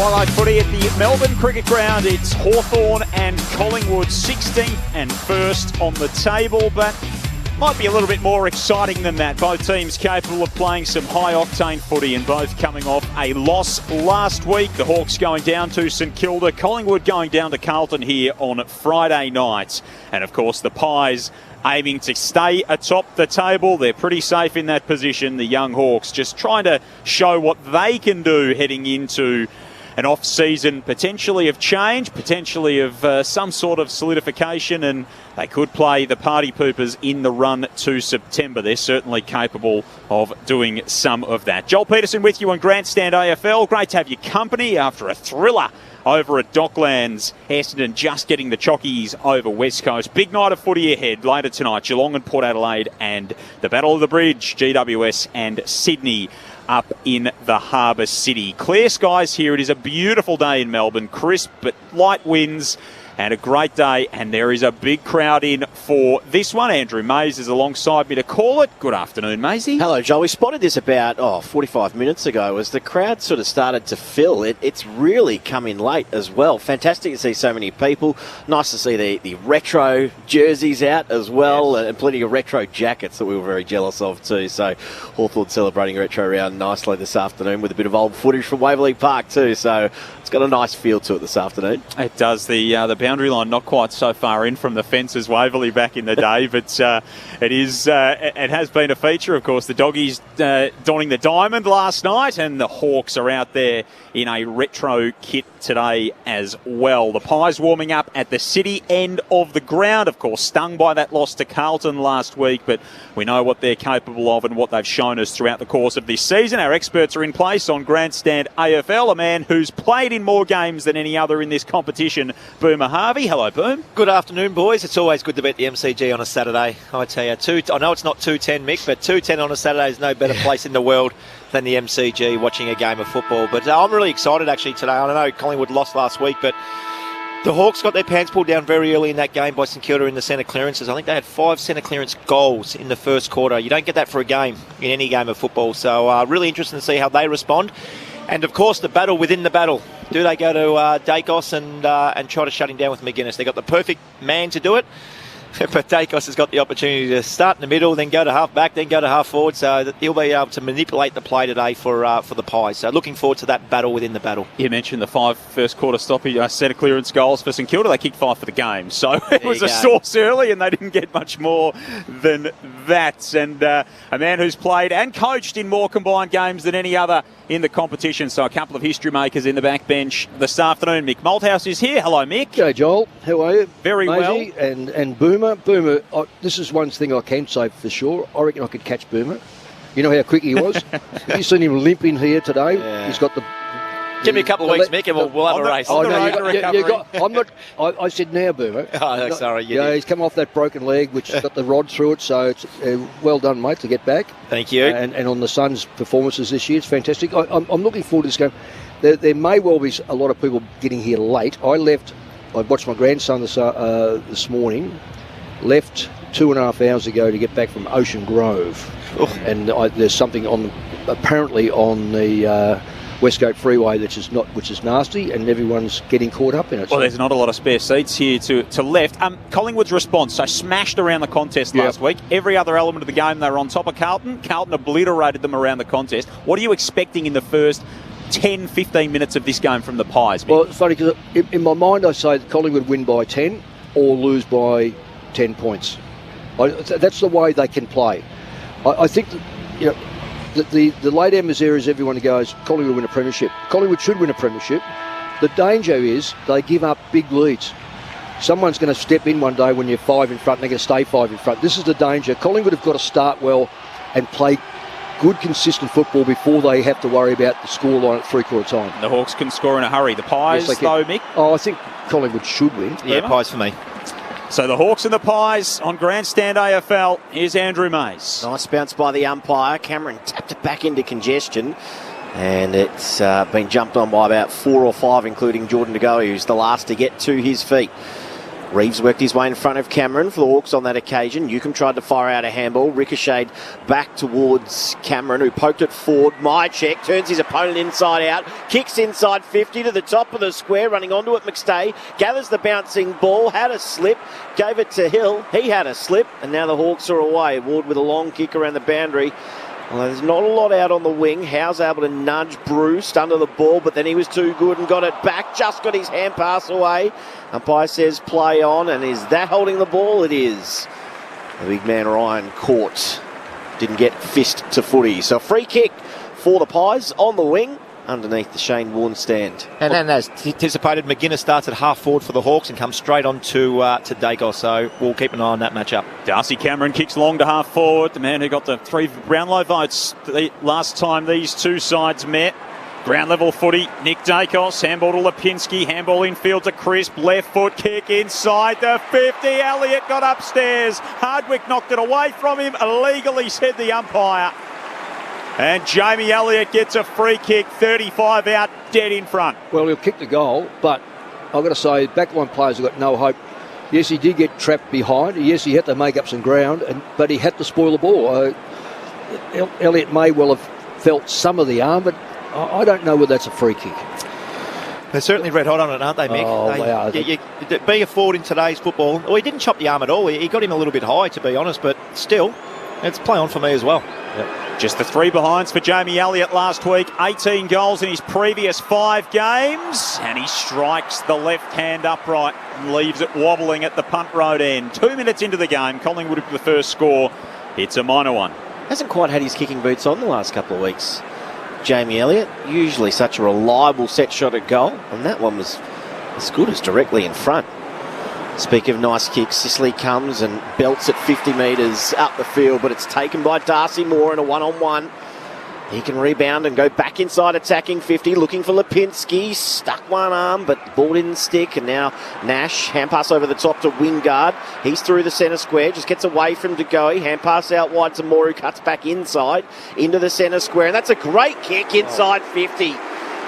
Twilight footy at the Melbourne Cricket Ground. It's Hawthorn and Collingwood 16th and 1st on the table, but might be a little bit more exciting than that. Both teams capable of playing some high-octane footy and both coming off a loss last week. The Hawks going down to St Kilda, Collingwood going down to Carlton here on Friday night. And of course the Pies aiming to stay atop the table. They're pretty safe in that position. The young Hawks just trying to show what they can do heading into an off-season potentially of change, potentially of some sort of solidification, and they could play the party poopers in the run to September. They're certainly capable of doing some of that. Joel Peterson with you on Grandstand AFL. Great to have your company after a thriller over at Docklands. Essendon just getting the chockies over West Coast. Big night of footy ahead later tonight. Geelong and Port Adelaide, and the Battle of the Bridge, GWS and Sydney up in the Harbour City. Clear skies here. It is a beautiful day in Melbourne. Crisp but light winds and a great day, and there is a big crowd in for this one. Andrew Mays is alongside me to call it. Good afternoon, Maisy. Hello, Joel. We spotted this about 45 minutes ago as the crowd sort of started to fill. It's really come in late as well. Fantastic to see so many people. Nice to see the retro jerseys out as well, yes, and plenty of retro jackets that we were very jealous of too. So Hawthorn celebrating retro round nicely this afternoon with a bit of old footage from Waverley Park too. So it's got a nice feel to it this afternoon. It does. The boundary line not quite so far in from the fence as Waverley back in the day, but it has been a feature. Of course, the Doggies donning the diamond last night, and the Hawks are out there in a retro kit today as well. The Pies warming up at the city end of the ground, of course, stung by that loss to Carlton last week, but we know what they're capable of and what they've shown us throughout the course of this season. Our experts are in place on Grandstand AFL, a man who's played in more games than any other in this competition, Boomer Harvey. Hello, Boom. Good afternoon, boys. It's always good to be at the MCG on a Saturday. I tell you, I know it's not 2:10, Mick, but 2:10 on a Saturday is no better place in the world than the MCG watching a game of football. But I'm really excited actually today. I know Collingwood lost last week, but the Hawks got their pants pulled down very early in that game by St Kilda in the centre clearances. I think they had 5 centre clearance goals in the first quarter. You don't get that for a game in any game of football. So really interesting to see how they respond. And of course, the battle within the battle. Do they go to Dacos and try to shut him down with McGuinness? They got the perfect man to do it. But Dacos has got the opportunity to start in the middle, then go to half back, then go to half forward. So that he'll be able to manipulate the play today for the Pies. So looking forward to that battle within the battle. You mentioned the 5 first quarter stoppage centre clearance goals for St Kilda. They kicked 5 for the game. So it was a source early, and they didn't get much more than that. And a man who's played and coached in more combined games than any other in the competition. So a couple of history makers in the backbench this afternoon. Mick Malthouse is here. Hello, Mick. G'day, Joel. How are you? Very Maisie well. And Boomer. Boomer, this is one thing I can say for sure. I reckon I could catch Boomer. You know how quick he was? Have you seen him limp in here today? Yeah. He's got the... Give me a couple of weeks, Mick, and we'll have a race. I said now, Boomer. Oh, sorry. He's come off that broken leg, which has got the rod through it, so it's well done, mate, to get back. Thank you. And on the Suns' performances this year, it's fantastic. I'm looking forward to this game. There may well be a lot of people getting here late. I watched my grandson this morning, left 2.5 hours ago to get back from Ocean Grove. Oh. And there's something apparently on the Westgate Freeway which is nasty, and everyone's getting caught up in it. Well, there's not a lot of spare seats here to left. Collingwood's response, so smashed around the contest last week. Every other element of the game, they were on top of Carlton. Carlton obliterated them around the contest. What are you expecting in the first 10, 15 minutes of this game from the Pies, Mick? Well, it's funny because in my mind I say that Collingwood win by 10 or lose by 10 points. That's the way they can play. I think that, the late Embers era is everyone who goes, Collingwood win a premiership. Collingwood should win a premiership. The danger is they give up big leads. Someone's going to step in one day when you're 5 in front and they're going to stay 5 in front. This is the danger. Collingwood have got to start well and play good, consistent football before they have to worry about the scoreline at three-quarter time. The Hawks can score in a hurry. The Pies, though, Mick? Oh, I think Collingwood should win. Yeah, Pies for me. So the Hawks and the Pies on Grandstand AFL. Here's Andrew Mays. Nice bounce by the umpire. Cameron tapped it back into congestion, and it's been jumped on by about 4 or 5, including Jordan De Goey, who's the last to get to his feet. Reeves worked his way in front of Cameron for the Hawks on that occasion. Newcombe tried to fire out a handball, ricocheted back towards Cameron, who poked it forward. Myercheck turns his opponent inside out, kicks inside 50 to the top of the square, running onto it. McStay gathers the bouncing ball, had a slip, gave it to Hill. He had a slip, and now the Hawks are away. Ward with a long kick around the boundary. Well, there's not a lot out on the wing. Howe's able to nudge Bruce under the ball, but then he was too good and got it back. Just got his hand pass away. Umpire says play on, and is that holding the ball? It is. The big man Ryan caught. Didn't get fist to footy. So a free kick for the Pies on the wing underneath the Shane Warne stand. And then, as anticipated, McGuinness starts at half forward for the Hawks and comes straight on to Dacos. So we'll keep an eye on that matchup. Darcy Cameron kicks long to half forward. The man who got the 3 Brownlow votes the last time these two sides met. Ground level footy. Nick Dacos, handball to Lipinski, handball infield to Crisp, left foot kick inside the 50. Elliott got upstairs. Hardwick knocked it away from him. Illegally, said the umpire. And Jamie Elliott gets a free kick, 35 out, dead in front. Well, he'll kick the goal, but I've got to say, backline players have got no hope. Yes, he did get trapped behind. Yes, he had to make up some ground, but he had to spoil the ball. Elliott may well have felt some of the arm, but I don't know whether that's a free kick. They're certainly red hot on it, aren't they, Mick? Oh, they are. Being a forward in today's football, well, he didn't chop the arm at all. He got him a little bit high, to be honest, but still, it's play on for me as well. Yep. Just the 3 behinds for Jamie Elliott last week. 18 goals in his previous 5 games. And he strikes the left hand upright and leaves it wobbling at the punt road end. 2 minutes into the game, Collingwood with the first score. It's a minor one. Hasn't quite had his kicking boots on the last couple of weeks. Jamie Elliott, usually such a reliable set shot at goal. And that one was as good as directly in front. Speak of nice kicks, Sicily comes and belts it 50 metres up the field, but it's taken by Darcy Moore in a one-on-one. He can rebound and go back inside attacking 50, looking for Lipinski. Stuck one arm, but the ball didn't stick. And now Nash, hand pass over the top to Wingard. He's through the centre square, just gets away from De Goey. Hand pass out wide to Moore, who cuts back inside into the centre square. And that's a great kick inside 50.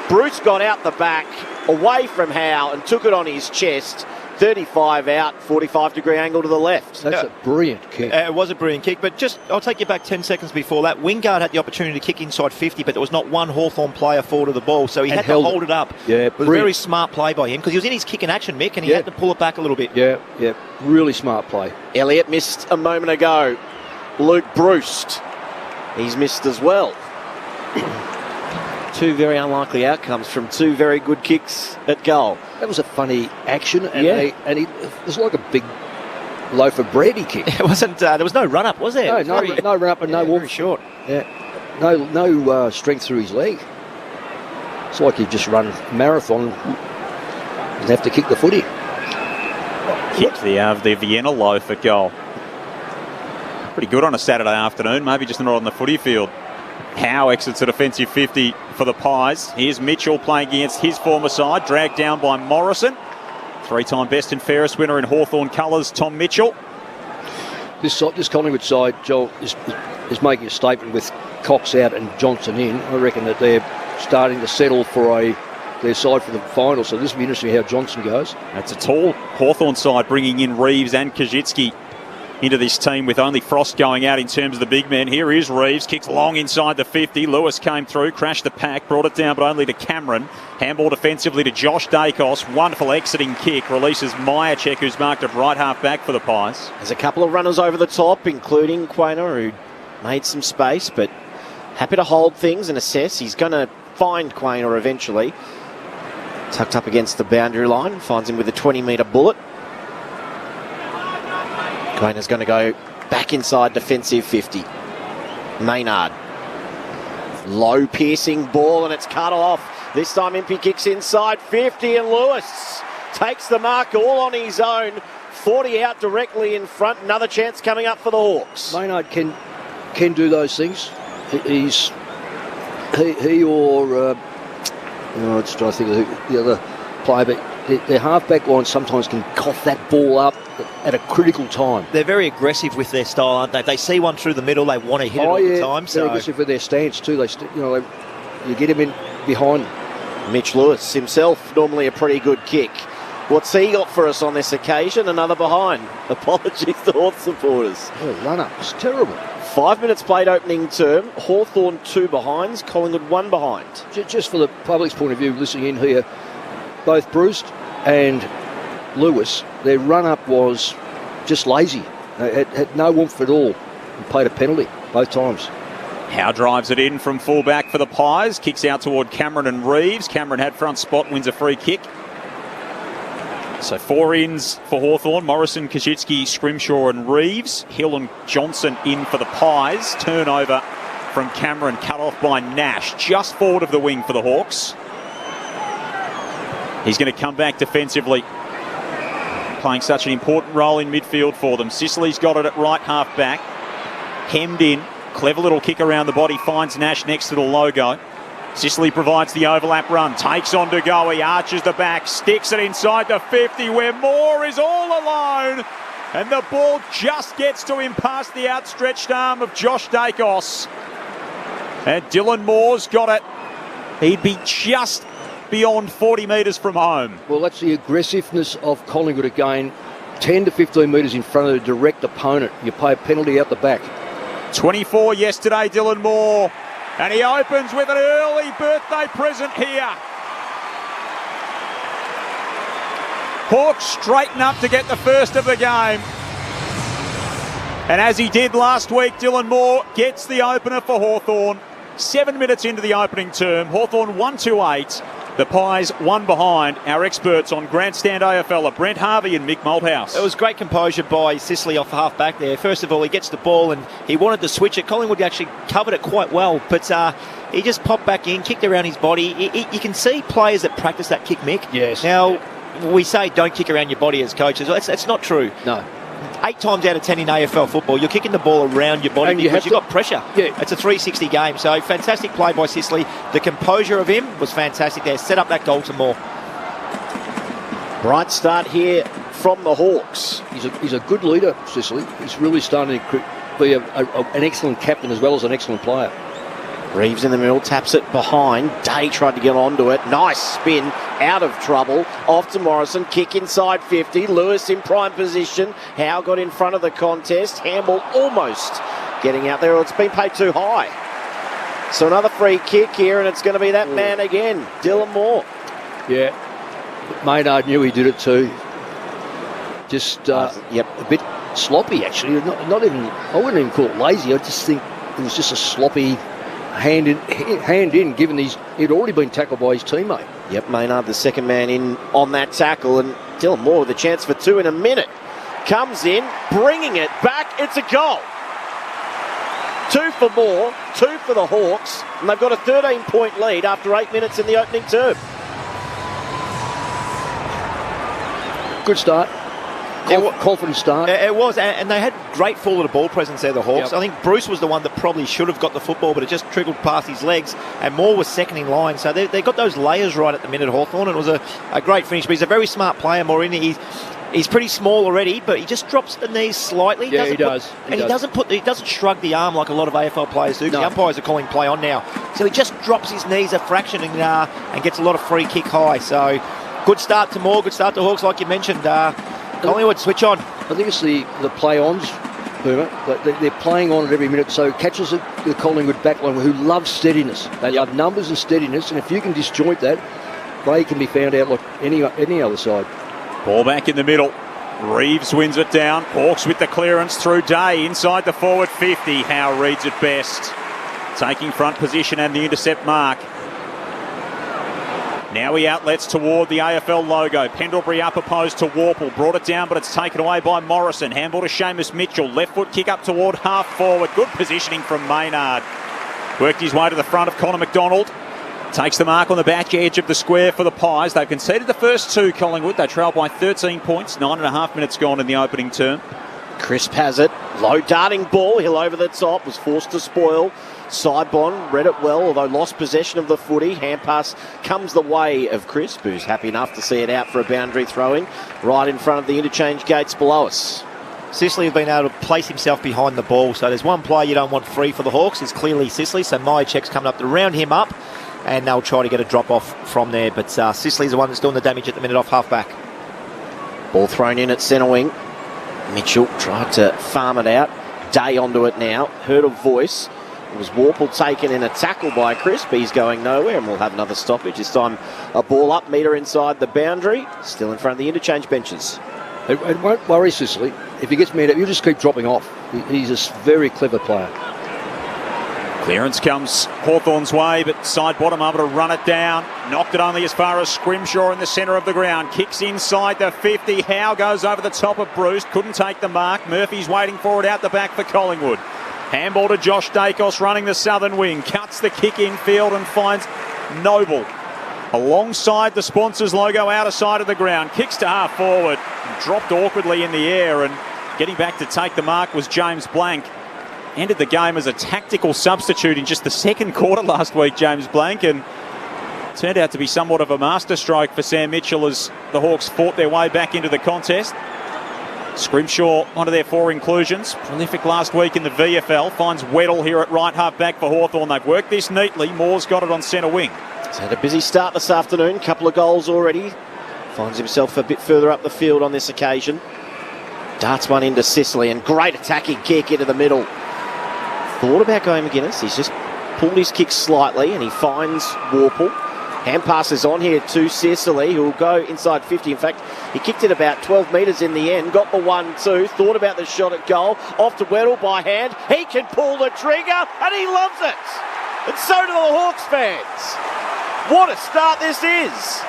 Bruce got out the back, away from Howe, and took it on his chest. 35 out, 45-degree angle to the left. That's a brilliant kick. It was a brilliant kick, but just I'll take you back 10 seconds before that. Wingard had the opportunity to kick inside 50, but there was not one Hawthorn player forward of the ball, so he had to hold it up. Yeah, it was a very smart play by him because he was in his kick and action, Mick, and he had to pull it back a little bit. Yeah, really smart play. Elliott missed a moment ago. Luke Bruce, he's missed as well. 2 very unlikely outcomes from 2 very good kicks at goal. That was a funny action, and it was like a big loaf of bread he kicked. It wasn't. There was no run up, was there? No run up and no walk. Very short. Yeah, no strength through his leg. It's like he just run a marathon and have to kick the footy. Kicked the Vienna loaf at goal. Pretty good on a Saturday afternoon, maybe just not on the footy field. Howe exits at offensive 50 for the Pies. Here's Mitchell playing against his former side, dragged down by Morrison. 3-time best and fairest winner in Hawthorn colours, Tom Mitchell. This Collingwood side, Joel, is making a statement with Cox out and Johnson in. I reckon that they're starting to settle for their side for the final, so this will be interesting how Johnson goes. That's a tall Hawthorn side bringing in Reeves and Kajitsky into this team with only Frost going out in terms of the big men. Here is Reeves, kicks long inside the 50. Lewis came through, crashed the pack, brought it down but only to Cameron. Handball defensively to Josh Dacos. Wonderful exiting kick. Releases Myercheck, who's marked at right half back for the Pies. There's a couple of runners over the top, including Quaynor, who made some space, but happy to hold things and assess. He's going to find Quaynor eventually. Tucked up against the boundary line, finds him with a 20-metre bullet. Quaynor's going to go back inside defensive 50. Maynard. Low piercing ball and it's cut off. This time Impey kicks inside 50 and Lewis takes the mark all on his own. 40 out directly in front. Another chance coming up for the Hawks. Maynard can do those things. He or I'm just trying to think of the other player, but their half-back line sometimes can cough that ball up at a critical time. They're very aggressive with their style, aren't they? If they see one through the middle, they want to hit it all the time. They're aggressive with their stance too. You get him in behind. Mitch Lewis himself, normally a pretty good kick. What's he got for us on this occasion? Another behind. Apologies to Hawth supporters. Oh, run-up. It's terrible. 5 minutes played opening term. Hawthorn 2 behinds. Collingwood 1 behind. Just for the public's point of view, listening in here, both Bruce and Lewis, their run-up was just lazy. They had no warmth at all and paid a penalty both times. Howe drives it in from fullback for the Pies. Kicks out toward Cameron and Reeves. Cameron had front spot, wins a free kick. So 4 ins for Hawthorn. Morrison, Koschitzke, Scrimshaw and Reeves. Hill and Johnson in for the Pies. Turnover from Cameron, cut off by Nash. Just forward of the wing for the Hawks. He's going to come back defensively, playing such an important role in midfield for them. Sicily's got it at right half back. Hemmed in. Clever little kick around the body. Finds Nash next to the logo. Sicily provides the overlap run. Takes on to go. He arches the back. Sticks it inside the 50 where Moore is all alone. And the ball just gets to him past the outstretched arm of Josh Dacos. And Dylan Moore's got it. He'd be just beyond 40 metres from home. Well, that's the aggressiveness of Collingwood again. 10 to 15 metres in front of the direct opponent. You pay a penalty out the back. 24 yesterday, Dylan Moore. And he opens with an early birthday present here. Hawks straighten up to get the first of the game. And as he did last week, Dylan Moore gets the opener for Hawthorn. 7 minutes into the opening term. Hawthorn 1-8. The Pies 1 behind. Our experts on Grandstand AFL are Brent Harvey and Mick Malthouse. It was great composure by Sicily off the half back there. First of all, he gets the ball and he wanted to switch it. Collingwood actually covered it quite well, but he just popped back in, kicked around his body. You can see players that practice that kick, Mick. Yes. Now, we say don't kick around your body as coaches. That's not true. No. 8 times out of 10 in AFL football, you're kicking the ball around your body and because you've got pressure. Yeah. It's a 360 game. So fantastic play by Sicily. The composure of him was fantastic there. Set up that goal to Moore. Bright start here from the Hawks. He's a good leader, Sicily. He's really starting to be an excellent captain as well as an excellent player. Reeves in the middle, taps it behind. Day tried to get onto it. Nice spin, out of trouble. Off to Morrison, kick inside 50. Lewis in prime position. Howe got in front of the contest. Handball almost getting out there. It's been paid too high. So another free kick here, and it's going to be that man again, Dylan Moore. Yeah, Maynard knew he did it too. Just a bit sloppy, actually. Not even. I wouldn't even call it lazy. I just think it was just a sloppy hand in, given he'd already been tackled by his teammate. Yep, Maynard the second man in on that tackle, and Dylan Moore with a chance for 2 in a minute. Comes in, bringing it back. It's a goal. 2 for Moore, 2 for the Hawks, and they've got a 13-point lead after 8 minutes in the opening term. Good start. Confident start. It was, and they had great fall of the ball presence there, the Hawks. Yep. I think Bruce was the one that probably should have got the football, but it just trickled past his legs, and Moore was second in line. So they got those layers right at the minute, Hawthorn, and it was a great finish. But he's a very smart player, Moore. He's pretty small already, but he just drops the knees slightly. Yeah, he does. He doesn't shrug the arm like a lot of AFL players do. No. The umpires are calling play on now. So he just drops his knees a fraction and gets a lot of free kick high. So good start to Moore, good start to Hawks, like you mentioned. Collingwood, switch on. I think it's the play-ons, Boomer. They're playing on it every minute, so it catches the Collingwood backline who love steadiness. They love numbers and steadiness, and if you can disjoint that, they can be found out like any other side. Ball back in the middle. Reeves wins it down. Hawks with the clearance through Day inside the forward 50. Howe reads it best. Taking front position and the intercept mark. Now he outlets toward the AFL logo. Pendlebury up opposed to Warple. Brought it down, but it's taken away by Morrison. Handball to Seamus Mitchell. Left foot kick up toward half forward. Good positioning from Maynard. Worked his way to the front of Connor McDonald. Takes the mark on the back edge of the square for the Pies. They've conceded the first 2, Collingwood. They trail by 13 points. 9.5 minutes gone in the opening term. Crisp has it. Low darting ball. Hill over the top. Was forced to spoil. Sidebon read it well, although lost possession of the footy. Hand pass comes the way of Crisp, who's happy enough to see it out for a boundary throwing right in front of the interchange gates below us. Sicily have been able to place himself behind the ball. So there's one player you don't want free for the Hawks. It's clearly Sicily. So Myercheck's coming up to round him up, and they'll try to get a drop off from there. But Sicily's the one that's doing the damage at the minute off half back. Ball thrown in at centre wing. Mitchell tried to farm it out. Day onto it now. Heard a voice. It was Warple taken in a tackle by Crisp. He's going nowhere, and we'll have another stoppage. This time a ball up, metre inside the boundary. Still in front of the interchange benches. It won't worry Sicily. If he gets made up, you just keep dropping off. He's a very clever player. Clearance comes Hawthorn's way, but side bottom able to run it down. Knocked it only as far as Scrimshaw in the centre of the ground. Kicks inside the 50. Howe goes over the top of Bruce. Couldn't take the mark. Murphy's waiting for it out the back for Collingwood. Handball to Josh Dacos running the southern wing. Cuts the kick infield and finds Noble alongside the sponsors logo out of sight of the ground. Kicks to half forward. Dropped awkwardly in the air, and getting back to take the mark was James Blank. Ended the game as a tactical substitute in just the second quarter last week, James Blank, and turned out to be somewhat of a masterstroke for Sam Mitchell as the Hawks fought their way back into the contest. Scrimshaw, one of their 4 inclusions, prolific last week in the VFL, finds Weddle here at right half back for Hawthorn. They've worked this neatly. Moore's got it on centre wing. He's had a busy start this afternoon, couple of goals already. Finds himself a bit further up the field on this occasion. Darts one into Sicily, and great attacking kick into the middle. Thought about going McGuinness. He's just pulled his kick slightly, and he finds Warple. Hand passes on here to Sicily, who will go inside 50. In fact, he kicked it about 12 metres in the end. Got the 1-2. Thought about the shot at goal. Off to Weddle by hand. He can pull the trigger, and he loves it. And so do the Hawks fans. What a start this is.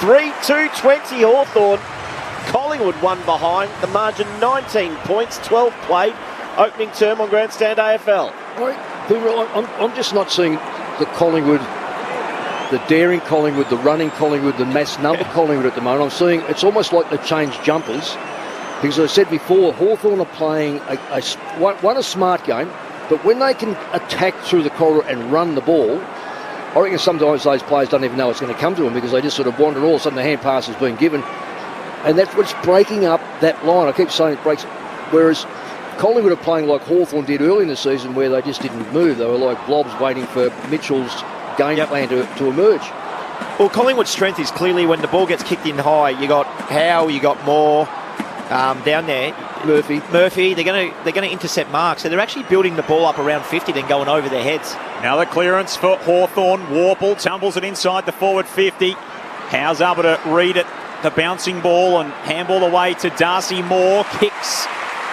3-2-20 Hawthorn. Collingwood one behind. The margin 19 points, 12 played. Opening term on Grandstand AFL. I'm just not seeing the Collingwood, the daring Collingwood, the running Collingwood, the mass number Collingwood at the moment. I'm seeing it's almost like they've changed jumpers. Because as I said before, Hawthorn are playing a smart game, but when they can attack through the corridor and run the ball, I reckon sometimes those players don't even know it's going to come to them because they just sort of wander. All of a sudden the hand pass has been given. And that's what's breaking up that line. I keep saying it breaks. Whereas Collingwood are playing like Hawthorn did early in the season where they just didn't move. They were like blobs waiting for Mitchell's game plan to emerge. Well, Collingwood's strength is clearly when the ball gets kicked in high. You got Howe, you got Moore down there. Murphy. They're going to intercept marks. So they're actually building the ball up around 50, then going over their heads. Another clearance for Hawthorn. Warple tumbles it inside the forward 50. Howe's able to read it. The bouncing ball and handball away to Darcy Moore. Kicks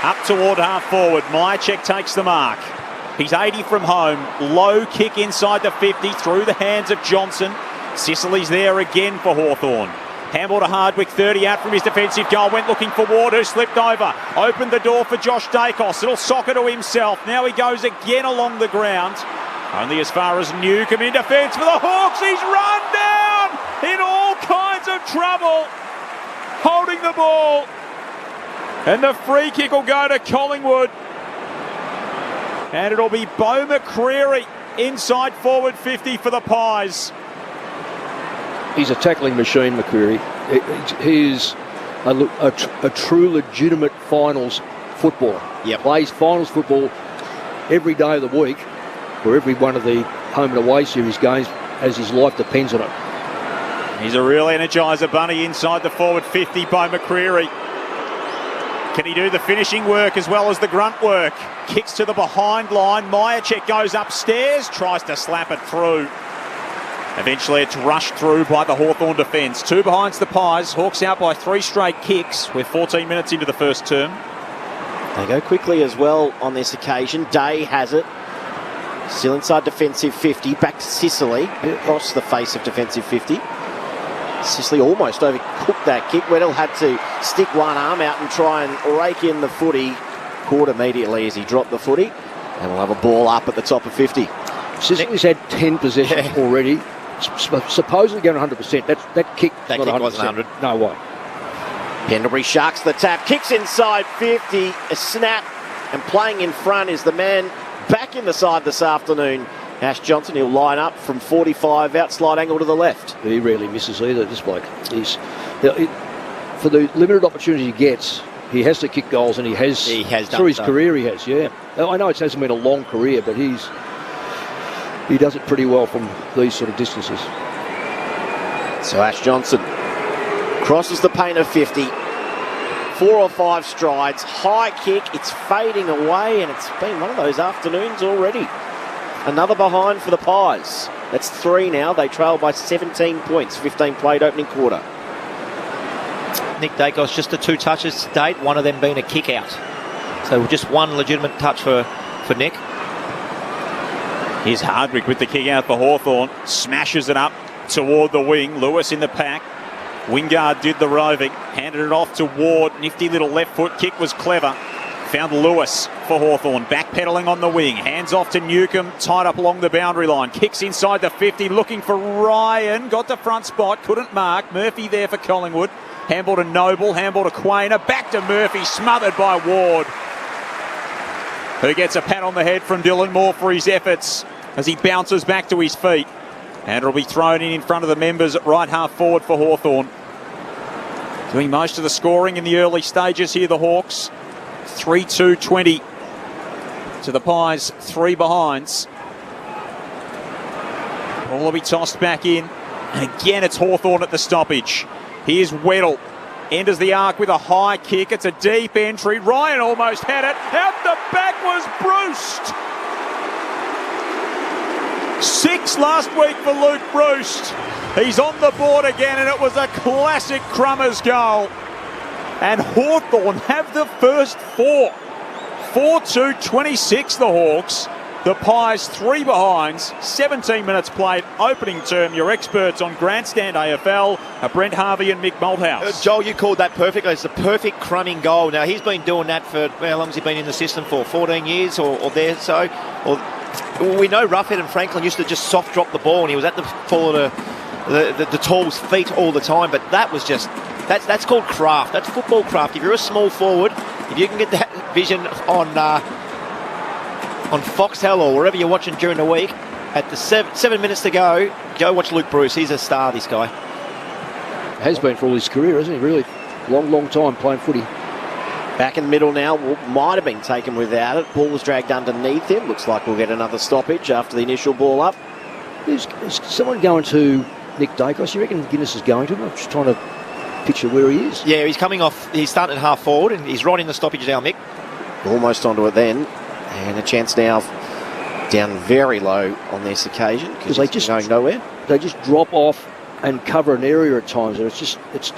up toward half forward. Myercheck takes the mark. He's 80 from home. Low kick inside the 50 through the hands of Johnson. Sicily's there again for Hawthorn. Handball to Hardwick, 30 out from his defensive goal. Went looking for Ward, who slipped over. Opened the door for Josh Dacos. It'll sock it to himself. Now he goes again along the ground. Only as far as Newcombe in defence for the Hawks. He's run down in all kinds of trouble. Holding the ball. And the free kick will go to Collingwood. And it'll be Beau McCreery inside forward 50 for the Pies. He's a tackling machine, McCreery. He's a true legitimate finals footballer. Yep. Plays finals football every day of the week, or every one of the home and away series games, as his life depends on it. He's a real energiser bunny inside the forward 50 by McCreery. Can he do the finishing work as well as the grunt work? Kicks to the behind line. Myercheck goes upstairs, tries to slap it through. Eventually it's rushed through by the Hawthorn defence. 2 behind the Pies. Hawks out by 3 straight kicks. We're 14 minutes into the first term. They go quickly as well on this occasion. Day has it. Still inside defensive 50. Back to Sicily. Across the face of defensive 50. Sicily almost overcooked that kick. Weddle had to stick one arm out and try and rake in the footy. Caught immediately as he dropped the footy. And we'll have a ball up at the top of 50. Sicily's had 10 possessions already. Supposedly going 100%. That kick That kick wasn't 100. No way. Pendlebury sharks the tap. Kicks inside 50. A snap. And playing in front is the man back in the side this afternoon. Ash Johnson, he'll line up from 45 out, slide angle to the left. He rarely misses either, this bloke. For the limited opportunity he gets, he has to kick goals, and he has through his career, he has, yeah. I know it hasn't been a long career, but he does it pretty well from these sort of distances. So Ash Johnson Crosses the paint of 50. 4 or 5 strides. High kick. It's fading away, and it's been one of those afternoons already. Another behind for the Pies. That's 3 now. They trail by 17 points. 15 played opening quarter. Nick Dacos, just the 2 touches to date, one of them being a kick out. So just one legitimate touch for Nick. Here's Hardwick with the kick out for Hawthorn. Smashes it up toward the wing. Lewis in the pack. Wingard did the roving. Handed it off to Ward. Nifty little left foot kick was clever. Found Lewis for Hawthorn. Backpedaling on the wing. Hands off to Newcomb. Tied up along the boundary line. Kicks inside the 50. Looking for Ryan. Got the front spot. Couldn't mark. Murphy there for Collingwood. Handball to Noble. Handball to Quainer. Back to Murphy. Smothered by Ward, who gets a pat on the head from Dylan Moore for his efforts as he bounces back to his feet. And it'll be thrown in front of the members at right half forward for Hawthorn. Doing most of the scoring in the early stages here, the Hawks. 3-2-20 to the Pies, 3 behinds. Ball will be tossed back in. And again, it's Hawthorn at the stoppage. Here's Weddle. Enters the arc with a high kick. It's a deep entry. Ryan almost had it. Out the back was Bruce. 6 last week for Luke Bruce. He's on the board again, and it was a classic Crummers goal. And Hawthorn have the first 4. 4-2-26 the Hawks. The Pies 3 behinds. 17 minutes played. Opening term. Your experts on Grandstand AFL are Brent Harvey and Mick Malthouse. Joel, you called that perfectly. It's a perfect crumbing goal. Now, he's been doing that for, how long has he been in the system for? 14 years or there so? We know Roughhead and Franklin used to just soft drop the ball, and he was at the fall of the tall's feet all the time. But that was just, that's called craft. That's football craft. If you're a small forward, if you can get that vision on Foxtel or wherever you're watching during the week, at the 7 minutes to go watch Luke Bruce. He's a star, this guy. Has been for all his career, hasn't he? Really long time playing footy. Back in the middle now. Might have been taken without it. Ball was dragged underneath him. Looks like we'll get another stoppage after the initial ball up. Is someone going to Nick Dacos? You reckon Guinness is going to him? I'm just trying to picture where he is. Yeah, he's coming off. He's starting at half forward, and he's right in the stoppage now, Mick. Almost onto it then. And a chance now down very low on this occasion because they just going nowhere. They just drop off and cover an area at times. And it's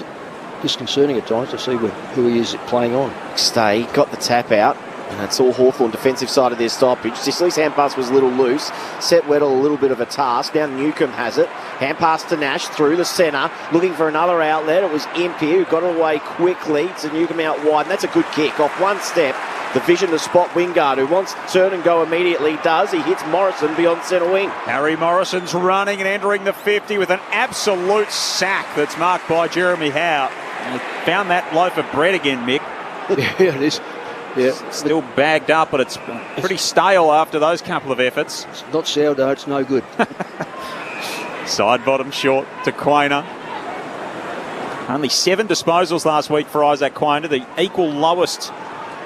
disconcerting at times to see who he is playing on. Stay got the tap out, and it's all Hawthorn defensive side of their stoppage. Sicily's hand pass was a little loose. Set Weddle a little bit of a task. Now Newcomb has it. Hand pass to Nash through the centre, looking for another outlet. It was Impey who got away quickly. It's a Newcomb out wide, and that's a good kick off one step. The vision to spot Wingard, who wants to turn and go immediately, does. He hits Morrison beyond centre wing. Harry Morrison's running and entering the 50 with an absolute sack that's marked by Jeremy Howe. And he found that loaf of bread again, Mick. Yeah, it is. Yeah. Still bagged up, but it's pretty stale after those couple of efforts. It's not sourdough, it's no good. Side bottom short to Quainer. Only 7 disposals last week for Isaac Quainer, the equal lowest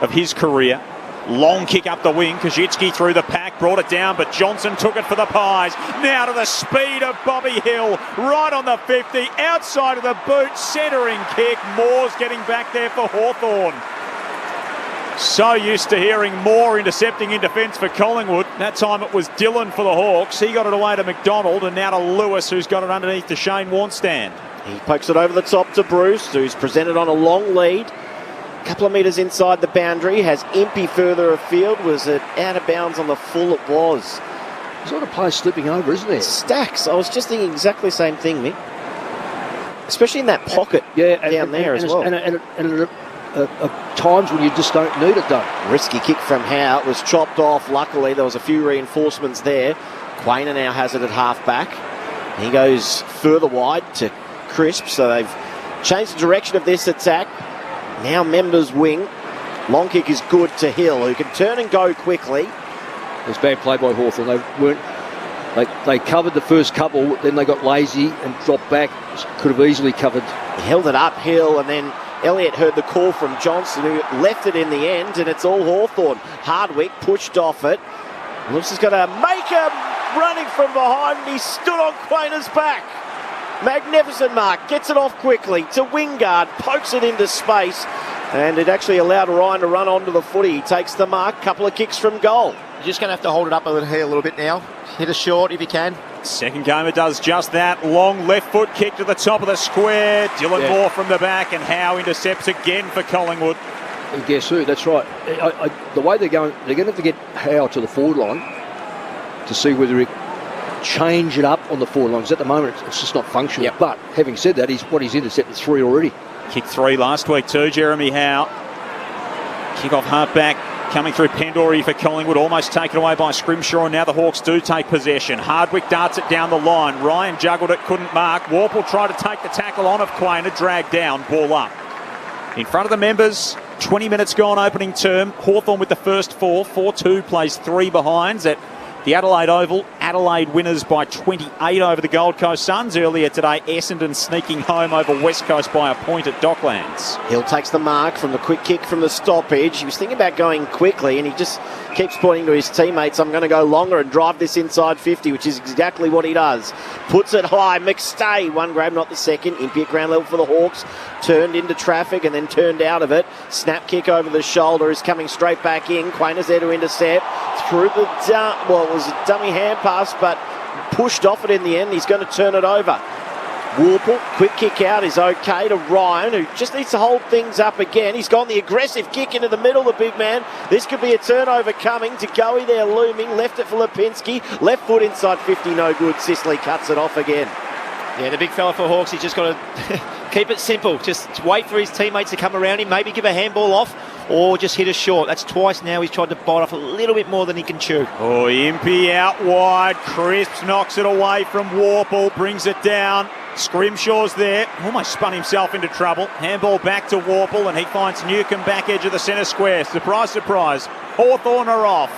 of his career. Long kick up the wing. Kajitsky through the pack, brought it down, but Johnson took it for the Pies. Now to the speed of Bobby Hill, right on the 50, outside of the boot, centering kick. Moore's getting back there for Hawthorn. So used to hearing Moore intercepting in defence for Collingwood. That time it was Dillon for the Hawks. He got it away to McDonald, and now to Lewis, who's got it underneath to Shane Warnstand. He pokes it over the top to Bruce, who's presented on a long lead. Couple of metres inside the boundary, has Impey further afield. Was it out of bounds on the full? It was. There's a lot of players slipping over, isn't there? Stacks. I was just thinking exactly the same thing, Mick. Especially in that pocket down there as well. And at times when you just don't need it done. Risky kick from Howe. It was chopped off. Luckily, there was a few reinforcements there. Quainer now has it at half back. He goes further wide to Crisp, so they've changed the direction of this attack. Now members wing. Long kick is good to Hill, who can turn and go quickly. It's bad play by Hawthorn. They covered the first couple, then they got lazy and dropped back. Could have easily covered. He held it uphill, and then Elliott heard the call from Johnson, who left it in the end, and it's all Hawthorn. Hardwick pushed off it. Lewis is going to make a running from behind, and he stood on Quainer's back. Magnificent mark. Gets it off quickly to Wingard. Pokes it into space. And it actually allowed Ryan to run onto the footy. He takes the mark. Couple of kicks from goal. You're just going to have to hold it up a little bit now. Hit a short if you can. Second gamer does just that. Long left foot kick to the top of the square. Dylan Moore from the back, and Howe intercepts again for Collingwood. And guess who? That's right. The way they're going to have to get Howe to the forward line to see whether he change it up on the forward lines. At the moment, it's just not functional. Yep. But having said that, he's intercepted 3 already. Kicked 3 last week too, Jeremy Howe. Kick-off half-back coming through Pandora for Collingwood, almost taken away by Scrimshaw, and now the Hawks do take possession. Hardwick darts it down the line. Ryan juggled it, couldn't mark. Warple tried to take the tackle on of Quainer, dragged down, ball up. In front of the members, 20 minutes gone opening term. Hawthorn with the first 4, 4-2, plays 3 behinds at the Adelaide Oval. Adelaide winners by 28 over the Gold Coast Suns. Earlier today, Essendon sneaking home over West Coast by a point at Docklands. Hill takes the mark from the quick kick from the stoppage. He was thinking about going quickly, and he just keeps pointing to his teammates, I'm going to go longer and drive this inside 50, which is exactly what he does. Puts it high. McStay, one grab, not the second. Impy at ground level for the Hawks. Turned into traffic and then turned out of it. Snap kick over the shoulder is coming straight back in. Quainer's there to intercept. Through the it was a dummy hand pass, but pushed off it in the end. He's going to turn it over. Warple, quick kick out is okay to Ryan, who just needs to hold things up again. He's gone the aggressive kick into the middle, the big man. This could be a turnover coming. To Goey there looming. Left it for Lipinski. Left foot inside 50, no good. Sicily cuts it off again. Yeah, the big fella for Hawks, he's just got to keep it simple. Just wait for his teammates to come around him, maybe give a handball off, or just hit a short. That's twice now he's tried to bite off a little bit more than he can chew. Oh, Impey out wide. Crisps knocks it away from Warple, brings it down. Scrimshaw's there, almost spun himself into trouble. Handball back to Warple, and he finds Newcombe back edge of the centre square. Surprise, surprise. Hawthorn are off.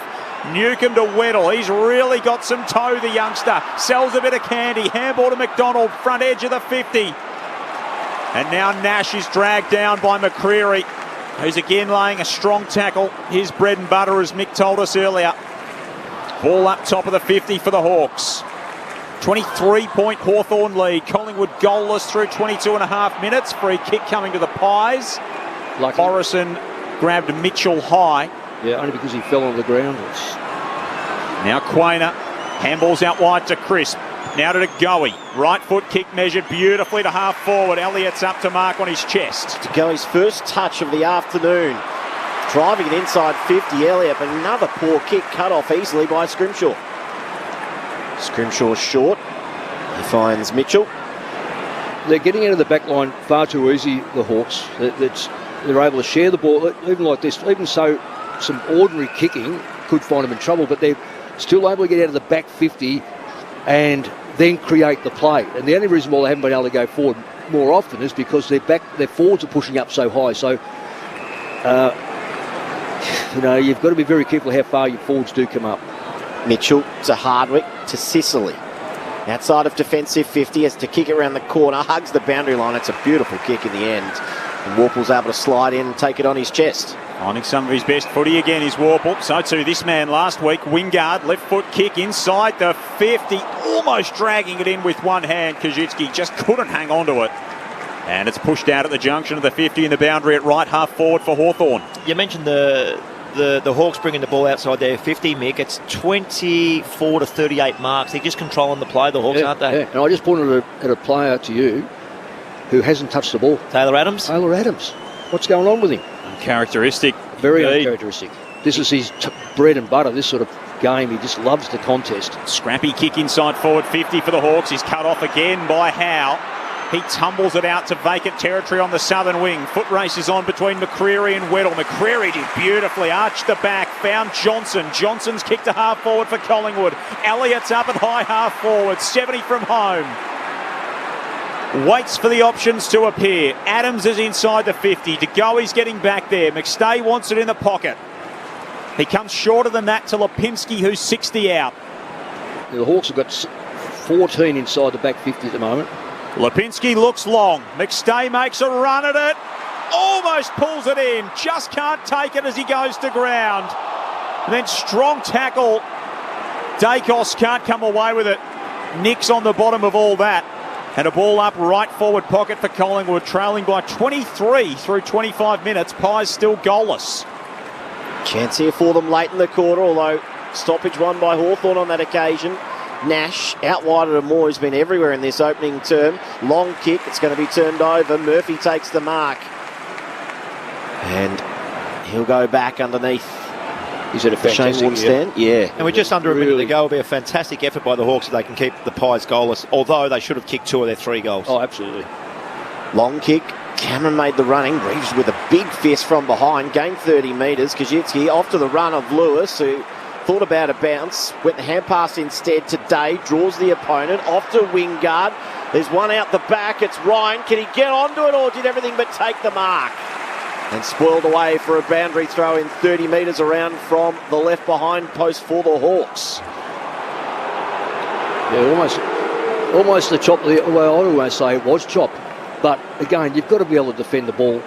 Newcombe to Weddle. He's really got some toe, the youngster. Sells a bit of candy. Handball to McDonald, front edge of the 50. And now Nash is dragged down by McCreary, who's again laying a strong tackle. His bread and butter, as Mick told us earlier. Ball up top of the 50 for the Hawks. 23-point Hawthorn lead. Collingwood goalless through 22.5 minutes. Free kick coming to the Pies. Lucky. Morrison grabbed Mitchell high. Yeah, only because he fell on the ground. Now Quainer. Handballs out wide to Crisp. Now to Goey. Right foot kick measured beautifully to half forward. Elliott's up to mark on his chest. To Goey's first touch of the afternoon. Driving it inside 50, Elliott, but another poor kick cut off easily by Scrimshaw. Scrimshaw's short. He finds Mitchell. They're getting out of the back line far too easy, the Hawks. They're able to share the ball, even like this. Even so, some ordinary kicking could find them in trouble, but they're still able to get out of the back 50 and then create the play. And the only reason why they haven't been able to go forward more often is because their forwards are pushing up so high. So, you've got to be very careful how far your forwards do come up. Mitchell to Hardwick to Sicily. Outside of defensive 50, has to kick it around the corner, hugs the boundary line. It's a beautiful kick in the end. And Warple's able to slide in and take it on his chest. Finding some of his best footy again is Warple. So too this man last week. Wingard, left foot kick inside the 50. Almost dragging it in with one hand. Kajitsky just couldn't hang on to it. And it's pushed out at the junction of the 50 and the boundary at right half forward for Hawthorn. You mentioned the Hawks bringing the ball outside their 50, Mick. It's 24 to 38 marks. They're just controlling the play, the Hawks, aren't they? Yeah. And I just pointed at a player to you who hasn't touched the ball. Taylor Adams? Taylor Adams. What's going on with him? Uncharacteristic. Very uncharacteristic. This is his bread and butter, this sort of game. He just loves the contest. Scrappy kick inside forward 50 for the Hawks. He's cut off again by Howe. He tumbles it out to vacant territory on the southern wing. Foot race is on between McCreary and Weddle. McCreary did beautifully. Arched the back. Found Johnson. Johnson's kick to half forward for Collingwood. Elliott's up at high half forward. 70 from home. Waits for the options to appear. Adams is inside the 50. De Goey's getting back there. McStay wants it in the pocket. He comes shorter than that to Lipinski, who's 60 out. The Hawks have got 14 inside the back 50 at the moment. Lipinski looks long. McStay makes a run at it. Almost pulls it in. Just can't take it as he goes to ground. And then strong tackle. Dacos can't come away with it. Nick's on the bottom of all that. And a ball up right forward pocket for Collingwood, trailing by 23 through 25 minutes. Pies still goalless. Chance here for them late in the quarter, although stoppage won by Hawthorn on that occasion. Nash out wide of Moore, who's been everywhere in this opening term. Long kick, it's going to be turned over. Murphy takes the mark. And he'll go back underneath. Is it a fantastic stand? Yeah. And we're just under a minute to go. It'll be a fantastic effort by the Hawks if they can keep the Pies goalless, although they should have kicked 2 of their 3 goals. Oh, absolutely. Long kick. Cameron made the running. Reeves with a big fist from behind. Gained 30 metres. Kajitsky off to the run of Lewis, who thought about a bounce. Went the hand pass instead today. Draws the opponent. Off to Wingard. There's one out the back. It's Ryan. Can he get onto it or did everything but take the mark? And spoiled away for a boundary throw in 30 metres around from the left behind post for the Hawks. Yeah, almost the chop. Well, I always say it was chop. But again, you've got to be able to defend the ball.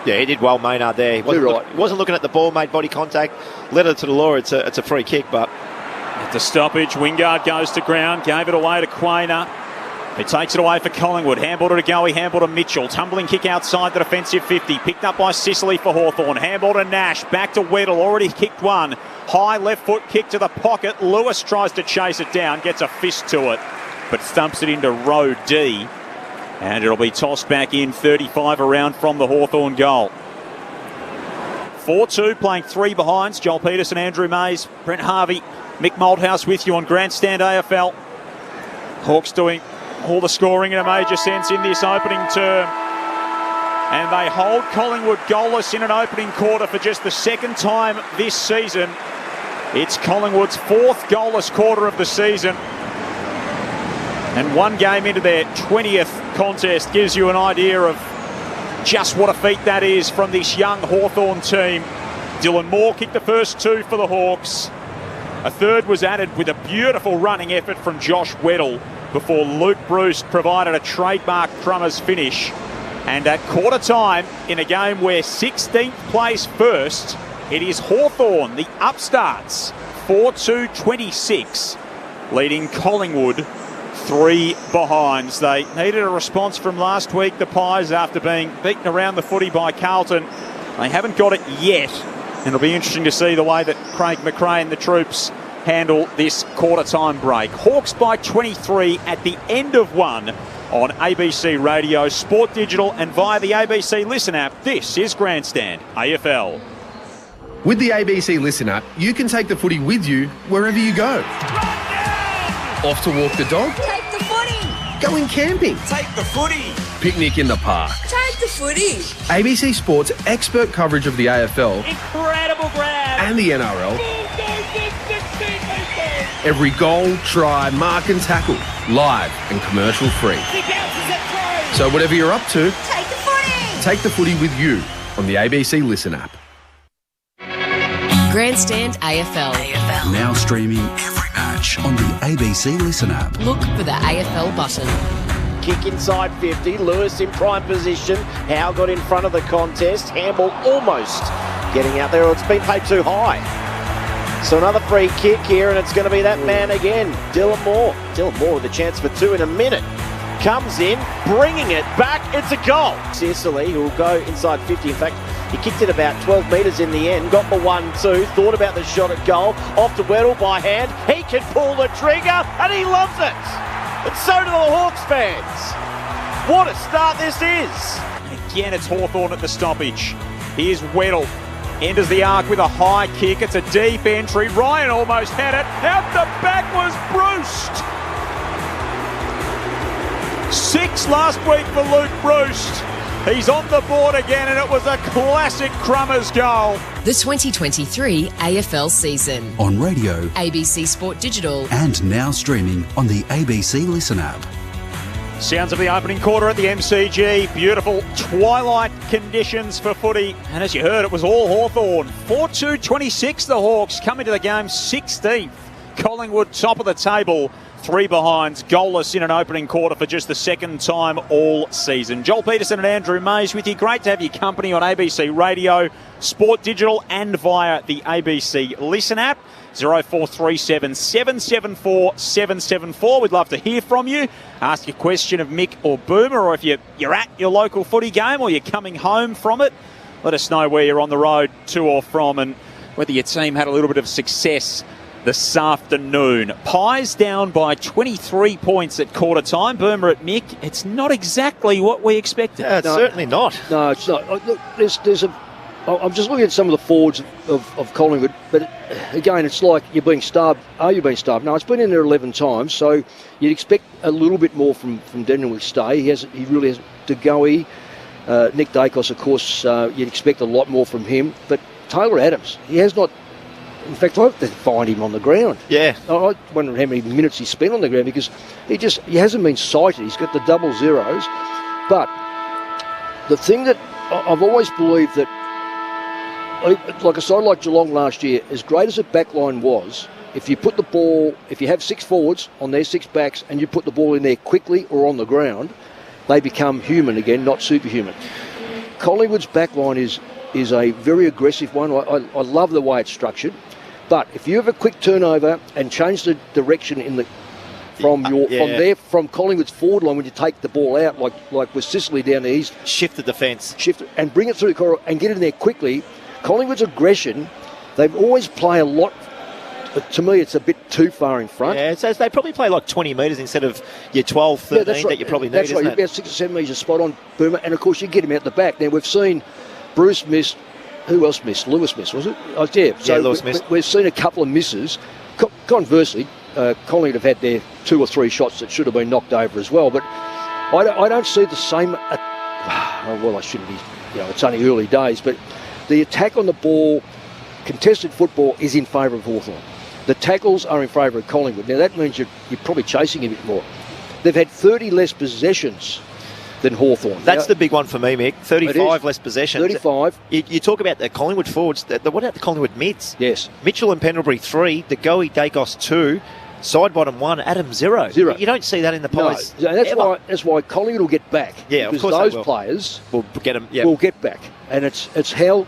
Yeah, he did well, Maynard, there. He wasn't looking at the ball, made body contact, led it to the law. It's a free kick, but... At the stoppage, Wingard goes to ground, gave it away to Quainer. He takes it away for Collingwood. Handball to Goey, handball to Mitchell. Tumbling kick outside the defensive 50. Picked up by Sicily for Hawthorn. Handball to Nash. Back to Weddle. Already kicked one. High left foot kick to the pocket. Lewis tries to chase it down. Gets a fist to it. But thumps it into row D. And it'll be tossed back in 35 around from the Hawthorn goal. 4-2, playing 3 behinds. Joel Peterson, Andrew Mays, Brent Harvey, Mick Moldhouse with you on Grandstand AFL. Hawks doing all the scoring in a major sense in this opening term. And they hold Collingwood goalless in an opening quarter for just the second time this season. It's Collingwood's 4th goalless quarter of the season. And one game into their 20th contest gives you an idea of just what a feat that is from this young Hawthorn team. Dylan Moore kicked the first 2 for the Hawks. A third was added with a beautiful running effort from Josh Weddle before Luke Bruce provided a trademark Crummers finish. And at quarter time, in a game where 16th plays first, it is Hawthorn, the upstarts, 4-2-26, leading Collingwood 3 behinds. They needed a response from last week, the Pies, after being beaten around the footy by Carlton. They haven't got it yet. And it'll be interesting to see the way that Craig McRae and the troops handle this quarter-time break. Hawks by 23 at the end of 1 on ABC Radio, Sport Digital and via the ABC Listen app. This is Grandstand AFL. With the ABC Listen app, you can take the footy with you wherever you go. Off to walk the dog? Take the footy! Going camping? Take the footy! Picnic in the park? Take the footy! ABC Sport's expert coverage of the AFL. Incredible grab! And the NRL. Every goal, try, mark and tackle. Live and commercial free. So whatever you're up to, take the footy! Take the footy with you on the ABC Listen app. Grandstand AFL. Now streaming every match on the ABC Listen app. Look for the AFL button. Kick inside 50. Lewis in prime position. Howe got in front of the contest. Handball almost getting out there. It's been paid too high. So another free kick here, and it's going to be that man again, Dylan Moore. Dylan Moore with a chance for 2 in a minute. Comes in, bringing it back. It's a goal. Sicily, who will go inside 50. In fact, he kicked it about 12 metres in the end. Got the 1-2. Thought about the shot at goal. Off to Weddle by hand. He can pull the trigger, and he loves it. And so do the Hawks fans. What a start this is. Again, it's Hawthorn at the stoppage. Here's Weddle. Enters the arc with a high kick. It's a deep entry. Ryan almost had it. Out the back was Bruce. 6 last week for Luke Bruce. He's on the board again, and it was a classic Crummers goal. The 2023 AFL season. On radio, ABC Sport Digital. And now streaming on the ABC Listen app. Sounds of the opening quarter at the MCG. Beautiful twilight conditions for footy. And as you heard, it was all Hawthorn. 4-2-26, the Hawks coming to the game 16th. Collingwood top of the table 3 behinds, goalless in an opening quarter for just the second time all season. Joel Peterson and Andrew Mays with you. Great to have your company on ABC Radio, Sport Digital and via the ABC Listen app. 0437 774 774. We'd love to hear from you. Ask a question of Mick or Boomer, or if you're at your local footy game or you're coming home from it, let us know where you're on the road to or from and whether your team had a little bit of success this afternoon. Pies down by 23 points at quarter time. Boomer at Mick. It's not exactly what we expected. Yeah, it's certainly not. No, it's not. Look, I'm just looking at some of the forwards of Collingwood, but again, it's like you're being starved. Are you being starved? No, it's been in there 11 times, so you'd expect a little bit more from Daniel Stay. He really has. DeGoey, Nick Dacos, of course, you'd expect a lot more from him, but Taylor Adams, he has not. In fact, I have to find him on the ground. Yeah. I wonder how many minutes he spent on the ground because he hasn't been sighted. He's got the double zeros. But the thing that I've always believed that, like a side like Geelong last year, as great as the back line was, if you have 6 forwards on their 6 backs and you put the ball in there quickly or on the ground, they become human again, not superhuman. Collingwood's back line is a very aggressive one. I love the way it's structured. But if you have a quick turnover and change the direction from Collingwood's forward line when you take the ball out, like with Sicily down there, he's shift the defence, and bring it through the corridor and get in there quickly. Collingwood's aggression, they've always play a lot. To me, it's a bit too far in front. Yeah, so they probably play like 20 metres instead of your 12, 13 that you probably need. That's right. You're about 6 or 7 metres spot on, Boomer, and of course you get him out the back. Now we've seen Bruce miss. Who else missed? Lewis missed, was it? Oh, yeah. So Lewis missed. We've seen a couple of misses. Conversely, Collingwood have had their 2 or 3 shots that should have been knocked over as well. But I don't see the same. Well, I shouldn't be. It's only early days, but the attack on the ball, contested football, is in favour of Hawthorn. The tackles are in favour of Collingwood. Now that means you're probably chasing a bit more. They've had 30 less possessions than Hawthorn. That's the big one for me, Mick. 35 less possessions. 35. You talk about the Collingwood forwards. What about the Collingwood mids? Yes. Mitchell and Pendlebury 3, DeGoey, Dacos 2, Sidebottom 1, Adam 0. You don't see that in the Pies. No, that's why Collingwood will get back. Yeah, of course those players will get them. Will get back, and it's how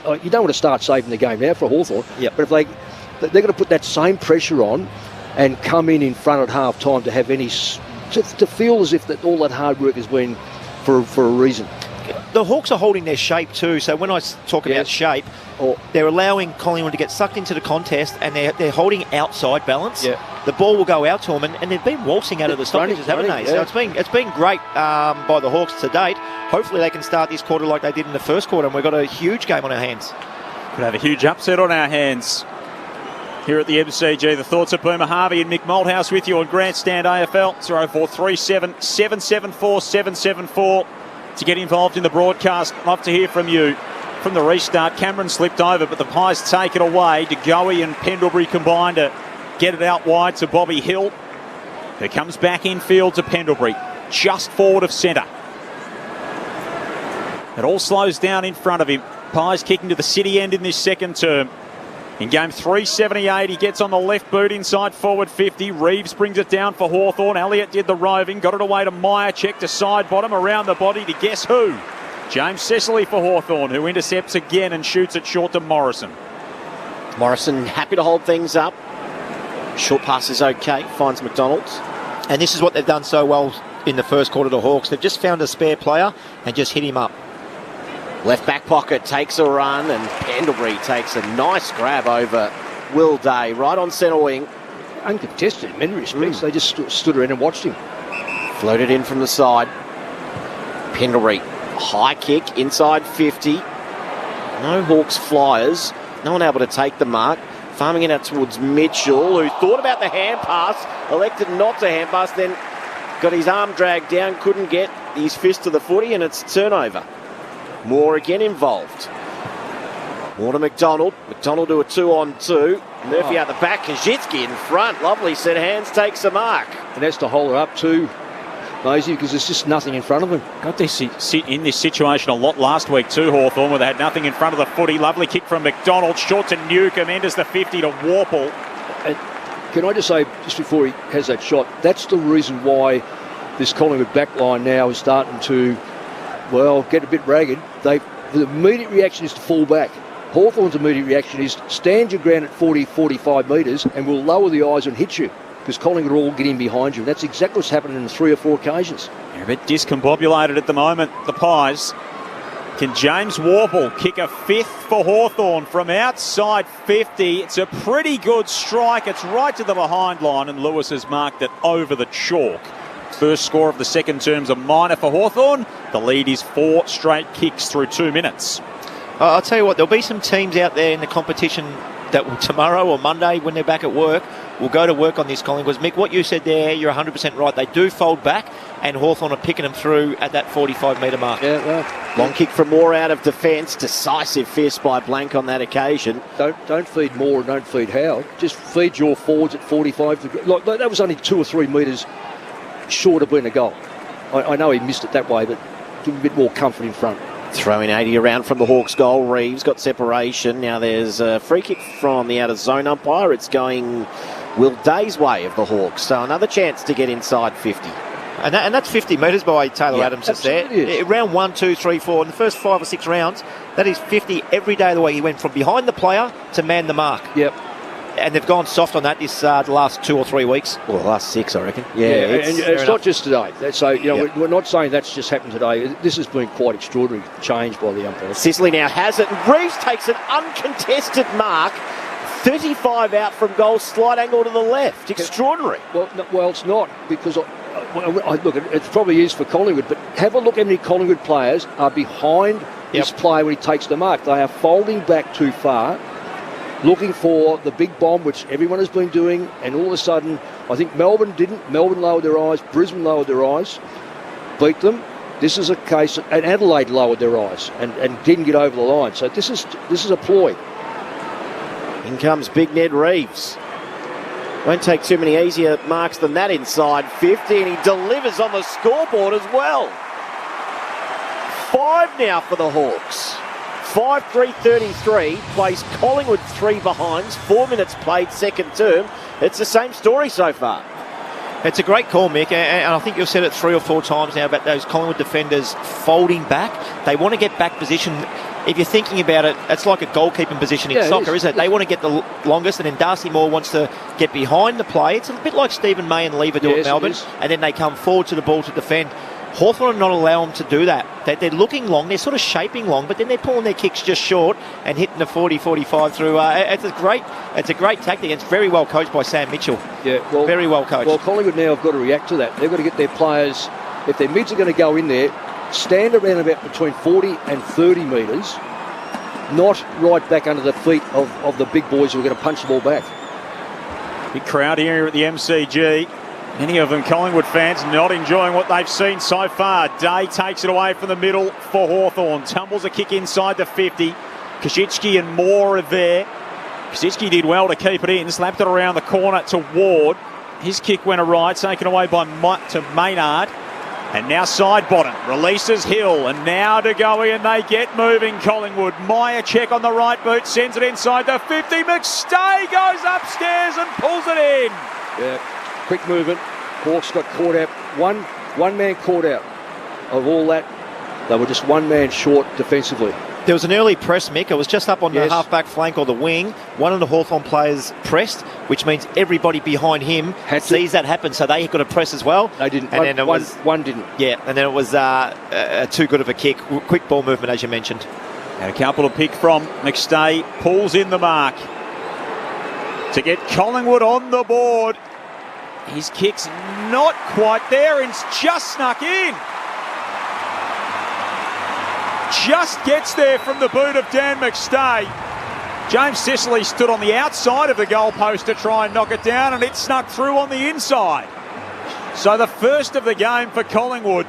you don't want to start saving the game now for Hawthorn. Yep. But if they're going to put that same pressure on and come in front at half time to have any to feel as if all that hard work has been for a reason. The Hawks are holding their shape too, so when I talk about shape, they're allowing Collingwood to get sucked into the contest and they're holding outside balance. Yeah. The ball will go out to them and they've been waltzing out of the stoppages, haven't they? Yeah. So it's been great by the Hawks to date. Hopefully they can start this quarter like they did in the first quarter and we've got a huge game on our hands. Could have a huge upset on our hands here at the MCG. The thoughts of Boomer Harvey and Mick Malthouse with you on Grandstand AFL. 0437 774 774 to get involved in the broadcast. Love to hear from you. From the restart, Cameron slipped over, but the Pies take it away. DeGoey and Pendlebury combined to get it out wide to Bobby Hill, who comes back infield to Pendlebury, just forward of centre. It all slows down in front of him. Pies kicking to the city end in this second term. In game 378, he gets on the left boot inside forward 50. Reeves brings it down for Hawthorn. Elliott did the roving, got it away to Meyer. Check to side bottom, around the body to guess who? James Cecily for Hawthorn, who intercepts again and shoots it short to Morrison. Morrison happy to hold things up. Short pass is okay, finds McDonald. And this is what they've done so well in the first quarter, the Hawks. They've just found a spare player and just hit him up. Left back pocket takes a run and Pendlebury takes a nice grab over Will Day, right on centre wing. Uncontested in many respects. They just stood around and watched him. Floated in from the side. Pendlebury, high kick, inside 50. No Hawks flyers. No one able to take the mark. Farming it out towards Mitchell, who thought about the hand pass, elected not to hand pass, then got his arm dragged down, couldn't get his fist to the footy, and it's turnover. Moore again involved. Moore to McDonald. McDonald to a 2-on-2. Murphy out the back. Kajitsky in front. Lovely set of hands. Takes a mark. And that's to hold her up too, Maisie, because there's just nothing in front of them. Got this in this situation a lot last week too, Hawthorn, where they had nothing in front of the footy. Lovely kick from McDonald. Short to Newcomb. Enters the 50 to Warple. Can I just say, just before he has that shot, that's the reason why this Collingwood back line now is starting to, well, get a bit ragged. The immediate reaction is to fall back. Hawthorn's immediate reaction is stand your ground at 40, 45 metres and we'll lower the eyes and hit you, because Collingwood will all get in behind you. And that's exactly what's happening in 3 or 4 occasions. They're a bit discombobulated at the moment, the Pies. Can James Warple kick a 5th for Hawthorn from outside 50? It's a pretty good strike. It's right to the behind line, and Lewis has marked it over the chalk. First score of the second term's a minor for Hawthorn. The lead is 4 straight kicks through 2 minutes. I'll tell you what, there'll be some teams out there in the competition that will tomorrow or Monday, when they're back at work, will go to work on this, Collingwood. Mick, what you said there, you're 100% right. They do fold back, and Hawthorn are picking them through at that 45-metre mark. Yeah, well, long kick from Moore out of defence. Decisive fist by Blank on that occasion. Don't feed Moore and don't feed Howard. Just feed your forwards at 45. Like, that was only 2 or 3 metres short of being a goal. I know he missed it that way, but give him a bit more comfort in front. Throwing 80 around from the Hawks goal. Reeves got separation. Now there's a free kick from the out of zone umpire. It's going Will Day's way of the Hawks. So another chance to get inside 50. And that's 50 metres by Taylor Adams that's there. Round 1, 2, 3, 4. In the first 5 or 6 rounds, that is 50 every day of the way. He went from behind the player to man the mark. Yep. And they've gone soft on that the last 2 or 3 weeks. Well, the last 6, I reckon. Yeah, it's not just today. So, we're not saying that's just happened today. This has been quite extraordinary change by the umpires. Sicily now has it. Reeves takes an uncontested mark. 35 out from goal, slight angle to the left. Extraordinary. Well, it's not, because look, it probably is for Collingwood, but have a look how many Collingwood players are behind this player when he takes the mark. They are folding back too far, looking for the big bomb, which everyone has been doing, and all of a sudden, I think Melbourne didn't. Melbourne lowered their eyes, Brisbane lowered their eyes, beat them. This is a case, and Adelaide lowered their eyes and didn't get over the line. So this is a ploy. In comes Big Ned Reeves. Won't take too many easier marks than that inside 50, and he delivers on the scoreboard as well. 5 now for the Hawks. 5-3-33, plays Collingwood 3 behinds, 4 minutes played second term. It's the same story so far. It's a great call, Mick, and I think you've said it 3 or 4 times now about those Collingwood defenders folding back. They want to get back position. If you're thinking about it, it's like a goalkeeping position in soccer, isn't it? They want to get the longest, and then Darcy Moore wants to get behind the play. It's a bit like Stephen May and Lever do at Melbourne, and then they come forward to the ball to defend. Hawthorn are not allowing them to do that. They're looking long, they're sort of shaping long, but then they're pulling their kicks just short and hitting the 40-45 through. It's a great tactic. It's very well coached by Sam Mitchell. Yeah, well, very well coached. Well, Collingwood now have got to react to that. They've got to get their players, if their mids are going to go in there, stand around about between 40 and 30 metres, not right back under the feet of the big boys who are going to punch the ball back. Big crowd here at the MCG. Many of them Collingwood fans not enjoying what they've seen so far. Day takes it away from the middle for Hawthorn. Tumbles a kick inside the 50. Koschitzke and Moore are there. Koschitzke did well to keep it in. Slapped it around the corner to Ward. His kick went awry, taken away by Maynard. And now side bottom. Releases Hill. And now to go in. They get moving, Collingwood. Meyer check on the right boot. Sends it inside the 50. McStay goes upstairs and pulls it in. Yeah. Quick movement. Hawks got caught out. One man caught out of all that. They were just one man short defensively. There was an early press, Mick. It was just up on the half-back flank or the wing. One of the Hawthorn players pressed, which means everybody behind him sees that happen, so they got to press as well. They didn't. And one didn't. Yeah, and then it was too good of a kick. Quick ball movement, as you mentioned. And a couple to pick from. McStay pulls in the mark to get Collingwood on the board. His kick's not quite there, and it's just snuck in. Just gets there from the boot of Dan McStay. James Sicily stood on the outside of the goalpost to try and knock it down, and it snuck through on the inside. So the first of the game for Collingwood,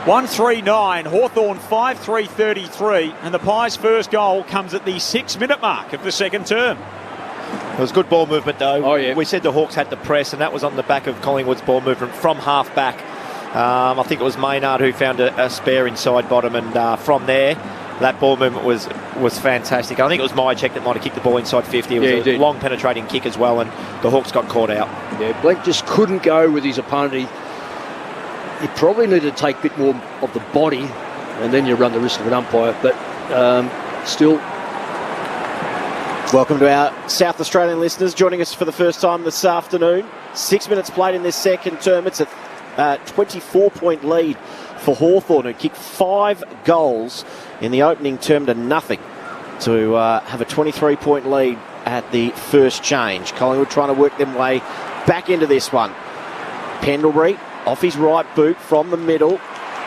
1-3-9, Hawthorn 5-3-33, and the Pies' first goal comes at the 6-minute mark of the second term. It was good ball movement, though. Oh, yeah. We said the Hawks had to press, and that was on the back of Collingwood's ball movement from half-back. I think it was Maynard who found a spare inside bottom, and from there, That ball movement was fantastic. I think it was Myercheck that might have kicked the ball inside 50. It was a long penetrating kick as well, and the Hawks got caught out. Yeah, Blank just couldn't go with his opponent. He probably needed to take a bit more of the body, and then you run the risk of an umpire. But still. Welcome to our South Australian listeners joining us for the first time this afternoon. 6 minutes played in this second term. It's a 24-point lead for Hawthorn, who kicked 5 goals in the opening term to nothing to have a 23-point lead at the first change. Collingwood trying to work their way back into this one. Pendlebury off his right boot from the middle.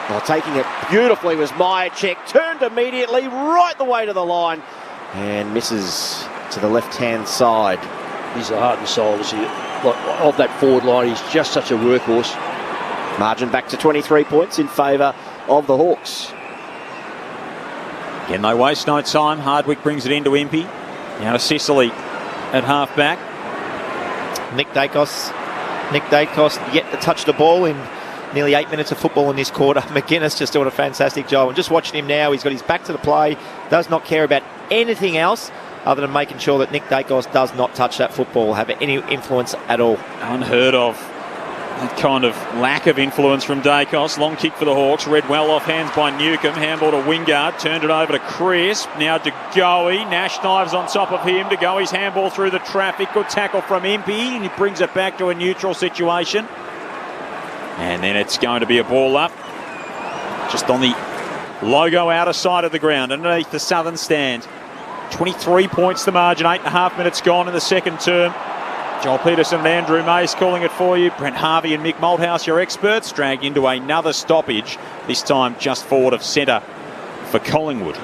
Well, taking it beautifully was Myercheck. Turned immediately right the way to the line and misses to the left-hand side. He's the heart and soul of that forward line. He's just such a workhorse. Margin back to 23 points in favour of the Hawks. Again, they waste no time. Hardwick brings it into Impey. Now to Sicily at half-back. Nick Dacos yet to touch the ball in nearly 8 minutes of football in this quarter. McGuinness just doing a fantastic job. And just watching him now, he's got his back to the play, does not care about anything else other than making sure that Nick Dacos does not touch that football, have any influence at all. Unheard of. That kind of lack of influence from Dacos. Long kick for the Hawks. Read well off hands by Newcomb. Handball to Wingard. Turned it over to Chris. Now to Goey. Nash dives on top of him. To Goey's handball through the traffic. Good tackle from Impey. And he brings it back to a neutral situation. And then it's going to be a ball up. Just on the logo outer side of the ground. Underneath the southern stand. 23 points the margin. 8.5 minutes gone in the second term. Joel Peterson and Andrew Mace calling it for you. Brent Harvey and Mick Malthouse, your experts, dragged into another stoppage, this time just forward of centre for Collingwood.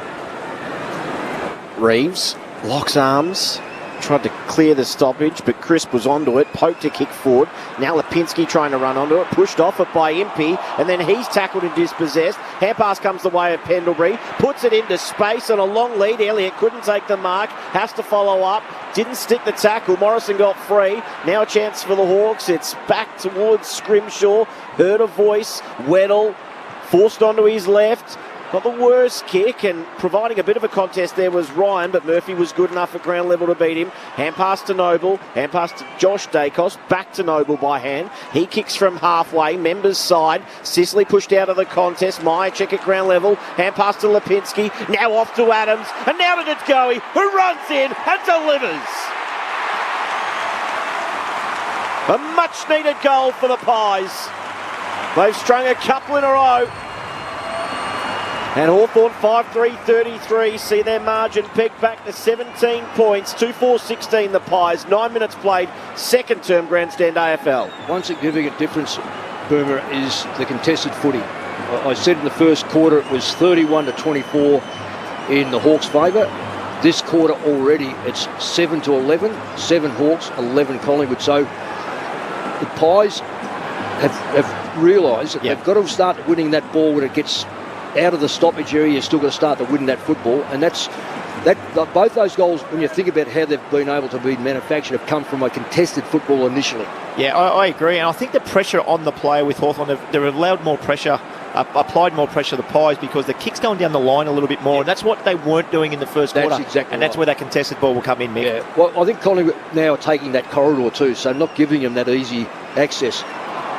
Reeves locks arms, tried to clear the stoppage, but Crisp was onto it, poked a kick forward. Now Lipinski trying to run onto it, pushed off it by Impey, and then he's tackled and dispossessed. Hand pass comes the way of Pendlebury, puts it into space on a long lead. Elliott couldn't take the mark, has to follow up, didn't stick the tackle. Morrison got free. Now a chance for the Hawks. It's back towards Scrimshaw. Heard a voice. Weddle forced onto his left. Not the worst kick, and providing a bit of a contest there was Ryan, but Murphy was good enough at ground level to beat him. Hand pass to Noble, hand pass to Josh Dacos, back to Noble by hand. He kicks from halfway, Members side. Sicily pushed out of the contest. Myercheck at ground level, hand pass to Lipinski, now off to Adams, and now to Goey, who runs in and delivers. A much needed goal for the Pies. They've strung a couple in a row. And Hawthorn 5-3-33 see their margin pegged back to 17 points. 2-4-16 the Pies. 9 minutes played, second term grandstand AFL. One significant difference, Boomer, is the contested footy. I said in the first quarter it was 31-24 in the Hawks' favour. This quarter already it's 7-11. 7 Hawks, 11 Collingwood. So the Pies have realised that they've got to start winning that ball when it gets out of the stoppage area. You've still got to start to win that football, and both those goals, when you think about how they've been able to be manufactured, have come from a contested football initially. Yeah, I agree, and I think the pressure on the player with Hawthorn, they've allowed more pressure, applied more pressure to the Pies because the kick's going down the line a little bit more, and that's what they weren't doing in the first quarter. Exactly, and that's where that contested ball will come in, Mick. Yeah, well, I think Collingwood now are taking that corridor too, so not giving them that easy access.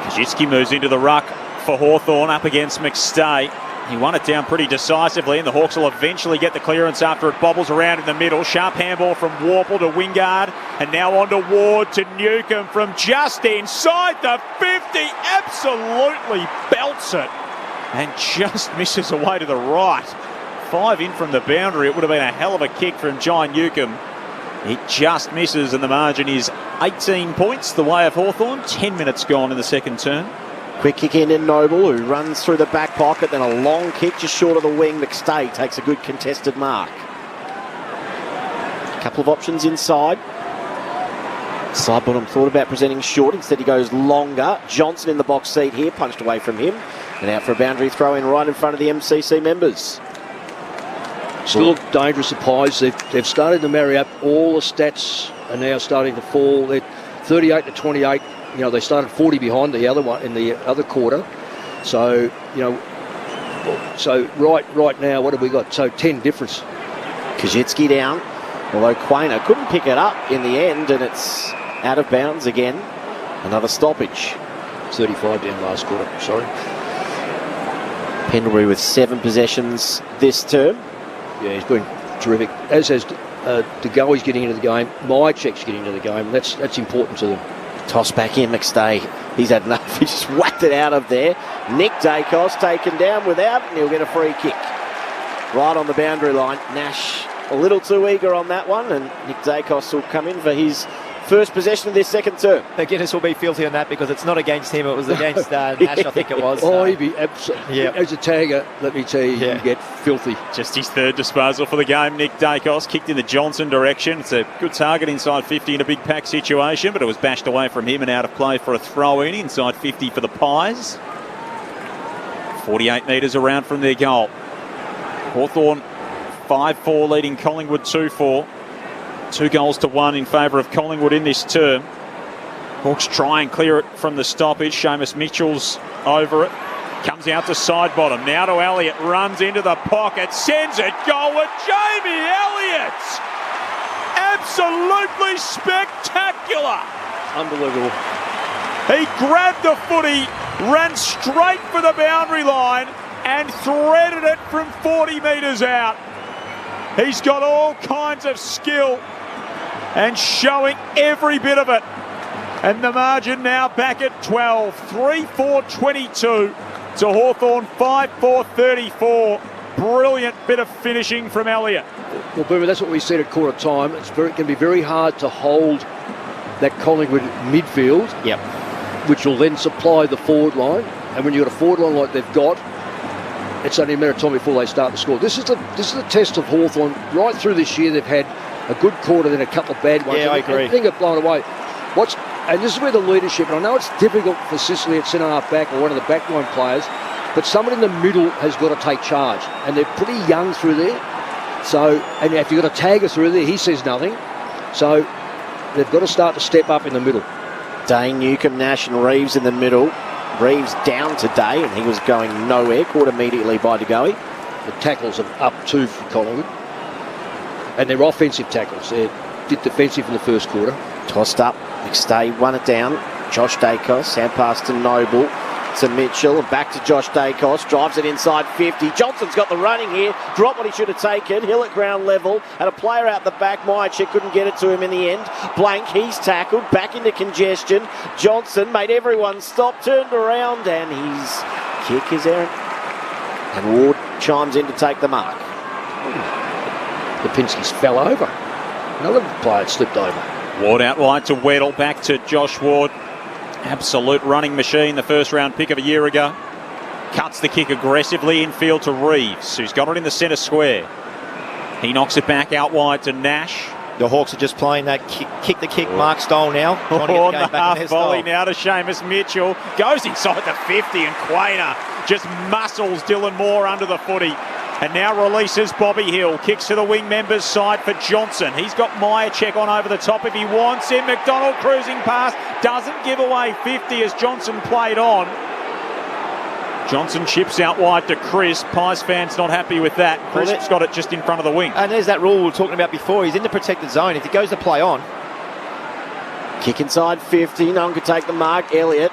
Kajitsky moves into the ruck for Hawthorn up against McStay. He won it down pretty decisively, and the Hawks will eventually get the clearance after it bobbles around in the middle. Sharp handball from Warple to Wingard, and now on to Ward to Newcomb from just inside the 50. Absolutely belts it and just misses away to the right. 5 in from the boundary. It would have been a hell of a kick from John Newcomb. It just misses, and the margin is 18 points the way of Hawthorn. 10 minutes gone in the second term. Quick kick in Noble, who runs through the back pocket, then a long kick just short of the wing. McStay takes a good contested mark. A couple of options inside. Sidebottom thought about presenting short, instead he goes longer. Johnson in the box seat here, punched away from him. And out for a boundary throw in right in front of the MCC members. Still dangerous, the Pies. They've started to marry up. All the stats are now starting to fall. They're 38-28. You know, they started 40 behind the other one in the other quarter. So, you know, So right now, what have we got? So 10 difference. Kajitsky down, although Quainer couldn't pick it up in the end, and it's out of bounds again. Another stoppage. 35 down last quarter, sorry. Pendlebury with 7 possessions this term. Yeah, he's been terrific. As has DeGoey's getting into the game. Mychek's getting into the game. That's important to them. Toss back in, McStay. He's had enough. He just whacked it out of there. Nick Dacos taken down without, and he'll get a free kick. Right on the boundary line. Nash a little too eager on that one, and Nick Dacos will come in for his first possession of this second term. McGuinness will be filthy on that because it's not against him, it was against Nash, I think it was. Oh, he'd be absolutely. Yeah. As a tagger, let me tell you, he'd get filthy. Just his third disposal for the game. Nick Dacos kicked in the Johnson direction. It's a good target inside 50 in a big pack situation, but it was bashed away from him and out of play for a throw-in inside 50 for the Pies. 48 metres around from their goal. Hawthorn 5-4 leading Collingwood 2-4. 2-1 in favour of Collingwood in this term. Hawks try and clear it from the stoppage. Seamus Mitchell's over it. Comes out to side bottom. Now to Elliott. Runs into the pocket. Sends it goal with Jamie Elliott. Absolutely spectacular. Unbelievable. He grabbed the footy, ran straight for the boundary line and threaded it from 40 metres out. He's got all kinds of skill and showing every bit of it. And the margin now back at 12. 3-4-22 to Hawthorn, 5-4-34. Brilliant bit of finishing from Elliott. Well, Boomer, that's what we said at quarter time. It's going to be very hard to hold that Collingwood midfield, which will then supply the forward line. And when you've got a forward line like they've got, it's only a matter of time before they start to score. This is the test of Hawthorn. Right through this year, they've had a good quarter, then a couple of bad ones. Yeah, I agree. And they get blown away. And this is where the leadership, and I know it's difficult for Sicily at centre-half back or one of the backline players, but someone in the middle has got to take charge. And they're pretty young through there. So, and if you've got a tagger through there, he says nothing. So they've got to start to step up in the middle. Dane, Newcomb, Nash and Reeves in the middle. Reeves down today, and he was going nowhere. Caught immediately by DeGoey. The tackles are up too for Collingwood. And they're offensive tackles. They're a bit defensive in the first quarter. Tossed up. McStay won it down. Josh Dacos. Hand pass to Noble. To Mitchell. And back to Josh Dacos. Drives it inside 50. Johnson's got the running here. Dropped what he should have taken. Hill at ground level. And a player out the back. Mychek couldn't get it to him in the end. Blank. He's tackled. Back into congestion. Johnson made everyone stop. Turned around. And his kick is errant. And Ward chimes in to take the mark. Lipinski's fell over. Another player slipped over. Ward out wide to Weddle, back to Josh Ward. Absolute running machine, the first round pick of a year ago. Cuts the kick aggressively infield to Reeves, who's got it in the centre square. He knocks it back out wide to Nash. The Hawks are just playing that kick the kick mark style now. On the half volley now to Seamus Mitchell. Goes inside the 50 and Quainer just muscles Dylan Moore under the footy. And now releases Bobby Hill. Kicks to the wing members side for Johnson. He's got Mychek on over the top if he wants him. McDonald cruising past. Doesn't give away 50 as Johnson played on. Johnson chips out wide to Chris. Pies fans not happy with that. Chris got it just in front of the wing. And there's that rule we were talking about before. He's in the protected zone. If he goes to play on. Kick inside 50. No one could take the mark. Elliott,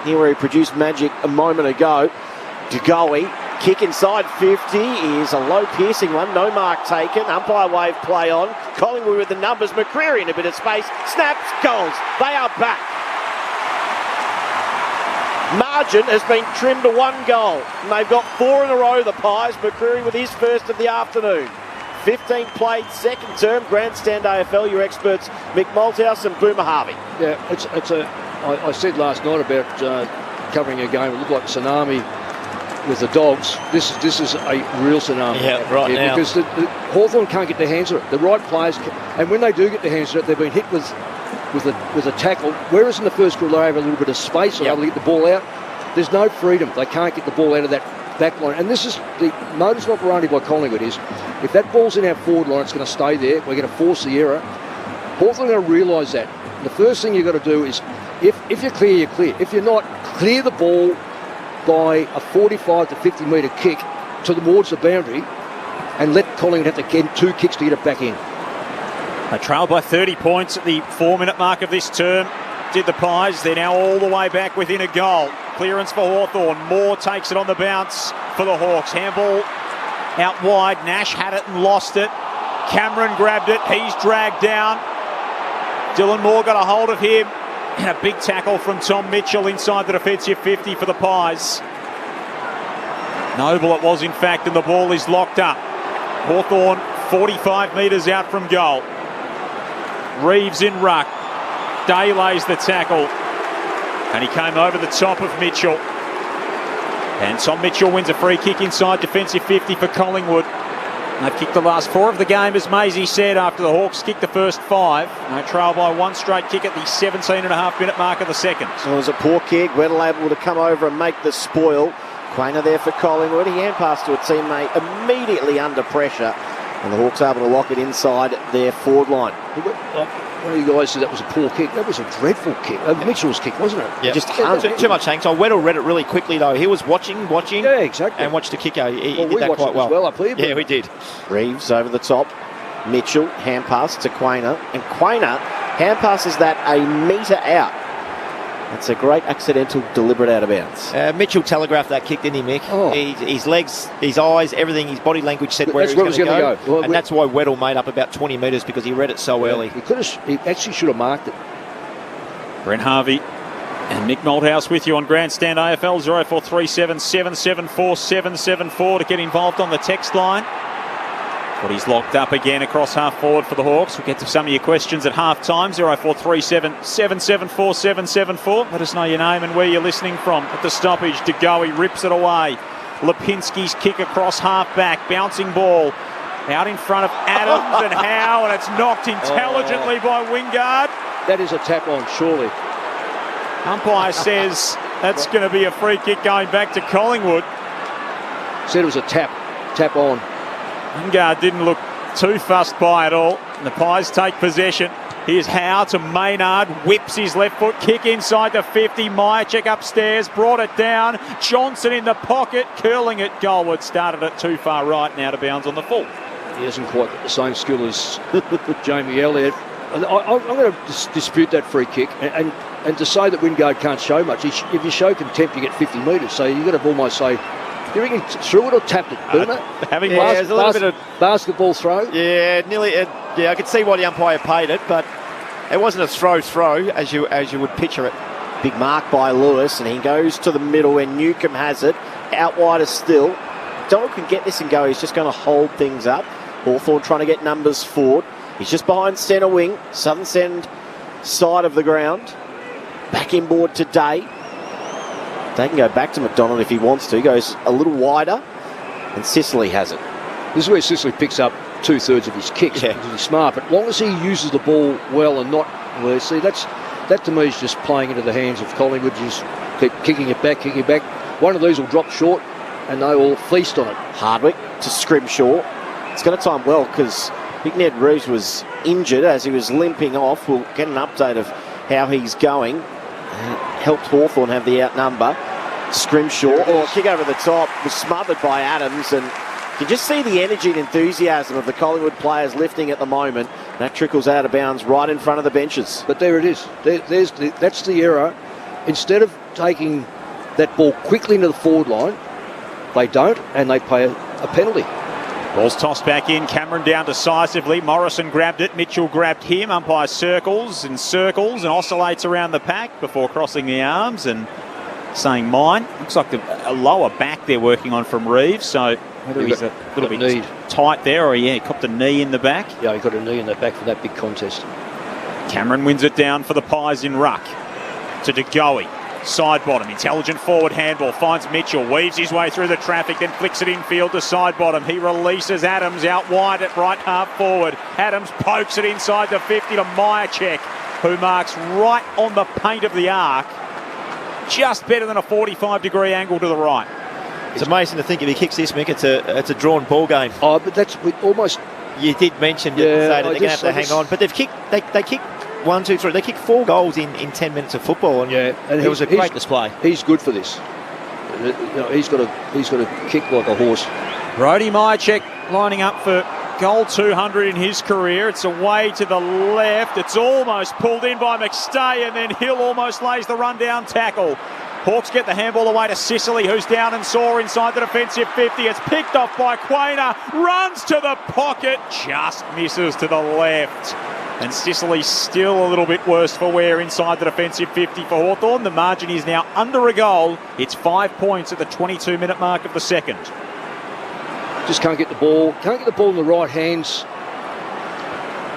here where he produced magic a moment ago. DeGoey. Kick inside 50 is a low piercing one. No mark taken. Umpire wave play on. Collingwood with the numbers. McCreary in a bit of space. Snaps. Goals. They are back. Margin has been trimmed to 1 goal. And they've got 4 in a row, the Pies. McCreary with his first of the afternoon. 15 played, second term. Grandstand AFL. Your experts Mick Malthouse and Boomer Harvey. Yeah, I said last night about covering a game. It looked like tsunami with the Dogs. This is a real tsunami. Yeah, right now. Because the Hawthorn can't get their hands on it. The right players, and when they do get their hands on it, they've been hit with a tackle. Whereas in the first quarter they have a little bit of space, they're able to get the ball out. There's no freedom. They can't get the ball out of that back line. And this is the modus operandi by Collingwood is, if that ball's in our forward line, it's going to stay there. We're going to force the error. Hawthorn are going to realise that. The first thing you've got to do is, if you're clear, you're clear. If you're not, clear the ball by a 45 to 50 metre kick towards the boundary and let Collingwood have to get 2 kicks to get it back in. They trailed by 30 points at the 4-minute mark of this term. Did the Pies. They're now all the way back within a goal. Clearance for Hawthorn. Moore takes it on the bounce for the Hawks. Handball out wide. Nash had it and lost it. Cameron grabbed it. He's dragged down. Dylan Moore got a hold of him. And a big tackle from Tom Mitchell inside the defensive 50 for the Pies. Noble it was, in fact, and the ball is locked up. Hawthorn 45 metres out from goal. Reeves in ruck. Day lays the tackle. And he came over the top of Mitchell. And Tom Mitchell wins a free kick inside defensive 50 for Collingwood. They've kicked the last 4 of the game, as Maisie said, after the Hawks kicked the first 5. They trail by 1 straight kick at the 17.5-minute mark of the second. So it was a poor kick. Weddle able to come over and make the spoil. Quainer there for Collingwood. He hand passed to a teammate immediately under pressure. And the Hawks able to lock it inside their forward line. One of you guys said that was a poor kick. That was a dreadful kick. Mitchell's kick, wasn't it? Yeah. Just hung. Too much hang. So Weddle read it really quickly, though. He was watching. Yeah, exactly. And watched the kicker. He did we that watched quite it well. as well up here. Yeah, we did. Reeves over the top. Mitchell, hand pass to Quainer. And Quainer hand passes that a metre out. It's a great accidental, deliberate out of bounds. Mitchell telegraphed that kick, didn't he, Mick? Oh. His legs, his eyes, everything, his body language said where That's he was going to go. Well, and that's why Weddle made up about 20 metres, because he read it so early. He actually should have marked it. Brent Harvey and Mick Malthouse with you on Grandstand AFL 0437 774 774 to get involved on the text line. But he's locked up again across half forward for the Hawks. We'll get to some of your questions at half time. 0437 774 774. Let us know your name and where you're listening from. At the stoppage, DeGoey rips it away. Lipinski's kick across half back. Bouncing ball out in front of Adams and Howe, and it's knocked intelligently by Wingard. That is a tap on, surely. Umpire says that's going to be a free kick going back to Collingwood. Said it was a tap on. Wingard didn't look too fussed by it all. And the Pies take possession. Here's Howe to Maynard, whips his left foot, kick inside the 50. Myercheck upstairs, brought it down. Johnson in the pocket, curling it goalward. Started it too far right, now to bounds on the full. He hasn't quite got the same skill as Jamie Elliott. I'm going to dispute that free kick. And to say that Wingard can't show much, if you show contempt, you get 50 metres. So you've got to almost say, you reckon threw it or tapped it, Boomer? Having there's a little bit of basketball throw. Yeah, nearly. I could see why the umpire paid it, but it wasn't a throw as you would picture it. Big mark by Lewis, and he goes to the middle where Newcomb has it. Out wider still. Donald can get this and go. He's just going to hold things up. Hawthorn trying to get numbers forward. He's just behind centre wing, southern send side of the ground. Back inboard today. They can go back to McDonald if he wants to. He goes a little wider, and Sicily has it. This is where Sicily picks up 2/3 of his kicks because he's smart. But as long as he uses the ball well and not well, see, that to me is just playing into the hands of Collingwood. Just keep kicking it back. One of these will drop short, and they will feast on it. Hardwick to Scrimshaw. It's going to time well because Big Ned Reeves was injured as he was limping off. We'll get an update of how he's going. Helped Hawthorn have the outnumber. Scrimshaw, kick over the top, was smothered by Adams, and you just see the energy and enthusiasm of the Collingwood players lifting at the moment. That trickles out of bounds right in front of the benches. But there it is. That's the error. Instead of taking that ball quickly into the forward line, they don't, and they pay a penalty. Ball's tossed back in. Cameron down decisively. Morrison grabbed it. Mitchell grabbed him. Umpire circles and oscillates around the pack before crossing the arms and saying mine. Looks like a lower back they're working on from Reeves. So whether he's a little bit tight there or he copped a knee in the back. Yeah, he got a knee in the back for that big contest. Cameron wins it down for the Pies in ruck. To DeGoey. Side bottom, intelligent forward handball, finds Mitchell, weaves his way through the traffic, then flicks it infield to side bottom. He releases Adams out wide at right half forward. Adams pokes it inside the 50 to Myercheck, who marks right on the paint of the arc. Just better than a 45-degree angle to the right. It's amazing to think if he kicks this, Mick, it's a drawn ball game. Oh, but that's almost... You did mention that they're going to have to hang on, but they've kicked. They kicked 1, 2, 3. They kicked 4 goals in 10 minutes of football, and it was a great display. He's good for this. He's got to kick like a horse. Brody Mychek lining up for goal 200 in his career. It's away to the left. It's almost pulled in by McStay, and then Hill almost lays the rundown tackle. Hawks get the handball away to Sicily, who's down and sore inside the defensive 50. It's picked off by Quainer, runs to the pocket, just misses to the left. And Sicily still a little bit worse for wear inside the defensive 50 for Hawthorn. The margin is now under a goal. It's 5 points at the 22-minute mark of the second. Just can't get the ball. Can't get the ball in the right hands.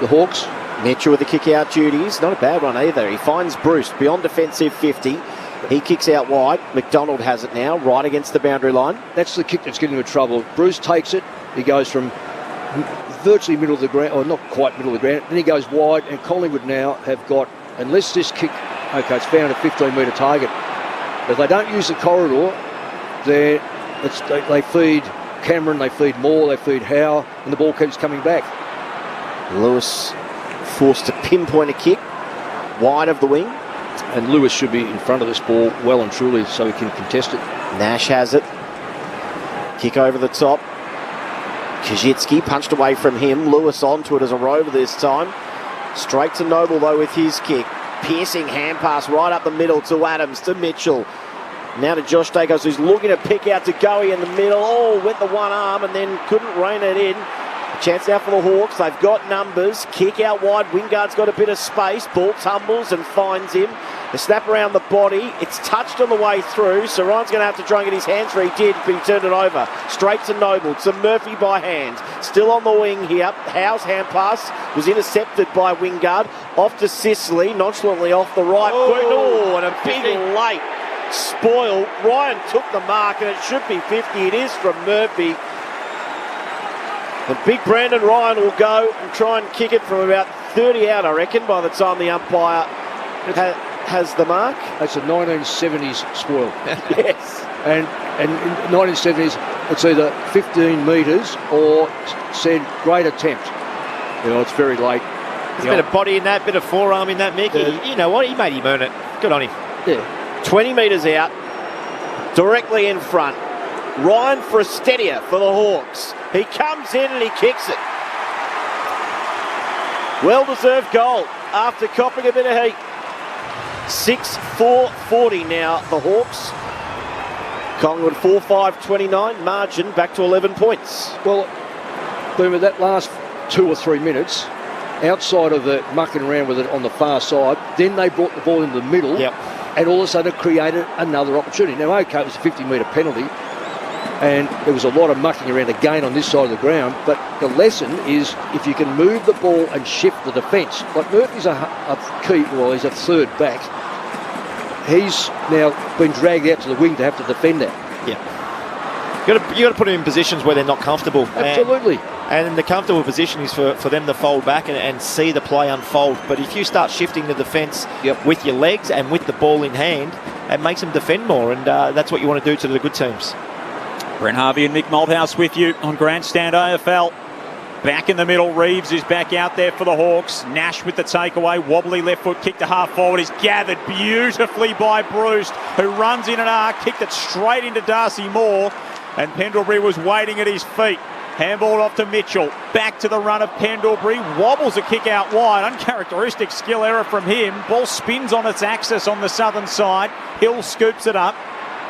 The Hawks. Mitchell with the kick-out duties. Not a bad one either. He finds Bruce beyond defensive 50. He kicks out wide. McDonald has it now, right against the boundary line. That's the kick that's getting him in trouble. Bruce takes it. He goes from virtually middle of the ground, or not quite middle of the ground. Then he goes wide, and Collingwood now have got, unless this kick, okay, it's found a 15-metre target. If they don't use the corridor, they feed Cameron, they feed Moore, they feed Howe, and the ball keeps coming back. Lewis forced to pinpoint a kick wide of the wing. And Lewis should be in front of this ball well and truly so he can contest it. Nash has it. Kick over the top. Kajitsky punched away from him. Lewis onto it as a rover this time. Straight to Noble though with his kick. Piercing hand pass right up the middle to Adams, to Mitchell. Now to Josh Dacos, who's looking to pick out to Goey in the middle. Oh, went the one arm and then couldn't rein it in. Chance now for the Hawks. They've got numbers. Kick out wide. Wingard's got a bit of space. Ball tumbles and finds him. The snap around the body. It's touched on the way through. So Ryan's going to have to try and get his hands where he did, but he turned it over. Straight to Noble. To Murphy by hand. Still on the wing here. Howe's hand pass was intercepted by Wingard. Off to Sicily. Nonchalantly off the right. Oh, and a big late spoil. Ryan took the mark and it should be 50. It is from Murphy. And big Brandon Ryan will go and try and kick it from about 30 out, I reckon, by the time the umpire has the mark. That's a 1970s spoil. Yes. And in 1970s, it's either 15 metres or said great attempt. It's very late. There's a bit of body in that, bit of forearm in that, Mick. Yeah. You know what? He made him earn it. Good on him. Yeah. 20 metres out, directly in front. Ryan for a steadier for the Hawks. He comes in and he kicks it. Well-deserved goal after copping a bit of heat. 6-4-40 now, the Hawks. Collingwood 4-5-29, margin back to 11 points. Well, Boomer, that last 2 or 3 minutes, outside of the mucking around with it on the far side, then they brought the ball in the middle, and all of a sudden it created another opportunity. Now, okay, it was a 50-metre penalty, and there was a lot of mucking around again on this side of the ground, but the lesson is if you can move the ball and shift the defence. Like Murphy's a key, well, he's a third back. He's now been dragged out to the wing to have to defend that. Yeah. You got to put him in positions where they're not comfortable. Absolutely. And the comfortable position is for them to fold back and see the play unfold. But if you start shifting the defence with your legs and with the ball in hand, it makes them defend more, and that's what you want to do to the good teams. Brent Harvey and Mick Malthouse with you on Grandstand AFL. Back in the middle, Reeves is back out there for the Hawks. Nash with the takeaway, wobbly left foot kick to half forward. Is gathered beautifully by Bruce, who runs in an arc, kicked it straight into Darcy Moore, and Pendlebury was waiting at his feet. Handball off to Mitchell, back to the run of Pendlebury, wobbles a kick out wide, uncharacteristic skill error from him. Ball spins on its axis on the southern side. Hill scoops it up.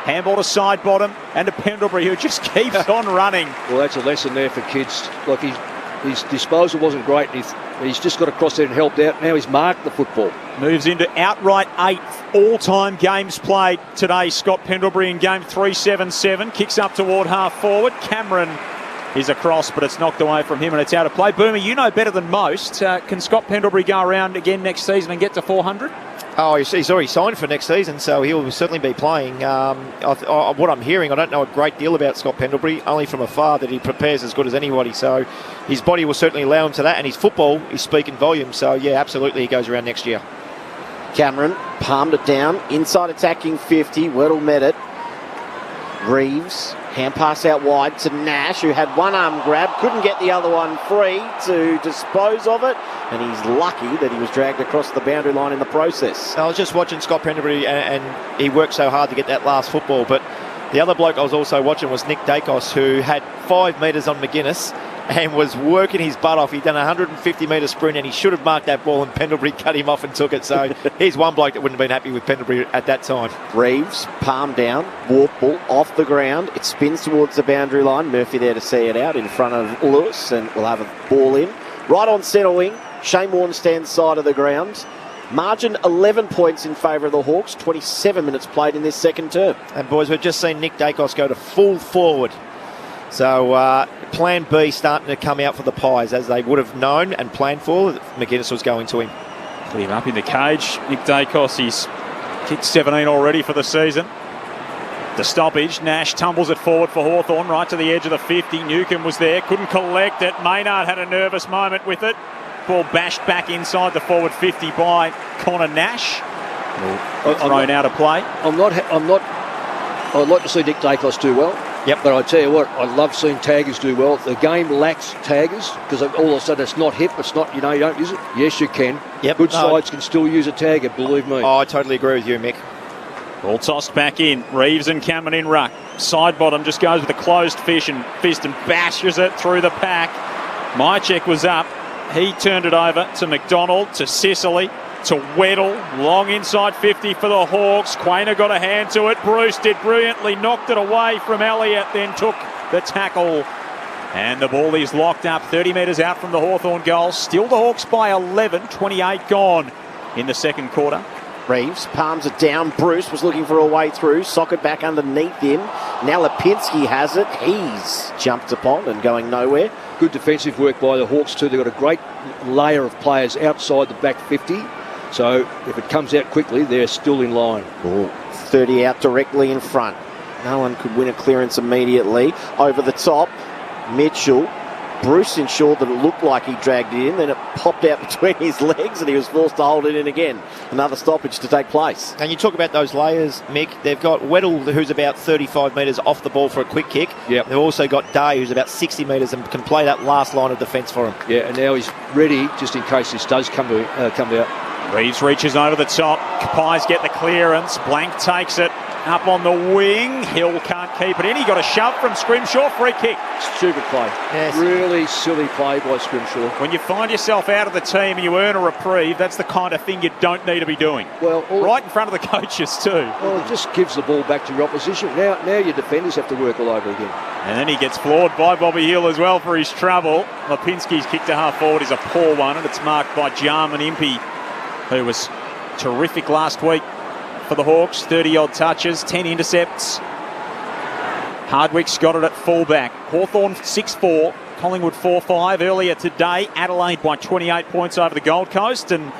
Handball to side bottom and to Pendlebury, who just keeps on running. Well, that's a lesson there for kids. Like his disposal wasn't great. He's just got across there and helped out. Now he's marked the football. Moves into outright 8th all-time games played today. Scott Pendlebury in game 377. Kicks up toward half forward. Cameron is across, but it's knocked away from him and it's out of play. Boomer, you know better than most. Can Scott Pendlebury go around again next season and get to 400? Oh, he's already signed for next season, so he'll certainly be playing. What I'm hearing, I don't know a great deal about Scott Pendlebury, only from afar, that he prepares as good as anybody. So his body will certainly allow him to that, and his football is speaking volumes. So, yeah, absolutely, he goes around next year. Cameron palmed it down, inside attacking 50. Weddle met it. Reeves, hand pass out wide to Nash, who had one arm grab, couldn't get the other one free to dispose of it, and he's lucky that he was dragged across the boundary line in the process. I was just watching Scott Pendlebury, and he worked so hard to get that last football, but The other bloke I was also watching was Nick Dacos, who had 5 metres on McGuinness and was working his butt off. He'd done a 150-metre sprint and he should have marked that ball, and Pendlebury cut him off and took it. So he's one bloke that wouldn't have been happy with Pendlebury at that time. Reeves, palm down, warp ball off the ground. It spins towards the boundary line. Murphy there to see it out in front of Lewis, and we'll have a ball in. Right on centre wing, Shane Warne stands side of the ground. Margin 11 points in favour of the Hawks, 27 minutes played in this second term. And boys, we've just seen Nick Dacos go to full forward. So plan B starting to come out for the Pies, as they would have known and planned for. McGuinness was going to him. Put him up in the cage. Nick Dacos, he's kicked 17 already for the season. The stoppage, Nash tumbles it forward for Hawthorn, right to the edge of the 50. Newcombe was there, couldn't collect it. Maynard had a nervous moment with it. Ball bashed back inside the forward 50 by Connor Nash. Thrown out of play. I'd like to see Nick Dacos do well. Yep. But I tell you what, I love seeing taggers do well. The game lacks taggers because all of a sudden it's not hip. It's not, you don't use it. Yes, you can. Yep. Good sides can still use a tagger, believe me. Oh, I totally agree with you, Mick. Ball tossed back in. Reeves and Cameron in ruck. Side bottom just goes with a closed fist and bashes it through the pack. Mychek was up. He turned it over to McDonald, to Sicily, to Weddle. Long inside 50 for the Hawks. Quainer got a hand to it. Bruce did brilliantly. Knocked it away from Elliott, then took the tackle. And the ball is locked up 30 metres out from the Hawthorn goal. Still the Hawks by 11. 28 gone in the second quarter. Reeves palms it down. Bruce was looking for a way through. Socket back underneath him. Now Lipinski has it. He's jumped upon and going nowhere. Good defensive work by the Hawks too. They've got a great layer of players outside the back 50. So if it comes out quickly, they're still in line. 30 out directly in front. No one could win a clearance immediately. Over the top, Mitchell. Bruce ensured that it looked like he dragged it in, then it popped out between his legs and he was forced to hold it in again. Another stoppage to take place. And you talk about those layers, Mick. They've got Weddle, who's about 35 metres off the ball for a quick kick. Yep. They've also got Day, who's about 60 metres and can play that last line of defence for him. Yeah, and now he's ready just in case this does come out. Reeves reaches over the top. Pies get the clearance. Blank takes it up on the wing. Hill can't keep it in. He got a shove from Scrimshaw. Free kick. Stupid play. Yes. Really silly play by Scrimshaw. When you find yourself out of the team and you earn a reprieve, that's the kind of thing you don't need to be doing. Well, right in front of the coaches too. Well, it just gives the ball back to your opposition. Now your defenders have to work all over again. And then he gets floored by Bobby Hill as well for his trouble. Lipinski's kick to half forward is a poor one, and it's marked by Jarman Impey, who was terrific last week for the Hawks. 30-odd touches, 10 intercepts. Hardwick's got it at fullback. Hawthorn 6-4, Collingwood 4-5. Earlier today, Adelaide by 28 points over the Gold Coast, and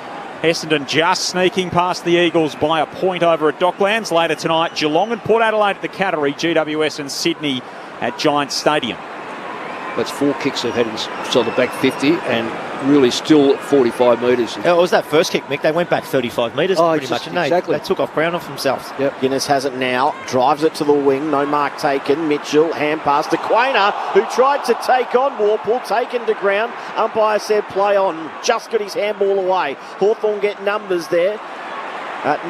Essendon just sneaking past the Eagles by a point over at Docklands. Later tonight, Geelong and Port Adelaide at the Cattery, GWS and Sydney at Giants Stadium. That's 4 kicks they've had inside the back 50 and really still 45 metres. It was that first kick, Mick. They went back 35 metres pretty much, and exactly. they took off ground off themselves. Yep. Guinness has it now, drives it to the wing, no mark taken. Mitchell, hand pass to Quainer, who tried to take on Warple, taken to ground. Umpire said play on, just got his handball away. Hawthorn get numbers there.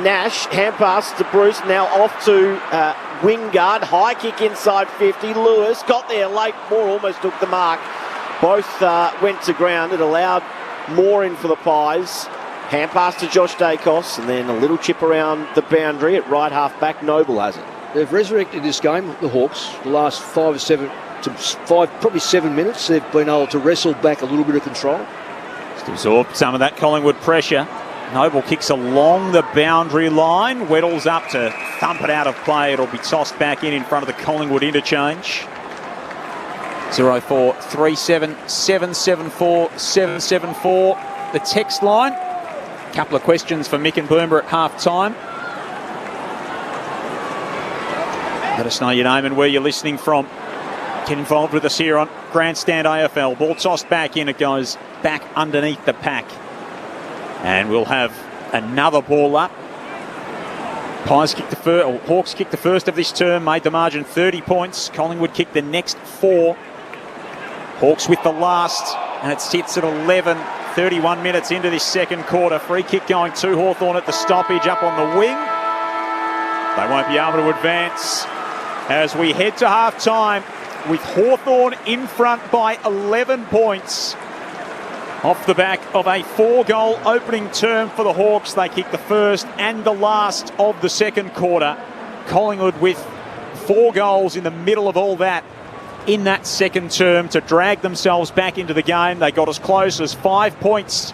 Nash, hand pass to Bruce, now off to Wingard, high kick inside 50. Lewis got there late, Moore almost took the mark. Both went to ground. It allowed Moore in for the Pies. Hand pass to Josh Dacos, and then a little chip around the boundary at right half back. Noble has it. They've resurrected this game, the Hawks, the last 5 or 7 to 5, probably 7 minutes. They've been able to wrestle back a little bit of control. Just absorbed some of that Collingwood pressure. Noble kicks along the boundary line. Weddle's up to thump it out of play. It'll be tossed back in front of the Collingwood interchange. 0437 774 774. The text line. A couple of questions for Mick and Boomer at half time. Let us know your name and where you're listening from. Get involved with us here on Grandstand AFL. Ball tossed back in. It goes back underneath the pack. And we'll have another ball up. Hawks kicked the first of this term, made the margin 30 points. Collingwood kicked the next 4. Hawks with the last, and it sits at 11, 31 minutes into this second quarter. Free kick going to Hawthorn at the stoppage up on the wing. They won't be able to advance. as we head to half-time with Hawthorn in front by 11 points. Off the back of a 4-goal opening term for the Hawks, they kick the first and the last of the second quarter. Collingwood with 4 goals in the middle of all that in that second term to drag themselves back into the game. They got as close as 5 points,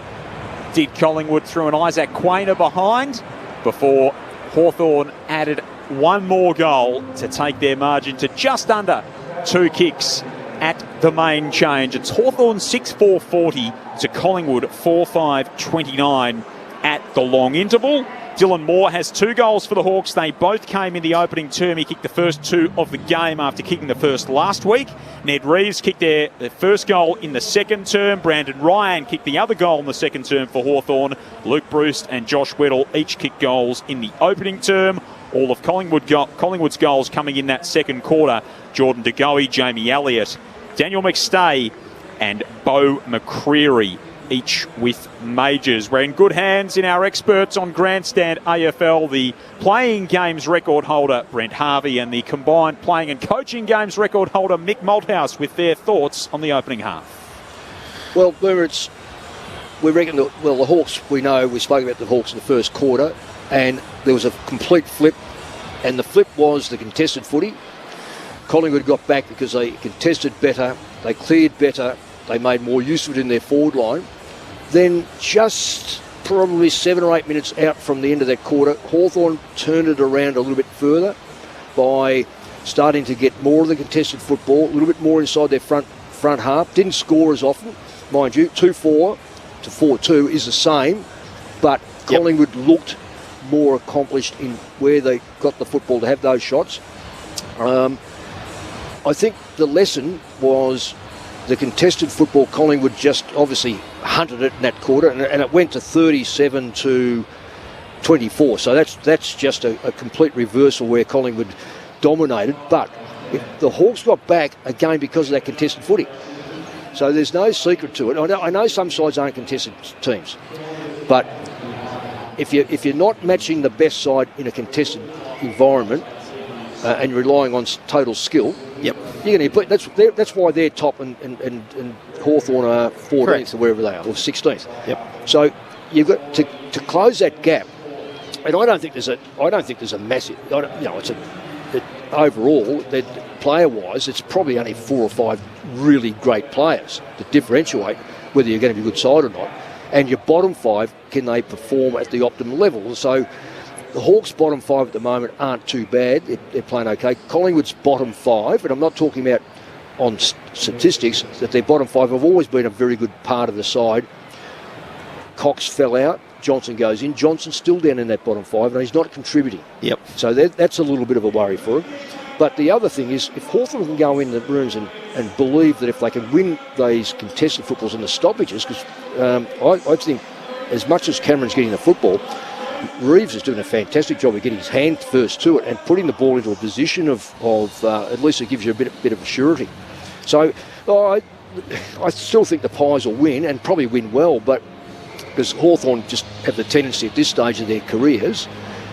did Collingwood, through an Isaac Quainer behind, before Hawthorn added one more goal to take their margin to just under 2 kicks at the main change. It's Hawthorn 6-4-40 to Collingwood 4-5-29 at the long interval. Dylan Moore has 2 goals for the Hawks. They both came in the opening term. He kicked the first 2 of the game after kicking the first last week. Ned Reeves kicked their first goal in the second term. Brandon Ryan kicked the other goal in the second term for Hawthorn. Luke Bruce and Josh Weddle each kicked goals in the opening term. All of Collingwood's goals coming in that second quarter. Jordan De Goey, Jamie Elliott, Daniel McStay and Beau McCreary, each with majors. We're in good hands in our experts on Grandstand AFL, the playing games record holder Brent Harvey and the combined playing and coaching games record holder Mick Malthouse with their thoughts on the opening half. Well, we reckon the Hawks, we spoke about the Hawks in the first quarter, and there was a complete flip, and the flip was the contested footy. Collingwood got back because they contested better, they cleared better, they made more use of it in their forward line. Then just probably 7 or 8 minutes out from the end of that quarter, Hawthorn turned it around a little bit further by starting to get more of the contested football, a little bit more inside their front half. Didn't score as often, mind you. 2-4 to 4-2 is the same, but Collingwood looked more accomplished in where they got the football to have those shots. I think the lesson was the contested football. Collingwood just obviously hunted it in that quarter, and it went to 37 to 24. So that's just a complete reversal where Collingwood dominated. But the Hawks got back again because of that contested footy. So there's no secret to it. I know some sides aren't contested teams, but if you're not matching the best side in a contested environment and relying on total skill, you're going to that's why they're top and Hawthorn are 14th or wherever they are, or 16th. So you've got to close that gap, and I don't think there's a massive. Overall, player-wise, it's probably only 4 or 5 really great players that differentiate whether you're going to be a good side or not. And your bottom 5, can they perform at the optimal level? So the Hawks' bottom 5 at the moment aren't too bad. They're playing okay. Collingwood's bottom 5, and I'm not talking about on statistics, that their bottom 5 have always been a very good part of the side. Cox fell out. Johnson goes in. Johnson's still down in that bottom 5, and he's not contributing. So that's a little bit of a worry for him. But the other thing is, if Hawthorn can go in the rooms and believe that if they can win these contested footballs and the stoppages, because I think as much as Cameron's getting the football, Reeves is doing a fantastic job of getting his hand first to it and putting the ball into a position of at least it gives you a bit of surety. So I still think the Pies will win, and probably win well, but because Hawthorn just have the tendency at this stage of their careers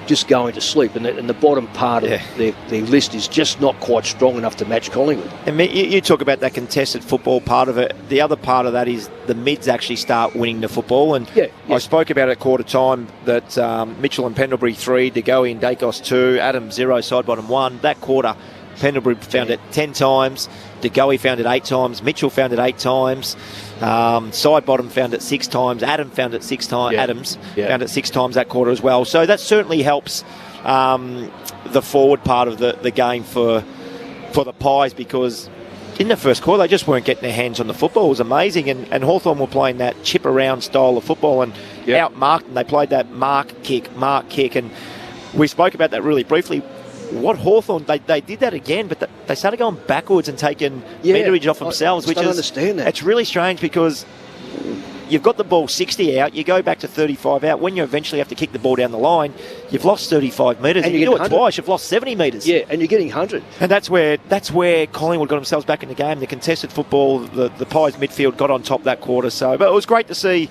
just going to sleep, and the bottom part of their list is just not quite strong enough to match Collingwood. And you talk about that contested football part of it. The other part of that is the mids actually start winning the football. And I spoke about at quarter time that Mitchell and Pendlebury 3, De Goey and Dacos 2, Adams 0, side bottom 1. That quarter, Pendlebury found it 10 times, De Goey found it 8 times, Mitchell found it 8 times, side bottom found it 6 times, Adam found it 6 times, Adams found it 6 times that quarter as well. So that certainly helps the forward part of the game for the Pies, because in the first quarter they just weren't getting their hands on the football. It was amazing, and Hawthorn were playing that chip around style of football and outmarked, and they played that mark kick, and we spoke about that really briefly. What Hawthorn, they did that again, but they started going backwards and taking meterage off themselves, which is, understand that. It's really strange, because you've got the ball 60 out, you go back to 35 out. When you eventually have to kick the ball down the line, you've lost 35 metres. And you do it twice, you've lost 70 metres. Yeah, and you're getting 100. And that's where Collingwood got themselves back in the game. The contested football, the Pies midfield got on top that quarter. But it was great to see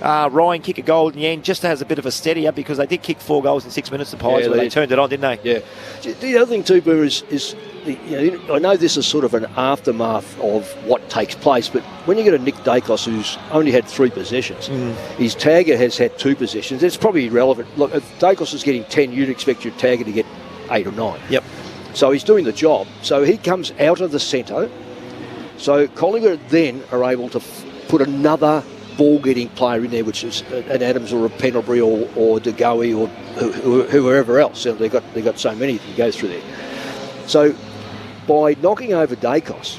Ryan kick a goal in the end just as a bit of a steadier, because they did kick 4 goals in 6 minutes, the Pies, where they turned it on, didn't they? Yeah. The other thing too, Boo, is I know this is sort of an aftermath of what takes place, but when you get a Nick Dacos who's only had 3 possessions, his tagger has had 2 possessions, it's probably irrelevant. Look, if Dacos is getting 10, you'd expect your tagger to get 8 or 9. Yep. So he's doing the job. So he comes out of the centre. So Collingwood then are able to put another ball-getting player in there, which is an Adams or a Pendlebury or De Goey or whoever else. They've got so many that go through there. So by knocking over Dacos,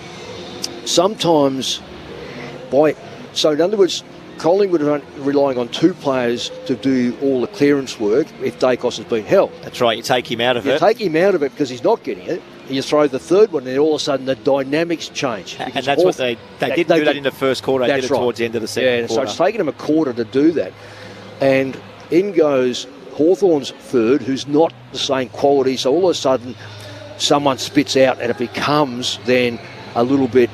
so in other words, Collingwood are relying on 2 players to do all the clearance work if Dacos has been held. That's right, you take him out of it. You take him out of it because he's not getting it. You throw the third one, and all of a sudden the dynamics change. And that's what they did do that in the first quarter. They did it towards the end of the second quarter. So it's taken them a quarter to do that. And in goes Hawthorn's third, who's not the same quality. So all of a sudden someone spits out, and it becomes then a little bit,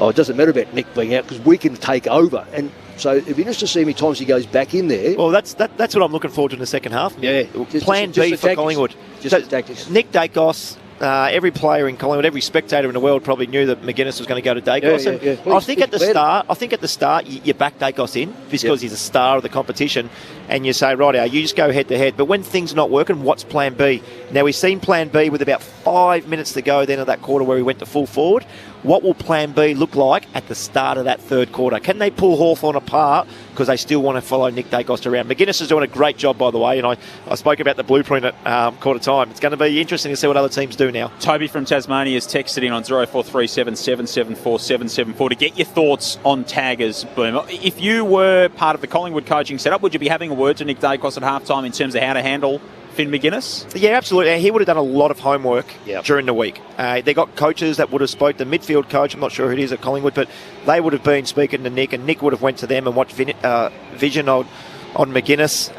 it doesn't matter about Nick being out because we can take over. And so it'd be interesting to see how many times he goes back in there. Well, that's what I'm looking forward to in the second half. Yeah. Plan B for Collingwood. Just the tactics. Nick Dacos, every player in Collingwood, every spectator in the world probably knew that McGuinness was going to go to Dacos. Yeah. Well, I think at the start, you back Dacos in because he's a star of the competition, and you say, right, you just go head to head. But when things are not working, what's Plan B? Now we've seen Plan B with about 5 minutes to go then of that quarter where he went to full forward. What will Plan B look like at the start of that third quarter? Can they pull Hawthorn apart because they still want to follow Nick Dacos around? McGuinness is doing a great job, by the way, and I spoke about the blueprint at quarter time. It's going to be interesting to see what other teams do now. Toby from Tasmania has texted in on 0437 774 774 to get your thoughts on taggers, Boom. If you were part of the Collingwood coaching setup, would you be having a word to Nick Dacos at halftime in terms of how to handle Finn McGuinness? Yeah, absolutely. He would have done a lot of homework during the week. They got coaches that would have spoke. The midfield coach, I'm not sure who it is at Collingwood, but they would have been speaking to Nick, and Nick would have went to them and watched vision on McGuinness.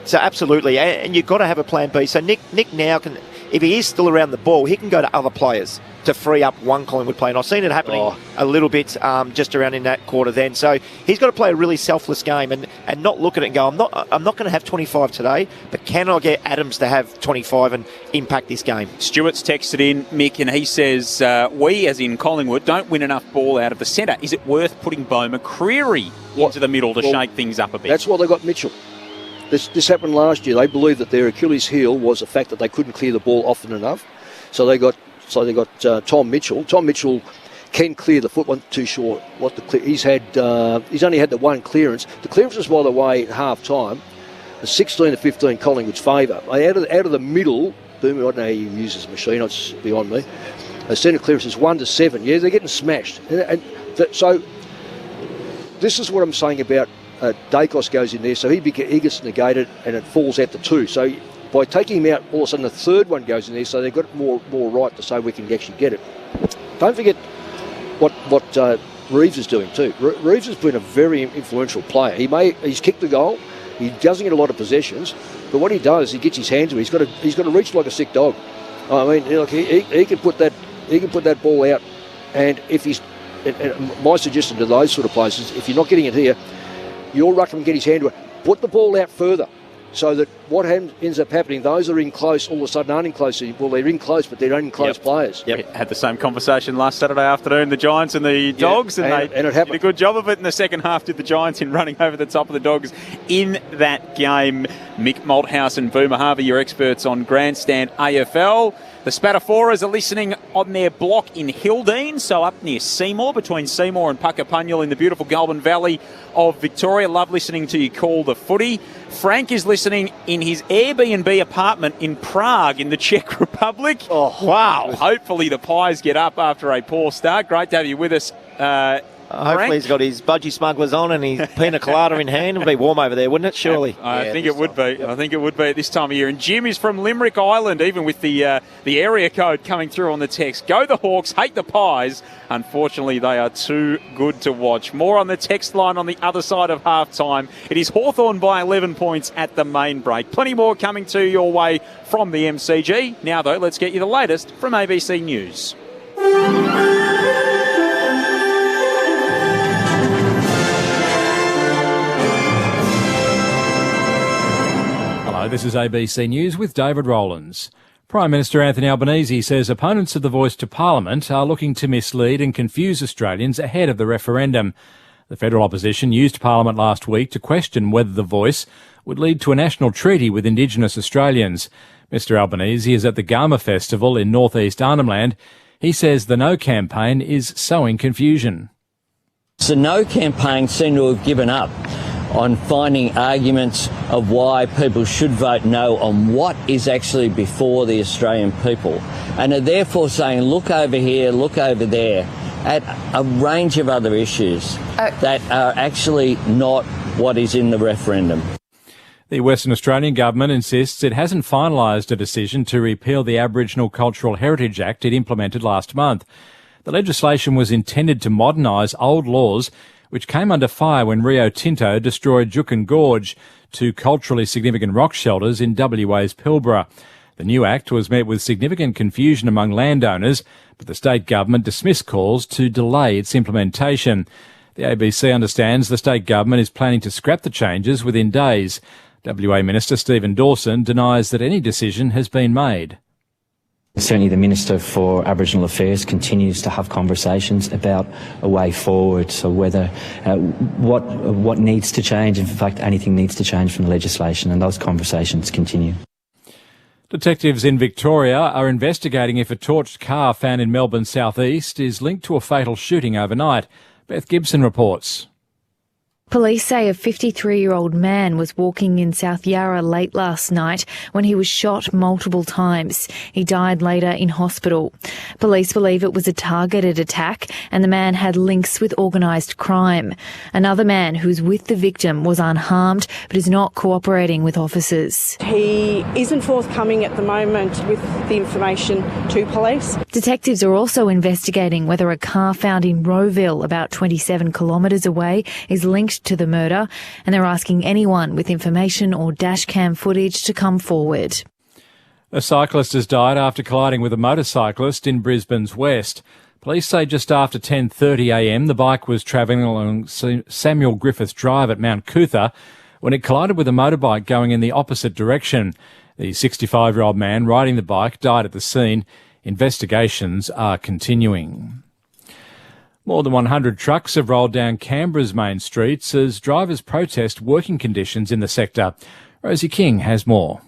So absolutely, and you've got to have a plan B. So Nick now can, if he is still around the ball, he can go to other players to free up one Collingwood player. And I've seen it happening a little bit just around in that quarter then. So he's got to play a really selfless game and not look at it and go, I'm not going to have 25 today, but can I get Adams to have 25 and impact this game? Stuart's texted in, Mick, and he says, we, as in Collingwood, don't win enough ball out of the centre. Is it worth putting Beau McCreary into the middle to shake things up a bit? That's why they got Mitchell. This happened last year. They believed that their Achilles heel was the fact that they couldn't clear the ball often enough. So they got Tom Mitchell. Tom Mitchell can clear the foot. Wasn't too sure what the clear. He's only had the one clearance. The clearances, by the way, at half time, 16 to 15 Collingwood's favour. Out of the middle, Boom, I don't know how you use this machine. It's beyond me. The centre clearance is 1 to 7. Yeah, they're getting smashed. So this is what I'm saying about Dacos goes in there, so he gets negated and it falls out to 2. So by taking him out, all of a sudden the third one goes in there, so they've got more right to say we can actually get it. Don't forget what Reeves is doing too. Reeves has been a very influential player. He's kicked the goal. He doesn't get a lot of possessions, but what he does, he gets his hands to it. He's got to reach like a sick dog. I mean, look, he can put that ball out, and if he's, and my suggestion to those sort of players is, if you're not getting it here, your ruckman can get his hand to it. Put the ball out further, so that what ends up happening, those that are in close all of a sudden aren't in close. Well, they're in close, but they're not in close players. Yep. We had the same conversation last Saturday afternoon, the Giants and the Dogs, and it did a good job of it in the second half, did the Giants, in running over the top of the Dogs in that game. Mick Malthouse and Boomer Harvey, your experts on Grandstand AFL. The Spataforas are listening on their block in Hildene, so up near Seymour, between Seymour and Puckapunyal in the beautiful Goulburn Valley of Victoria. Love listening to you call the footy. Frank is listening in his Airbnb apartment in Prague in the Czech Republic. Oh, wow. Hopefully the Pies get up after a poor start. Great to have you with us, hopefully he's got his budgie smugglers on and his pina colada in hand. It would be warm over there, wouldn't it, surely? I think it would be. Yep. I think it would be at this time of year. And Jim is from Limerick Island, even with the area code coming through on the text. Go the Hawks, hate the Pies. Unfortunately, they are too good to watch. More on the text line on the other side of half-time. It is Hawthorn by 11 points at the main break. Plenty more coming to your way from the MCG. Now, though, let's get you the latest from ABC News. Hello, this is ABC News with David Rowlands. Prime Minister Anthony Albanese says opponents of the voice to Parliament are looking to mislead and confuse Australians ahead of the referendum. The federal opposition used Parliament last week to question whether the voice would lead to a national treaty with Indigenous Australians. Mr Albanese is at the Gama Festival in northeast Arnhem Land. He says the No campaign is sowing confusion. The No campaign seem to have given up on finding arguments of why people should vote no on what is actually before the Australian people, and are therefore saying, look over here, look over there, at a range of other issues that are actually not what is in the referendum. The Western Australian government insists it hasn't finalised a decision to repeal the Aboriginal Cultural Heritage Act it implemented last month. The legislation was intended to modernise old laws which came under fire when Rio Tinto destroyed Juukan Gorge, two culturally significant rock shelters in WA's Pilbara. The new act was met with significant confusion among landowners, but the state government dismissed calls to delay its implementation. The ABC understands the state government is planning to scrap the changes within days. WA Minister Stephen Dawson denies that any decision has been made. Certainly the Minister for Aboriginal Affairs continues to have conversations about a way forward, so whether what needs to change, in fact anything needs to change from the legislation, and those conversations continue. Detectives in Victoria are investigating if a torched car found in Melbourne's southeast is linked to a fatal shooting overnight. Beth Gibson reports. Police say a 53-year-old man was walking in South Yarra late last night when he was shot multiple times. He died later in hospital. Police believe it was a targeted attack and the man had links with organised crime. Another man who's with the victim was unharmed but is not cooperating with officers. He isn't forthcoming at the moment with the information to police. Detectives are also investigating whether a car found in Rowville, about 27 kilometres away, is linked to the murder, and they're asking anyone with information or dashcam footage to come forward. A cyclist has died after colliding with a motorcyclist in Brisbane's west. Police say just after 10:30am the bike was travelling along Samuel Griffith Drive at Mount Cootha when it collided with a motorbike going in the opposite direction. The 65-year-old man riding the bike died at the scene. Investigations are continuing. More than 100 trucks have rolled down Canberra's main streets as drivers protest working conditions in the sector. Rosie King has more.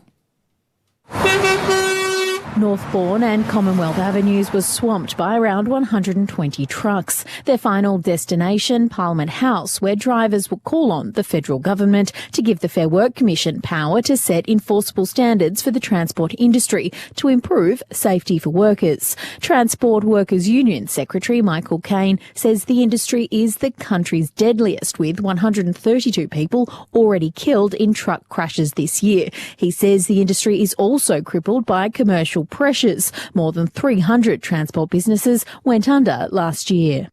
Northbourne and Commonwealth Avenues was swamped by around 120 trucks. Their final destination, Parliament House, where drivers will call on the federal government to give the Fair Work Commission power to set enforceable standards for the transport industry to improve safety for workers. Transport Workers Union Secretary Michael Caine says the industry is the country's deadliest, with 132 people already killed in truck crashes this year. He says the industry is also crippled by commercial pressures. More than 300 transport businesses went under last year.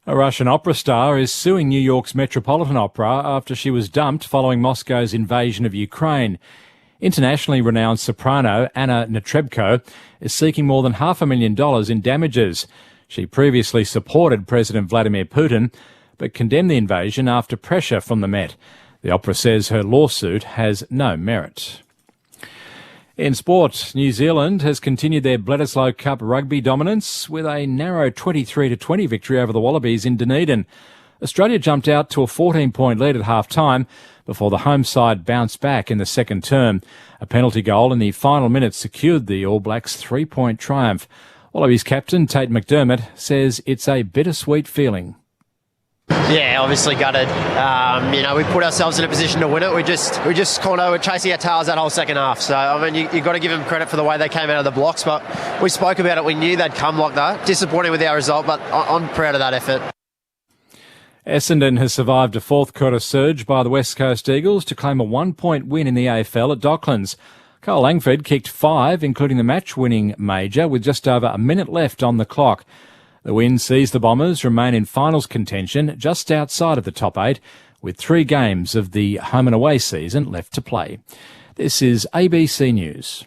A Russian opera star is suing New York's Metropolitan Opera after she was dumped following Moscow's invasion of Ukraine. Internationally renowned soprano Anna Netrebko is seeking more than $500,000 in damages. She previously supported President Vladimir Putin, but condemned the invasion after pressure from the Met. The opera says her lawsuit has no merit. In sport, New Zealand has continued their Bledisloe Cup rugby dominance with a narrow 23-20 victory over the Wallabies in Dunedin. Australia jumped out to a 14-point lead at half-time before the home side bounced back in the second term. A penalty goal in the final minutes secured the All Blacks' 3-point triumph. Wallabies captain Tate McDermott says it's a bittersweet feeling. Yeah, obviously gutted. We put ourselves in a position to win it. We just kind of were chasing our tails that whole second half. So, I mean, you've got to give them credit for the way they came out of the blocks. But we spoke about it. We knew they'd come like that. Disappointing with our result, but I'm proud of that effort. Essendon has survived a fourth-quarter surge by the West Coast Eagles to claim a 1-point win in the AFL at Docklands. Cole Langford kicked 5, including the match-winning major, with just over a minute left on the clock. The win sees the Bombers remain in finals contention just outside of the top 8, with 3 games of the home and away season left to play. This is ABC News.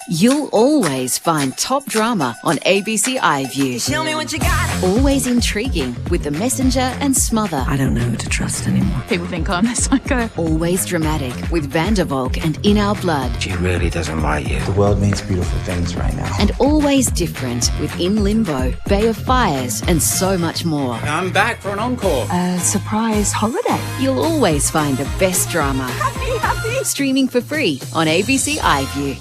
You'll always find top drama on ABC iView. Tell me what you got. Always intriguing with The Messenger and Smother. I don't know who to trust anymore. People think I'm a psycho. Always dramatic with Vandervalk and In Our Blood. She really doesn't like you. The world needs beautiful things right now. And always different with In Limbo, Bay of Fires, and so much more. I'm back for an encore. A surprise holiday. You'll always find the best drama. Happy. Streaming for free on ABC iView.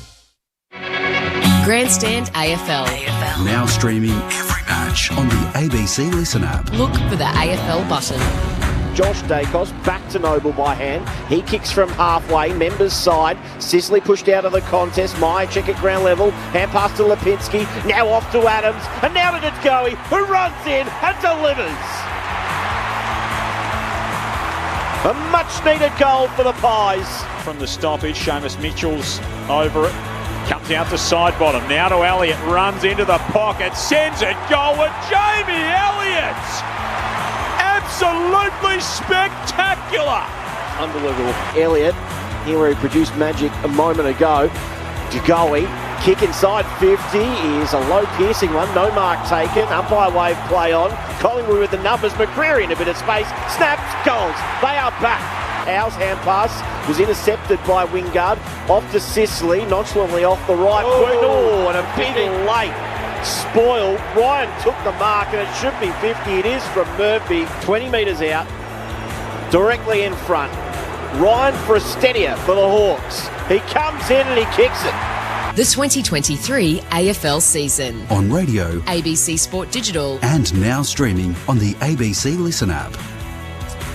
Grandstand AFL. Now streaming every match on the ABC Listen app. Look for the AFL button. Josh Dacos back to Noble by hand. He kicks from halfway, members side. Sicily pushed out of the contest. Myercheck at ground level. Hand pass to Lipinski. Now off to Adams. And now to Goey, who runs in and delivers. A much needed goal for the Pies. From the stoppage, Seamus Mitchell's over it. Comes out to side bottom. Now to Elliott. Runs into the pocket. Sends it goal with Jamie Elliott. Absolutely spectacular. Unbelievable. Elliott, here where he produced magic a moment ago. Goey, kick inside 50 is a low piercing one. No mark taken. Umpire wave play on. Collingwood with the numbers. McCreary in a bit of space. Snaps. Goals. They are back. Owl's hand pass was intercepted by Wingard. Off to Sicily, nonchalantly off the right. And a big late spoil. Ryan took the mark and it should be 50. It is from Murphy. 20 metres out. Directly in front. Ryan for a steadier for the Hawks. He comes in and he kicks it. The 2023 AFL season. On radio, ABC Sport Digital. and now streaming on the ABC Listen app.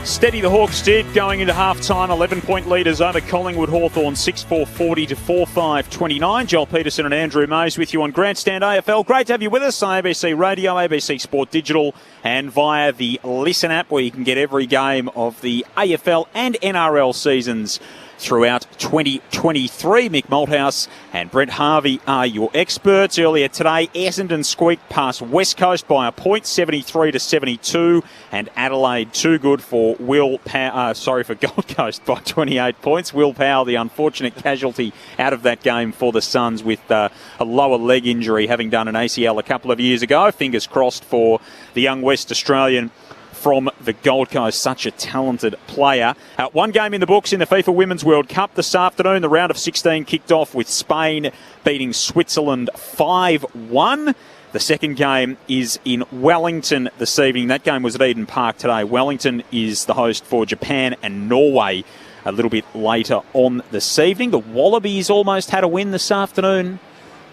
Steady the Hawks did going into half-time. 11-point leaders over Collingwood Hawthorn 6-4-40 to 4-5-29. Joel Peterson and Andrew Mays with you on Grandstand AFL. Great to have you with us on ABC Radio, ABC Sport Digital and via the Listen app where you can get every game of the AFL and NRL seasons throughout 2023. Mick Malthouse and Brent Harvey are your experts. Earlier today, Essendon squeaked past West Coast by a point, 73 to 72, and Adelaide too good for for Gold Coast by 28 points. Will Powell, the unfortunate casualty out of that game for the Suns with a lower leg injury, having done an ACL a couple of years ago. Fingers crossed for the young West Australian from the Gold Coast, such a talented player. One game in the books in the FIFA Women's World Cup this afternoon. The round of 16 kicked off with Spain beating Switzerland 5-1. The second game is in Wellington this evening. That game was at Eden Park today. Wellington is the host for Japan and Norway a little bit later on this evening. The Wallabies almost had a win this afternoon,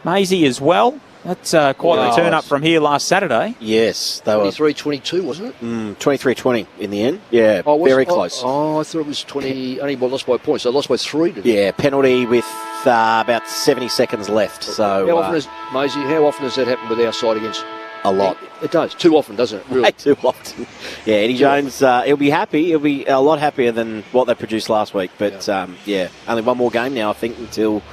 Maisie, as well. That's quite the turn up from here last Saturday. Yes, they were 23-22, wasn't it? 23-20 in the end. Yeah, very close. I thought it was 20. Only lost by points. They lost by 3. Yeah, penalty with about 70 seconds left. So how often does that happen with our side against? A lot. It does. Too often, doesn't it? Really? Too often. Yeah, Eddie Jones, he'll be happy. He'll be a lot happier than what they produced last week. But only one more game now, I think, until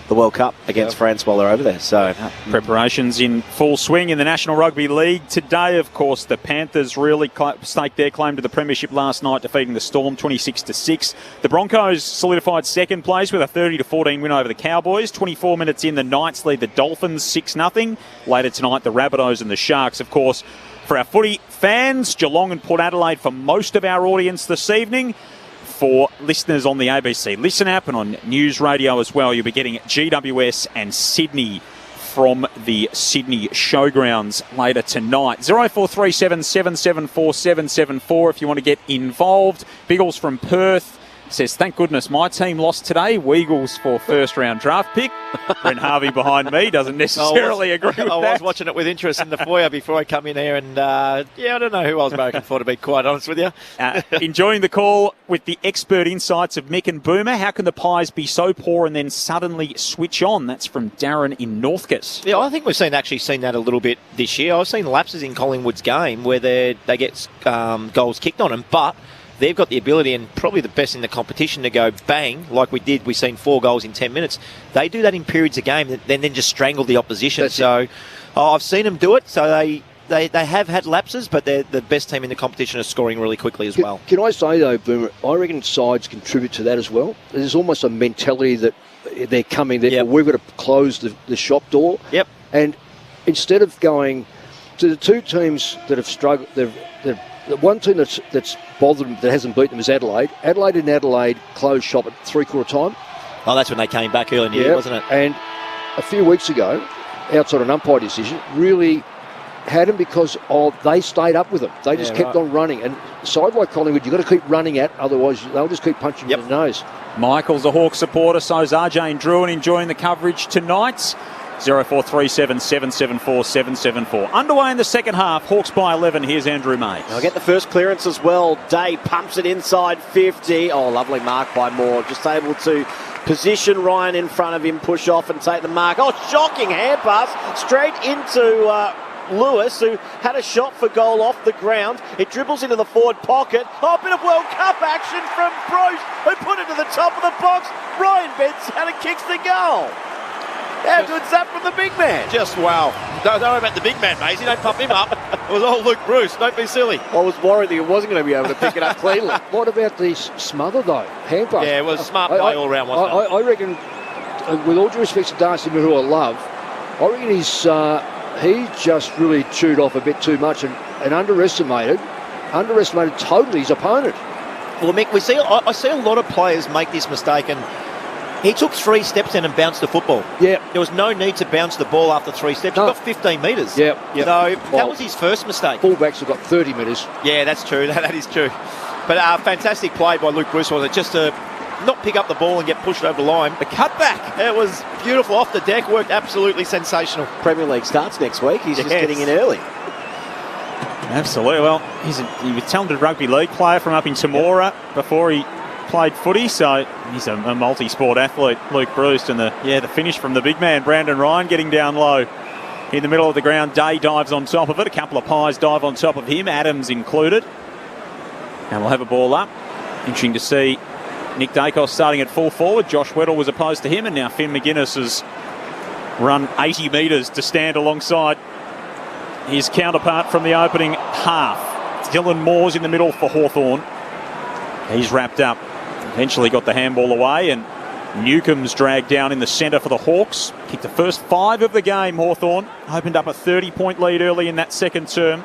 the World Cup against France while they're over there. So preparations in full swing in the National Rugby League today. Of course, the Panthers really staked their claim to the premiership last night, defeating the Storm 26-6. The Broncos solidified second place with a 30-14 win over the Cowboys. 24 minutes in, the Knights lead the Dolphins 6-0. Later tonight, the Rabbitohs and the Sharks. Of course, for our footy fans, Geelong and Port Adelaide for most of our audience this evening. For listeners on the ABC Listen app and on News Radio as well, you'll be getting GWS and Sydney from the Sydney Showgrounds later tonight. 0437 774 774 if you want to get involved. Biggles from Perth says, thank goodness my team lost today. Weagles for first round draft pick. Brent Harvey behind me doesn't necessarily agree with that. I was watching it with interest in the foyer before I come in here, and I don't know who I was barracking for, to be quite honest with you. Enjoying the call with the expert insights of Mick and Boomer. How can the Pies be so poor and then suddenly switch on? That's from Darren in Northcote. Yeah, I think we've seen that a little bit this year. I've seen lapses in Collingwood's game where they get goals kicked on them, but they've got the ability, and probably the best in the competition, to go bang, like we did. We've seen 4 goals in 10 minutes. They do that in periods of game, then just strangle the opposition. I've seen them do it. So they have had lapses, but they're the best team in the competition, are scoring really quickly as well. Can I say, though, Boomer, I reckon sides contribute to that as well. There's almost a mentality that they're coming. Therefore, we've got to close the shop door. Yep. And instead of going to the two teams that have struggled, the one team that's bothered them, that hasn't beaten them, is Adelaide. Adelaide closed shop at 3/4 time. Oh, that's when they came back early in the year, wasn't it? And a few weeks ago, outside an umpire decision, really had them because they stayed up with them. They just kept on running. And side like Collingwood, you've got to keep running at, otherwise they'll just keep punching you in the nose. Michael's a Hawk supporter, so is RJ and Druin enjoying the coverage tonight. 0437 774 774. Underway in the second half. Hawks by 11. Here's Andrew Mays. I'll get the first clearance as well. Day pumps it inside 50. Oh, lovely mark by Moore. Just able to position Ryan in front of him, push off and take the mark. Oh, shocking hand pass straight into Lewis, who had a shot for goal off the ground. It dribbles into the forward pocket. Oh, a bit of World Cup action from Bruce, who put it to the top of the box. Ryan bends out and kicks the goal. How good's that from the big man? Just wow. Don't worry about the big man, Maisie. Don't pop him up. It was all Luke Bruce. Don't be silly. I was worried that he wasn't going to be able to pick it up cleanly. What about the smother, though? Hand pass. Yeah, it was smart play all round, wasn't it? I reckon, with all due respect to Darcy, who I love, I reckon he just really chewed off a bit too much and underestimated totally his opponent. Well, Mick, I see a lot of players make this mistake, and he took 3 steps in and bounced the football. Yeah. There was no need to bounce the ball after 3 steps. He got 15 metres. Yeah. So that was his first mistake. Fullbacks have got 30 metres. Yeah, that's true. That is true. But fantastic play by Luke Bruce, was it? Just to not pick up the ball and get pushed over the line. The cutback, it was beautiful off the deck, worked absolutely sensational. Premier League starts next week. He's just getting in early. Absolutely. Well, he was a talented rugby league player from up in Temora before he played footy, so he's a multi-sport athlete, Luke Bruce. And the finish from the big man, Brandon Ryan, getting down low in the middle of the ground. Day dives on top of it. A couple of pies dive on top of him, Adams included. And we'll have a ball up. Interesting to see Nick Dacos starting at full forward. Josh Weddle was opposed to him, and now Finn McGuinness has run 80 metres to stand alongside his counterpart from the opening half. Dylan Moore's in the middle for Hawthorn. He's wrapped up. Eventually got the handball away, and Newcomb's dragged down in the centre for the Hawks. Kicked the first 5 of the game, Hawthorn. Opened up a 30-point lead early in that second term.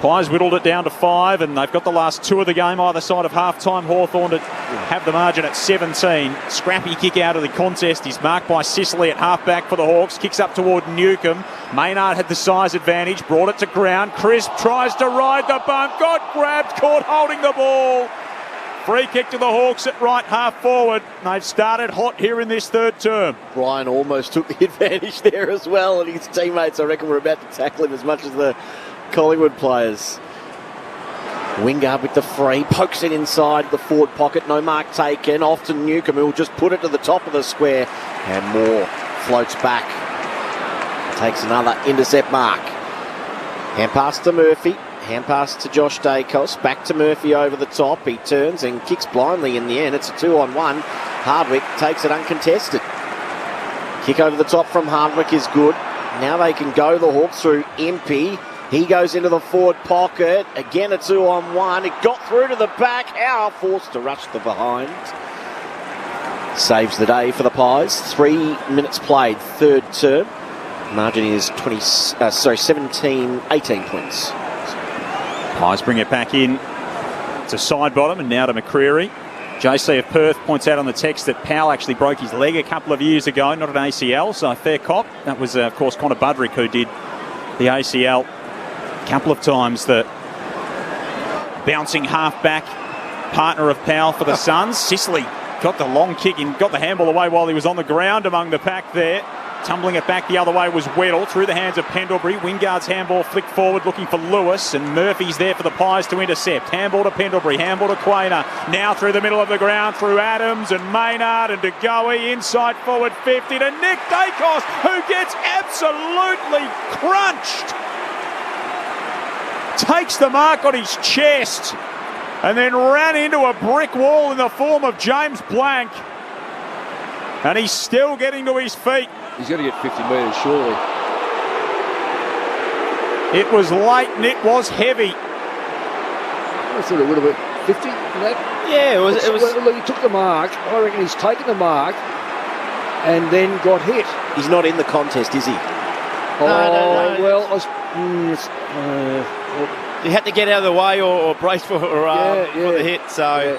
Pies whittled it down to 5, and they've got the last 2 of the game either side of half-time. Hawthorn to have the margin at 17. Scrappy kick out of the contest. He's marked by Sicily at half-back for the Hawks. Kicks up toward Newcomb. Maynard had the size advantage. Brought it to ground. Crisp tries to ride the bump. Got grabbed. Caught holding the ball. Free kick to the Hawks at right half forward. They've started hot here in this third term. Ryan almost took the advantage there as well, and his teammates, I reckon, were about to tackle him as much as the Collingwood players. Wingard with the free, pokes it inside the forward pocket, no mark taken. Off to Newcomb, who will just put it to the top of the square, and Moore floats back. Takes another intercept mark. Hand pass to Murphy. Hand pass to Josh Dacos. Back to Murphy over the top. He turns and kicks blindly in the end. It's a 2-on-1. Hardwick takes it uncontested. Kick over the top from Hardwick is good. Now they can go the Hawks through Impey. He goes into the forward pocket. Again a 2-on-1. It got through to the back. Howe forced to rush the behind. Saves the day for the Pies. 3 minutes played, third term. Margin is 18 points. Pies bring it back in to side bottom and now to McCreary. JC of Perth points out on the text that Powell actually broke his leg a couple of years ago, not an ACL, so fair cop. That was, of course, Connor Budrick who did the ACL a couple of times. The bouncing half-back partner of Powell for the Suns. Sicily got the long kick and got the handball away while he was on the ground among the pack there. Tumbling it back the other way was Weddle through the hands of Pendlebury. Wingard's handball flicked forward looking for Lewis, and Murphy's there for the Pies to intercept. Handball to Pendlebury, handball to Quainer. Now through the middle of the ground through Adams and Maynard and DeGoey inside forward 50 to Nick Dacos, who gets absolutely crunched. Takes the mark on his chest and then ran into a brick wall in the form of James Blank. And he's still getting to his feet. He's going to get 50 metres, surely. It was late and it was heavy. I thought it would have been 50 for that. Yeah, it was. Look, he took the mark. I reckon he's taken the mark. and then got hit. He's not in the contest, is he? No. Well, he had to get out of the way or brace for the hit. So.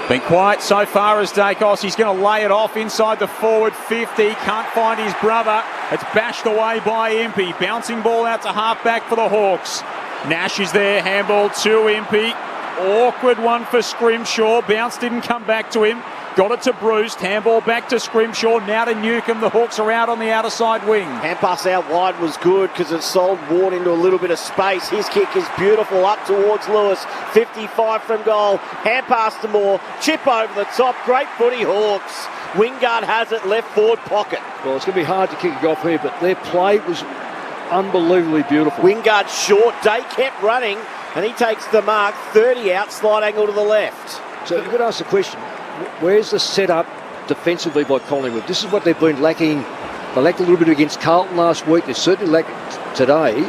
Been quiet so far as Dacos. He's going to lay it off inside the forward 50. Can't find his brother. It's bashed away by Impey. Bouncing ball out to half-back for the Hawks. Nash is there. Handball to Impey. Awkward one for Scrimshaw. Bounce didn't come back to him. Got it to Bruce. Handball back to Scrimshaw. Now to Newcombe. The Hawks are out on the outer side wing. Hand pass out wide was good because it sold Ward into a little bit of space. His kick is beautiful up towards Lewis. 55 from goal. Hand pass to Moore. Chip over the top. Great footy, Hawks. Wingard has it. Left forward pocket. Well, it's going to be hard to kick it off here, but their play was unbelievably beautiful. Wingard short. Day kept running and he takes the mark. 30 out. Slide angle to the left. So you've got to ask the question. Where's the setup defensively by Collingwood? This is what they've been lacking. They lacked a little bit against Carlton last week. They certainly lacked it today.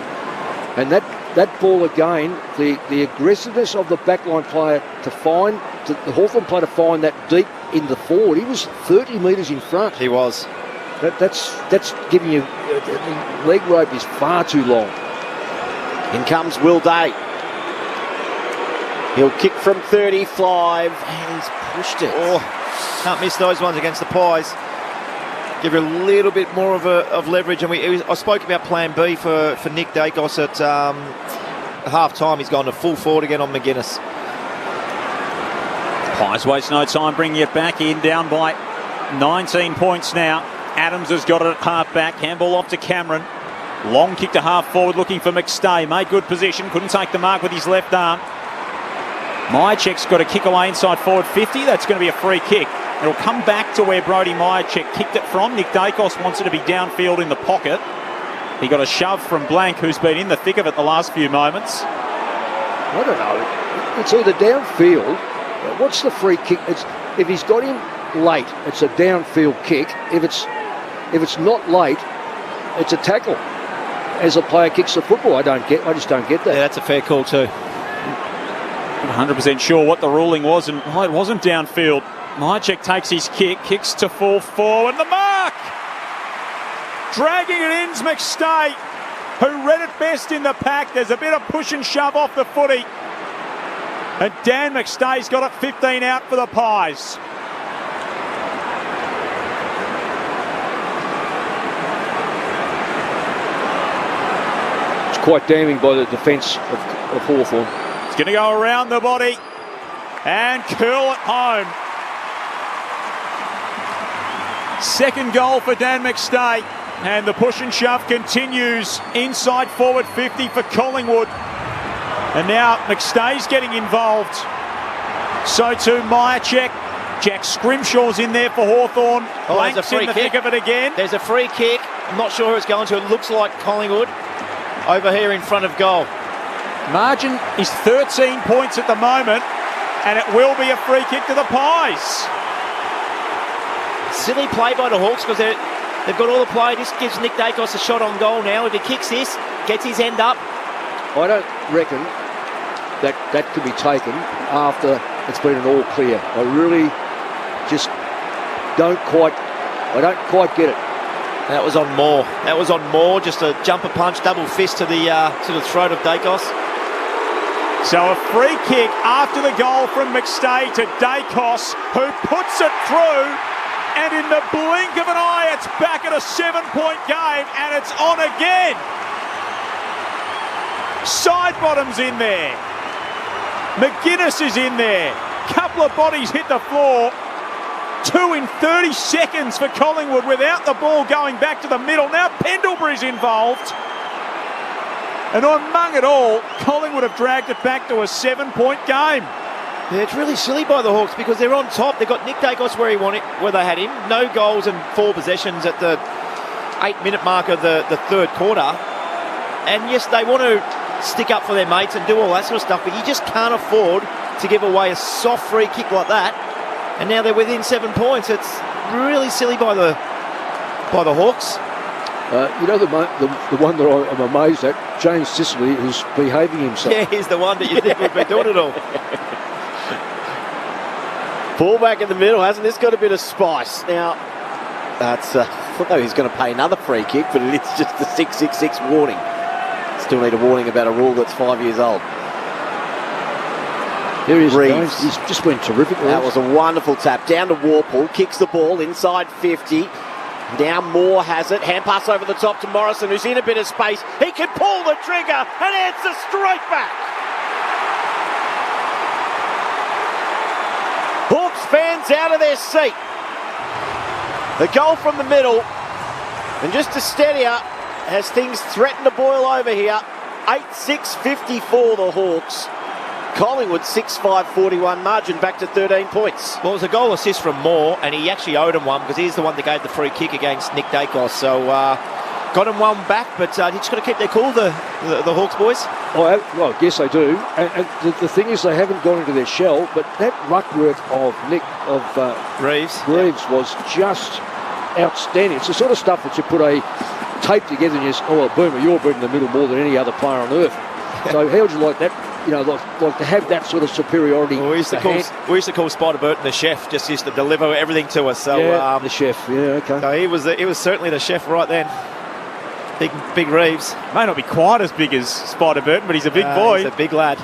And that ball again, the aggressiveness of the backline player to find, the Hawthorn player to find that deep in the forward. He was 30 metres in front. He was. That's giving you, the leg rope is far too long. In comes Will Day. He'll kick from 35 and he's pushed it. Oh, can't miss those ones against the Pies. Give you a little bit more of leverage. And I spoke about plan B for Nick Dacos at half-time. He's gone to full forward again on McGuinness. Pies waste no time bringing it back in, down by 19 points now. Adams has got it at half-back. Handball off to Cameron. Long kick to half-forward looking for McStay. Made good position. Couldn't take the mark with his left arm. Myercheck's got a kick away inside forward 50. That's going to be a free kick. It'll come back to where Brodie Myercheck kicked it from. Nick Dacos wants it to be downfield in the pocket. He got a shove from Blank, who's been in the thick of it the last few moments. I don't know. It's either downfield. What's the free kick? If he's got him late, it's a downfield kick. If it's not late, it's a tackle. As a player kicks the football, I just don't get that. Yeah, that's a fair call too. 100% sure what the ruling was, and it wasn't downfield. Myercheck takes his kick, kicks to full forward, the mark! Dragging it in's McStay, who read it best in the pack. There's a bit of push and shove off the footy. And Dan McStay's got it 15 out for the Pies. It's quite damning by the defence of Hawthorn. Going to go around the body and curl it home. Second goal for Dan McStay, and the push and shove continues inside forward 50 for Collingwood. And now McStay's getting involved. So too Myercheck. Jack Scrimshaw's in there for Hawthorn. Blank's in the thick of it again. There's a free kick. I'm not sure who it's going to. It looks like Collingwood over here in front of goal. Margin is 13 points at the moment, and it will be a free kick to the Pies. Silly play by the Hawks because they've got all the play. This gives Nick Dacos a shot on goal now. If he kicks this, gets his end up. I don't reckon that could be taken after it's been an all clear. I really just don't quite get it. That was on Moore. Just a jumper punch, double fist to the throat of Dacos. So a free kick after the goal from McStay to Dacos, who puts it through, and in the blink of an eye, it's back at a 7-point game, and it's on again. Sidebottom's in there. McGuinness is in there. Couple of bodies hit the floor. 2 in 30 seconds for Collingwood without the ball going back to the middle. Now Pendlebury's involved. And among it all, Collingwood have dragged it back to a 7-point game. Yeah, it's really silly by the Hawks because they're on top. They've got Nick Dacos where they had him. No goals and 4 possessions at the 8-minute mark of the third quarter. And yes, they want to stick up for their mates and do all that sort of stuff, but you just can't afford to give away a soft free kick like that. And now they're within 7 points. It's really silly by the Hawks. The one that I'm amazed at, James Sicily, who's behaving himself. Yeah, he's the one that you think would be doing it all. Full back in the middle, hasn't this got a bit of spice? Now, That's, I thought he was going to pay another free kick, but it is just the 666 warning. Still need a warning about a rule that's 5 years old. There he is, Reeves. He's just been terrific. That was a wonderful tap. Down to Warple, kicks the ball inside 50. Now Moore has it. Hand pass over the top to Morrison, who's in a bit of space. He can pull the trigger and answer straight back. Hawks fans out of their seat. The goal from the middle, and just to steady up as things threaten to boil over here. 8-6-54 the Hawks. Collingwood 6-5-41 margin, back to 13 points. Well, it was a goal assist from Moore, and he actually owed him one because he's the one that gave the free kick against Nick Dacos. So got him one back, but you just got to keep their cool, the Hawks boys. Well, yes, they do. And the thing is, they haven't gone into their shell, but that ruck work of Reeves was just outstanding. It's the sort of stuff that you put a tape together and you say, oh, well, Boomer, you're beating the middle more than any other player on earth. So how would you like that? You know, like to have that sort of superiority. Well, we used to call Spider Burton the chef. Just used to deliver everything to us. So yeah, the chef. Yeah, okay. So he was certainly the chef right then. Big Reeves. May not be quite as big as Spider Burton, but he's a big boy. He's a big lad.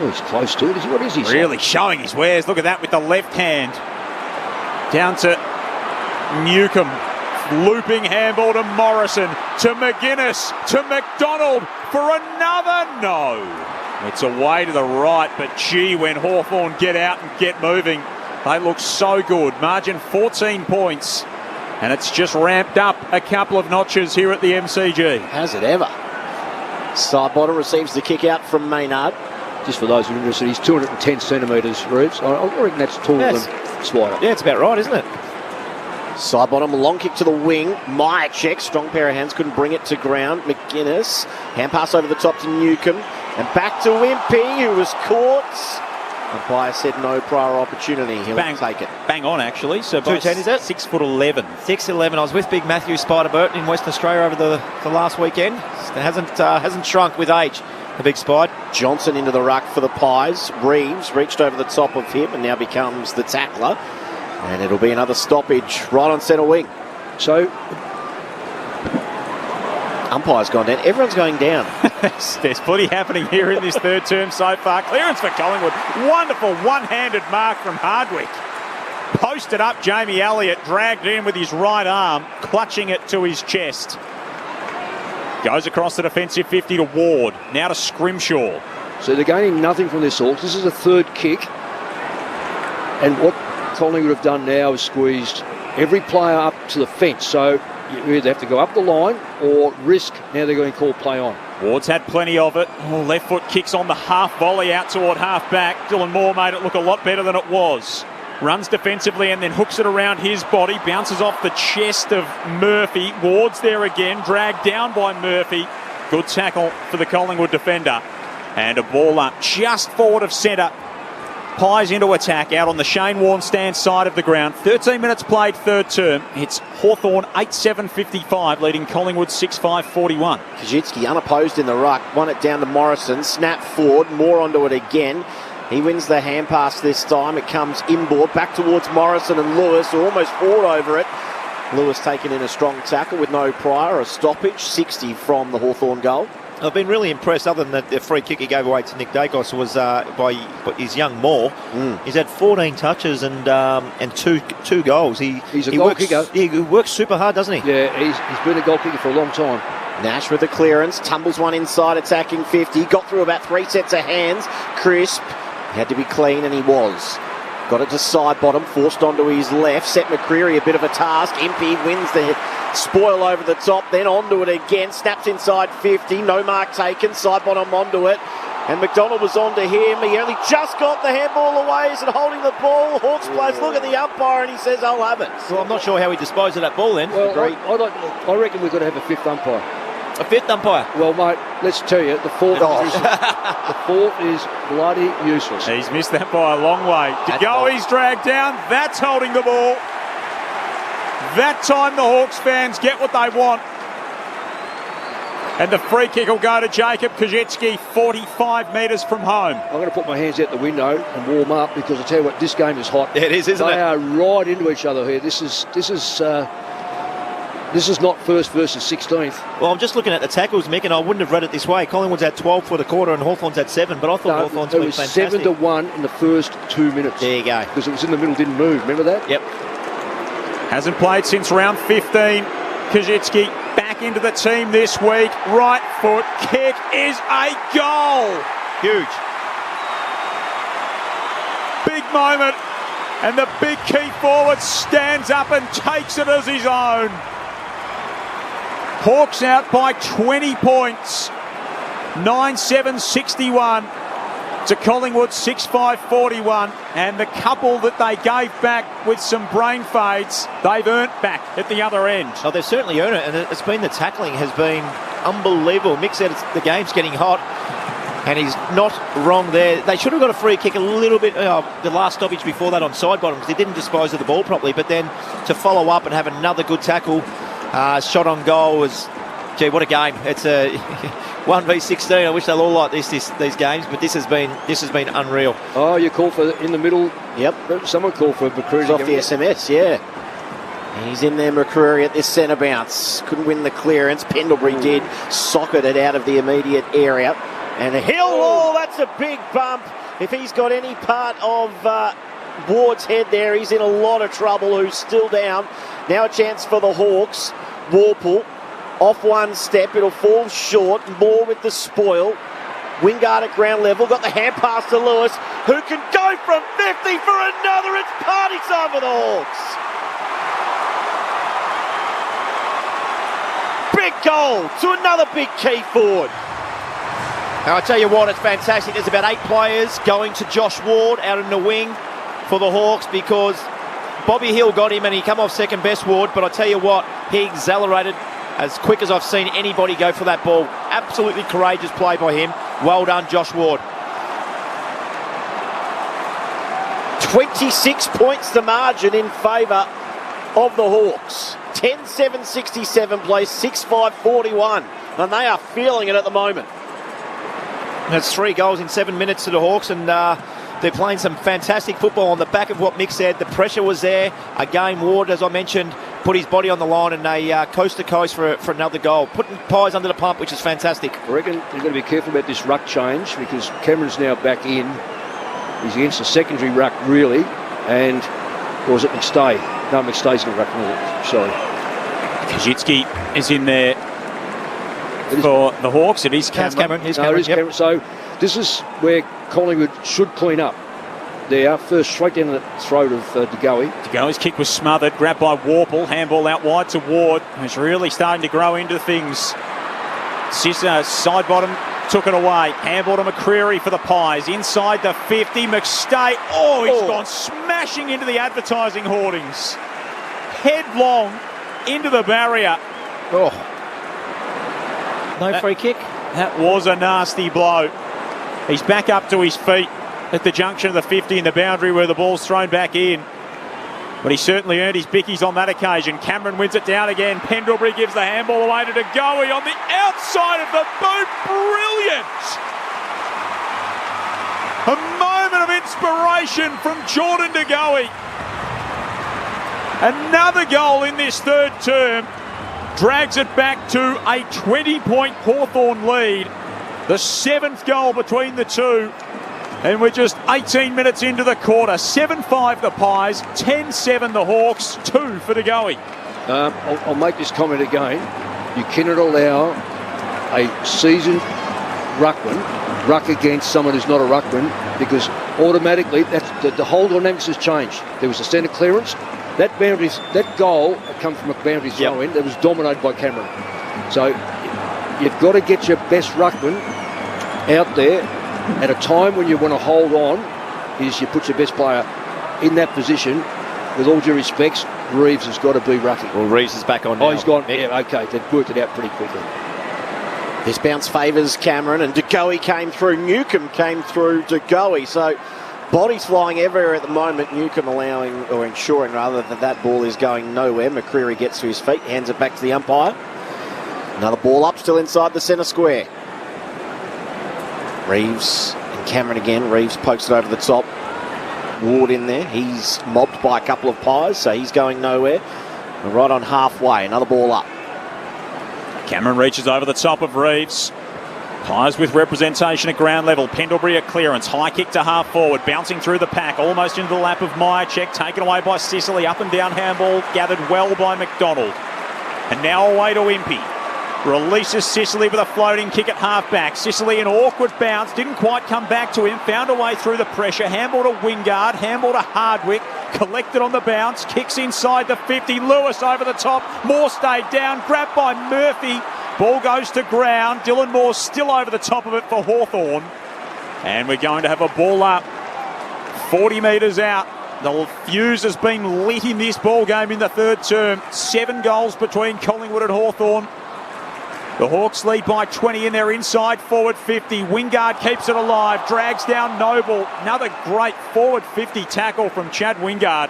Oh, he's close to it. What is he? Really showing his wares. Look at that with the left hand. Down to Newcomb. Looping handball to Morrison, to McGuinness, to McDonald for another no. It's away to the right, but gee, when Hawthorn get out and get moving, they look so good. Margin 14 points, and it's just ramped up a couple of notches here at the MCG. Has it ever? Sidebottom receives the kick out from Maynard. Just for those who are interested, he's 210 centimetres, Reeves. I reckon that's taller than Spider. Yeah, it's about right, isn't it? Sidebottom, long kick to the wing. Myercheck, strong pair of hands, couldn't bring it to ground. McGuinness, hand pass over the top to Newcomb. And back to Wimpy, who was caught. Umpire said no prior opportunity. He'll take it. Bang on, actually. So 210 is it? 6'11". 6'11". I was with Big Matthew Spider Burton in Western Australia over the last weekend. It hasn't shrunk with age. The big Spide. Johnson into the ruck for the Pies. Reeves reached over the top of him and now becomes the tackler. And it'll be another stoppage right on centre wing. So, umpire's gone down. Everyone's going down. There's plenty happening here in this third term so far. Clearance for Collingwood. Wonderful one-handed mark from Hardwick. Posted up Jamie Elliott, dragged in with his right arm, clutching it to his chest. Goes across the defensive 50 to Ward. Now to Scrimshaw. So they're gaining nothing from this Hawks. This is a third kick. And what Collingwood have done now is squeezed every player up to the fence. So you either have to go up the line or risk. Now they're going to call play on. Ward's had plenty of it. Oh, left foot kicks on the half volley out toward half back. Dylan Moore made it look a lot better than it was. Runs defensively and then hooks it around his body. Bounces off the chest of Murphy. Ward's there again, dragged down by Murphy. Good tackle for the Collingwood defender. And a ball up just forward of centre. Pies into attack out on the Shane Warne stand side of the ground. 13 minutes played third term. It's Hawthorn 8-7-55 leading Collingwood 6-5-41. Kajitsky unopposed in the ruck. Won it down to Morrison. Snap forward. Moore onto it again. He wins the hand pass this time. It comes inboard back towards Morrison and Lewis, who almost fought over it. Lewis taking in a strong tackle with no prior. A stoppage. 60 from the Hawthorn goal. I've been really impressed, other than the free kick he gave away to Nick Dacos, was by his young Moore. He's had 14 touches and two goals. He's a goal kicker. He works super hard, doesn't he? Yeah, he's been a goal kicker for a long time. Nash with the clearance, tumbles one inside, attacking 50. Got through about 3 sets of hands. Crisp. He had to be clean, and he was. Got it to Sidebottom, forced onto his left. Set McCreary a bit of a task. Impey wins the spoil over the top, then onto it again. Snaps inside 50. No mark taken. Sidebottom onto it. And McDonald was onto him. He only just got the handball away. Is it holding the ball? Hawks players look at the umpire and he says, I'll have it. Well, I'm not sure how he disposed of that ball then. Well, I reckon we've got to have a fifth umpire. A fifth umpire? Well, mate, let's tell you, the fourth is bloody useless. He's missed that by a long way. He's dragged down. That's holding the ball. That time the Hawks fans get what they want. And the free kick will go to Jacob Kajitsky, 45 metres from home. I'm going to put my hands out the window and warm up because I tell you what, this game is hot. Yeah, it is, isn't it? They are right into each other here. This is not first versus 16th. Well, I'm just looking at the tackles, Mick, and I wouldn't have read it this way. Collingwood's at 12 for the quarter and Hawthorn's at 7, but I thought Hawthorn's been fantastic. It was 7-1 in the first 2 minutes. There you go. Because it was in the middle, didn't move. Remember that? Yep. Hasn't played since round 15. Kajitsky back into the team this week. Right foot kick is a goal. Huge. Big moment. And the big key forward stands up and takes it as his own. Hawks out by 20 points. 9-7-61 to Collingwood 6-5-41. And the couple that they gave back with some brain fades, they've earned back at the other end. Oh, they've certainly earned it, and it's been the tackling has been unbelievable. Mick said the game's getting hot, and he's not wrong there. They should have got a free kick a little bit, the last stoppage before that on side bottom, because they didn't dispose of the ball properly, but then to follow up and have another good tackle, shot on goal was, gee, what a game. It's a 1v16. I wish they'll all like these games, but this has been unreal. Oh, you call for in the middle. Yep. Someone called for McCreary. Off the SMS, yeah. He's in there, McCreary, at this centre bounce. Couldn't win the clearance. Pendlebury did. Socketed it out of the immediate area. And a Hill, that's a big bump. If he's got any part of Ward's head there, he's in a lot of trouble, who's still down. Now a chance for the Hawks. Warple. Off one step, it'll fall short. More with the spoil. Wingard at ground level, got the hand pass to Lewis, who can go from 50 for another. It's party time for the Hawks. Big goal to another big key forward. Now, I tell you what, it's fantastic. There's about 8 players going to Josh Ward out in the wing for the Hawks because Bobby Hill got him and he come off second best, Ward, but I tell you what, he accelerated as quick as I've seen anybody go for that ball. Absolutely courageous play by him. Well done, Josh Ward. 26 points the margin in favour of the Hawks. 10-7-67 place, 6-5-41. And they are feeling it at the moment. That's 3 goals in 7 minutes to the Hawks, and they're playing some fantastic football on the back of what Mick said. The pressure was there. Again, Ward, as I mentioned, put his body on the line and they coast to coast for another goal. Putting Pies under the pump, which is fantastic. I reckon you've got to be careful about this ruck change because Cameron's now back in. He's against the secondary ruck, really. And, or was it McStay? No, McStay's in the ruck. Sorry. Kajitsky is in there for the Hawks. It is Cameron. It is Cameron. So this is where Collingwood should clean up. They are first straight down the throat of DeGoey. DeGoey's kick was smothered, grabbed by Warple, handball out wide to Ward. He's really starting to grow into things. Sissa, side bottom, took it away. Handball to McCreary for the Pies. Inside the 50, McStay. Oh, he's gone smashing into the advertising hoardings. Headlong into the barrier. Oh. No free kick. That was a nasty blow. He's back up to his feet at the junction of the 50 and the boundary where the ball's thrown back in. But he certainly earned his bickies on that occasion. Cameron wins it down again. Pendlebury gives the handball away to DeGoey on the outside of the boot. Brilliant! A moment of inspiration from Jordan DeGoey. Another goal in this third term. Drags it back to a 20-point Hawthorn lead. The 7th goal between the two. And we're just 18 minutes into the quarter. 7-5 the Pies, 10-7 the Hawks, 2 for DeGoey. I'll make this comment again. You cannot allow a seasoned ruckman ruck against someone who's not a ruckman because automatically the whole dynamics has changed. There was a centre clearance. That goal had come from a boundary throw-in that was dominated by Cameron. So you've got to get your best ruckman out there at a time when you want to hold on, is you put your best player in that position. With all due respects, Reeves has got to be rucking. Well, Reeves is back on now. Oh, he's gone. Yeah, okay. They've worked it out pretty quickly. This bounce favours Cameron, and DeGoey came through. Newcomb came through DeGoey. So bodies flying everywhere at the moment. Newcomb allowing, or ensuring rather, that ball is going nowhere. McCreary gets to his feet, hands it back to the umpire. Another ball up, still inside the centre square. Reeves and Cameron again. Reeves pokes it over the top. Ward in there. He's mobbed by a couple of pies, so he's going nowhere. We're right on halfway. Another ball up. Cameron reaches over the top of Reeves. Pies with representation at ground level. Pendlebury at clearance. High kick to half forward. Bouncing through the pack. Almost into the lap of Myercheck. Taken away by Sicily. Up and down handball. Gathered well by McDonald. And now away to Impey. Releases Sicily with a floating kick at halfback. Sicily an awkward bounce. Didn't quite come back to him. Found a way through the pressure. Handball to Wingard. Handball to Hardwick. Collected on the bounce. Kicks inside the 50. Lewis over the top. Moore stayed down. Grabbed by Murphy. Ball goes to ground. Dylan Moore still over the top of it for Hawthorn. And we're going to have a ball up 40 metres out. The fuse has been lit in this ball game in the third term. 7 goals between Collingwood and Hawthorn. The Hawks lead by 20 in their inside forward 50. Wingard keeps it alive, drags down Noble. Another great forward 50 tackle from Chad Wingard,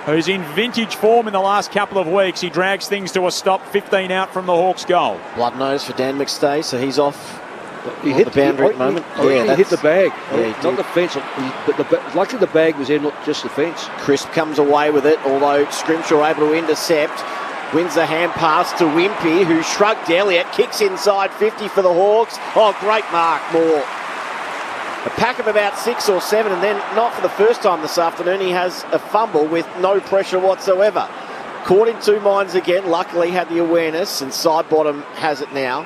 who's in vintage form in the last couple of weeks. He drags things to a stop, 15 out from the Hawks' goal. Blood nose for Dan McStay, so he's off. He hit the boundary at the moment. He hit the bag, Yeah, not the fence. Luckily the bag was there, not just the fence. Crisp comes away with it, although Scrimshaw able to intercept. Wins the hand pass to Wimpy, who shrugged Elliott. Kicks inside 50 for the Hawks. Oh, great mark, Moore. A pack of about 6 or 7, and then not for the first time this afternoon, he has a fumble with no pressure whatsoever. Caught in two minds again. Luckily had the awareness, and side bottom has it now.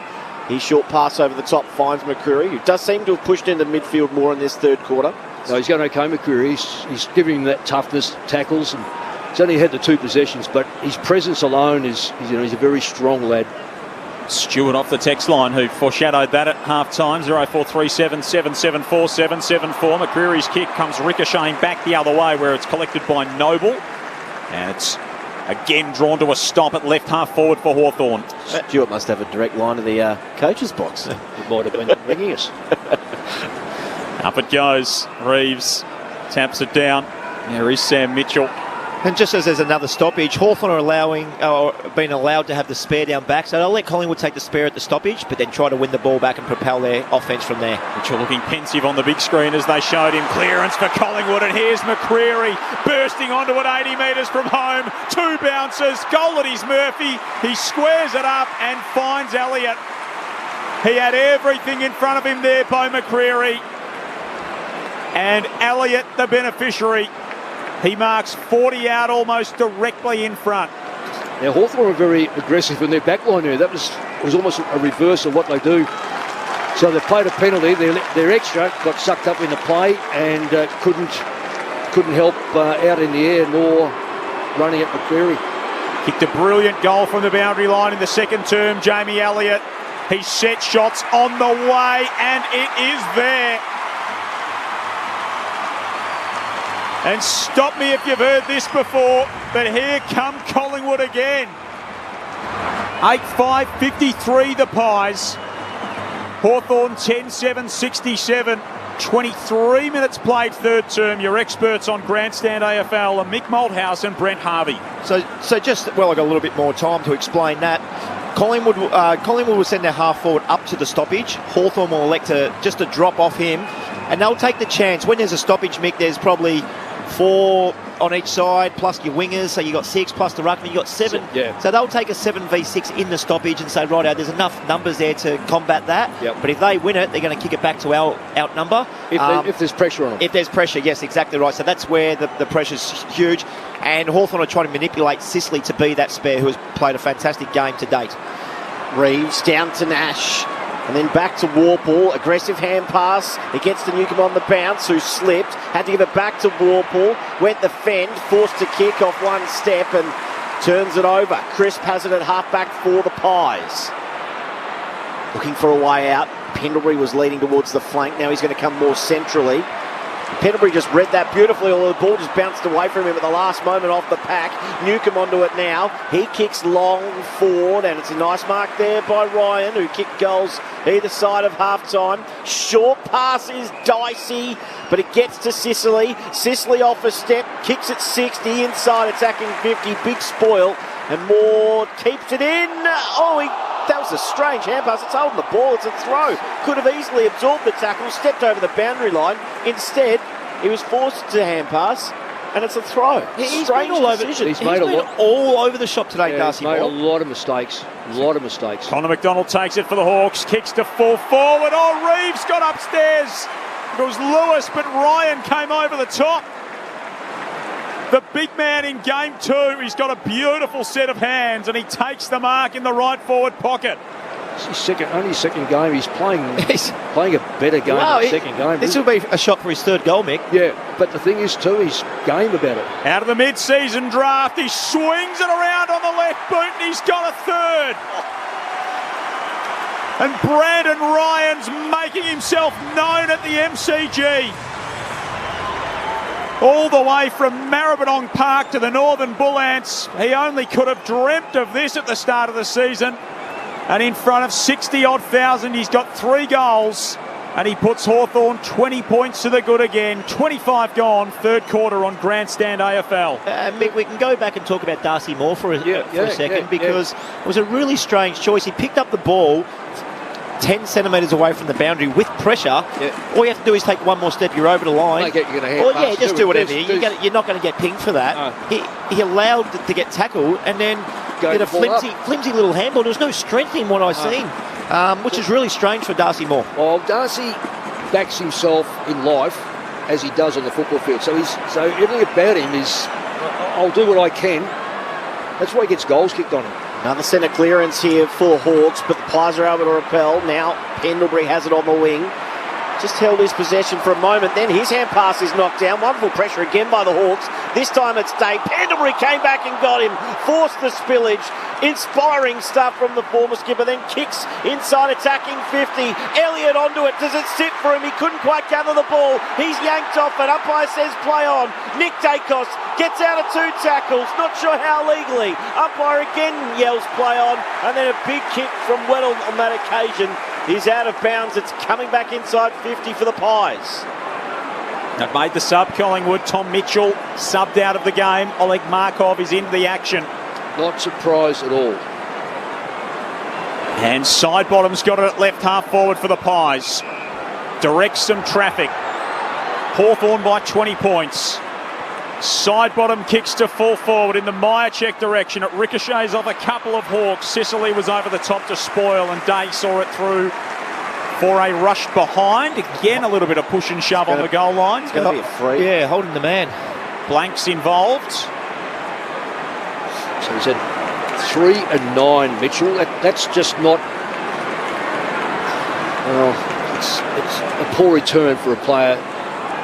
His short pass over the top finds McCreary, who does seem to have pushed into midfield more in this third quarter. No, he's going okay, McCreary. He's giving him that toughness, tackles, and he's only had the 2 possessions, but his presence alone is, he's a very strong lad. Stewart off the text line, who foreshadowed that at half-time. 0437 774 774. McCreary's kick comes ricocheting back the other way, where it's collected by Noble. And it's again drawn to a stop at left half forward for Hawthorn. Stewart must have a direct line to the coach's box. He might have been ringing us. Up it goes. Reeves taps it down. There is Sam Mitchell. And just as there's another stoppage, Hawthorn are being allowed to have the spare down back, so they'll let Collingwood take the spare at the stoppage, but then try to win the ball back and propel their offence from there. Mitchell looking pensive on the big screen as they showed him. Clearance for Collingwood, and here's McCreary bursting onto it 80 metres from home. 2 bounces, goal at his Murphy. He squares it up and finds Elliott. He had everything in front of him there by McCreary. And Elliott, the beneficiary. He marks 40 out almost directly in front. Now Hawthorn were very aggressive in their back line there. That was almost a reverse of what they do. So they played a penalty. Their extra got sucked up in the play and couldn't help out in the air nor running at McCreary. Kicked a brilliant goal from the boundary line in the second term, Jamie Elliott. He set shots on the way and it is there. And stop me if you've heard this before, but here come Collingwood again. 8-5-53 the Pies. Hawthorn 10-7-67. 23 minutes played third term. Your experts on Grandstand AFL are Mick Malthouse and Brent Harvey. So I got a little bit more time to explain that. Collingwood will send their half forward up to the stoppage. Hawthorn will elect to drop off him, and they'll take the chance. When there's a stoppage, Mick, there's probably 4 on each side, plus your wingers, so you got 6, plus the ruckman, you got 7. Yeah. So they'll take a 7v6 in the stoppage and say, right, there's enough numbers there to combat that. Yep. But if they win it, they're going to kick it back to our outnumber. If there's pressure on them. If there's pressure, yes, exactly right. So that's where the pressure's huge. And Hawthorn are trying to manipulate Sicily to be that spare, who has played a fantastic game to date. Reeves down to Nash. And then back to Warple, aggressive hand pass. It gets to Newcomb on the bounce, who slipped. Had to give it back to Warple. Went the fend, forced to kick off one step and turns it over. Crisp has it at halfback for the Pies. Looking for a way out. Pendlebury was leading towards the flank. Now he's going to come more centrally. Pendlebury just read that beautifully, although the ball just bounced away from him at the last moment off the pack. Newcomb onto it now. He kicks long forward, and it's a nice mark there by Ryan, who kicked goals either side of half-time. Short pass is dicey, but it gets to Sicily. Sicily off a step, kicks at 60, inside attacking 50, big spoil, and Moore keeps it in. Oh, he That was a strange hand pass. It's holding the ball. It's a throw. Could have easily absorbed the tackle, stepped over the boundary line. Instead, he was forced to hand pass, and it's a throw. He's Strange been all decision. He's made all over the shop today, Darcy Moore. He's made Moore. a lot of mistakes. A lot of mistakes. Connor McDonald takes it for the Hawks, kicks to full forward. Oh, Reeves got upstairs. It was Lewis, but Ryan came over the top. The big man in game 2, he's got a beautiful set of hands, and he takes the mark in the right forward pocket. It's his only second game. He's playing a better game than the second game. This will be a shot for his third goal, Mick. Yeah, but the thing is too, he's game about it. Out of the mid-season draft, he swings it around on the left boot, and he's got a third. And Brandon Ryan's making himself known at the MCG. All the way from Maribyrnong Park to the Northern Bull Ants. He only could have dreamt of this at the start of the season. And in front of 60-odd thousand, he's got 3 goals. And he puts Hawthorn 20 points to the good again. 25 gone, third quarter on Grandstand AFL. Mick, we can go back and talk about Darcy Moore for a second because it was a really strange choice. He picked up the ball 10 centimetres away from the boundary with pressure. Yeah. All you have to do is take one more step, you're over the line. Just do whatever. You're not going to get pinged for that. No. He allowed to get tackled and then get a flimsy little handball. There was no strength in what I seen, which is really strange for Darcy Moore. Well, Darcy backs himself in life as he does on the football field. So everything about him is, I'll do what I can. That's why he gets goals kicked on him. Another centre clearance here for Hawks, but the Pies are able to repel. Now Pendlebury has it on the wing. Just held his possession for a moment, then his hand pass is knocked down. Wonderful pressure again by the Hawks. This time it's Day. Pendlebury came back and got him. Forced the spillage. Inspiring stuff from the former skipper. Then kicks inside attacking 50. Elliott onto it. Does it sit for him? He couldn't quite gather the ball. He's yanked off it. Umpire says play on. Nick Dacos gets out of 2 tackles. Not sure how legally. Umpire again yells play on. And then a big kick from Weddle on that occasion. He's out of bounds. It's coming back inside 50 for the Pies. That made the sub, Collingwood. Tom Mitchell subbed out of the game. Oleg Markov is into the action. Not surprised at all. And Sidebottom's got it at left half forward for the Pies. Directs some traffic. Hawthorn by 20 points. Sidebottom kicks to full forward in the Myercheck direction. It ricochets off a couple of Hawks. Sicily was over the top to spoil, and Day saw it through for a rush behind. Again, a little bit of push and shove on the goal line. It's going to be a free. Yeah, holding the man. Blank's involved. So he's at 3 and 9, Mitchell. That's just not... Well, it's a poor return for a player.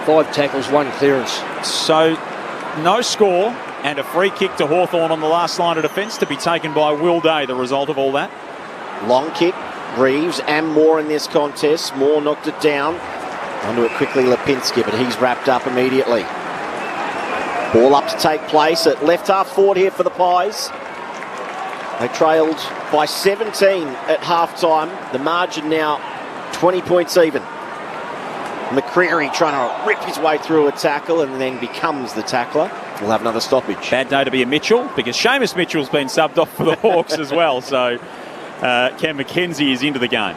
5 tackles, 1 clearance. So... no score and a free kick to Hawthorn on the last line of defence to be taken by Will Day, the result of all that. Long kick, Reeves and Moore in this contest. Moore knocked it down. Onto it quickly, Lipinski, but he's wrapped up immediately. Ball up to take place at left half forward here for the Pies. They trailed by 17 at half-time. The margin now 20 points even. McCreary trying to rip his way through a tackle and then becomes the tackler. We'll have another stoppage. Bad day to be a Mitchell because Seamus Mitchell's been subbed off for the Hawks as well. So Cam McKenzie is into the game.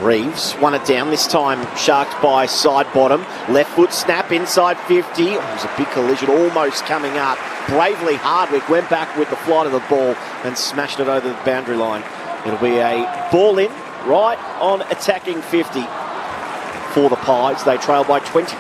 Reeves won it down, this time sharked by Sidebottom. Left foot snap inside 50. It was a big collision almost coming up. Bravely Hardwick went back with the flight of the ball and smashed it over the boundary line. It'll be a ball in right on attacking 50. For the Pies, they trail by 20.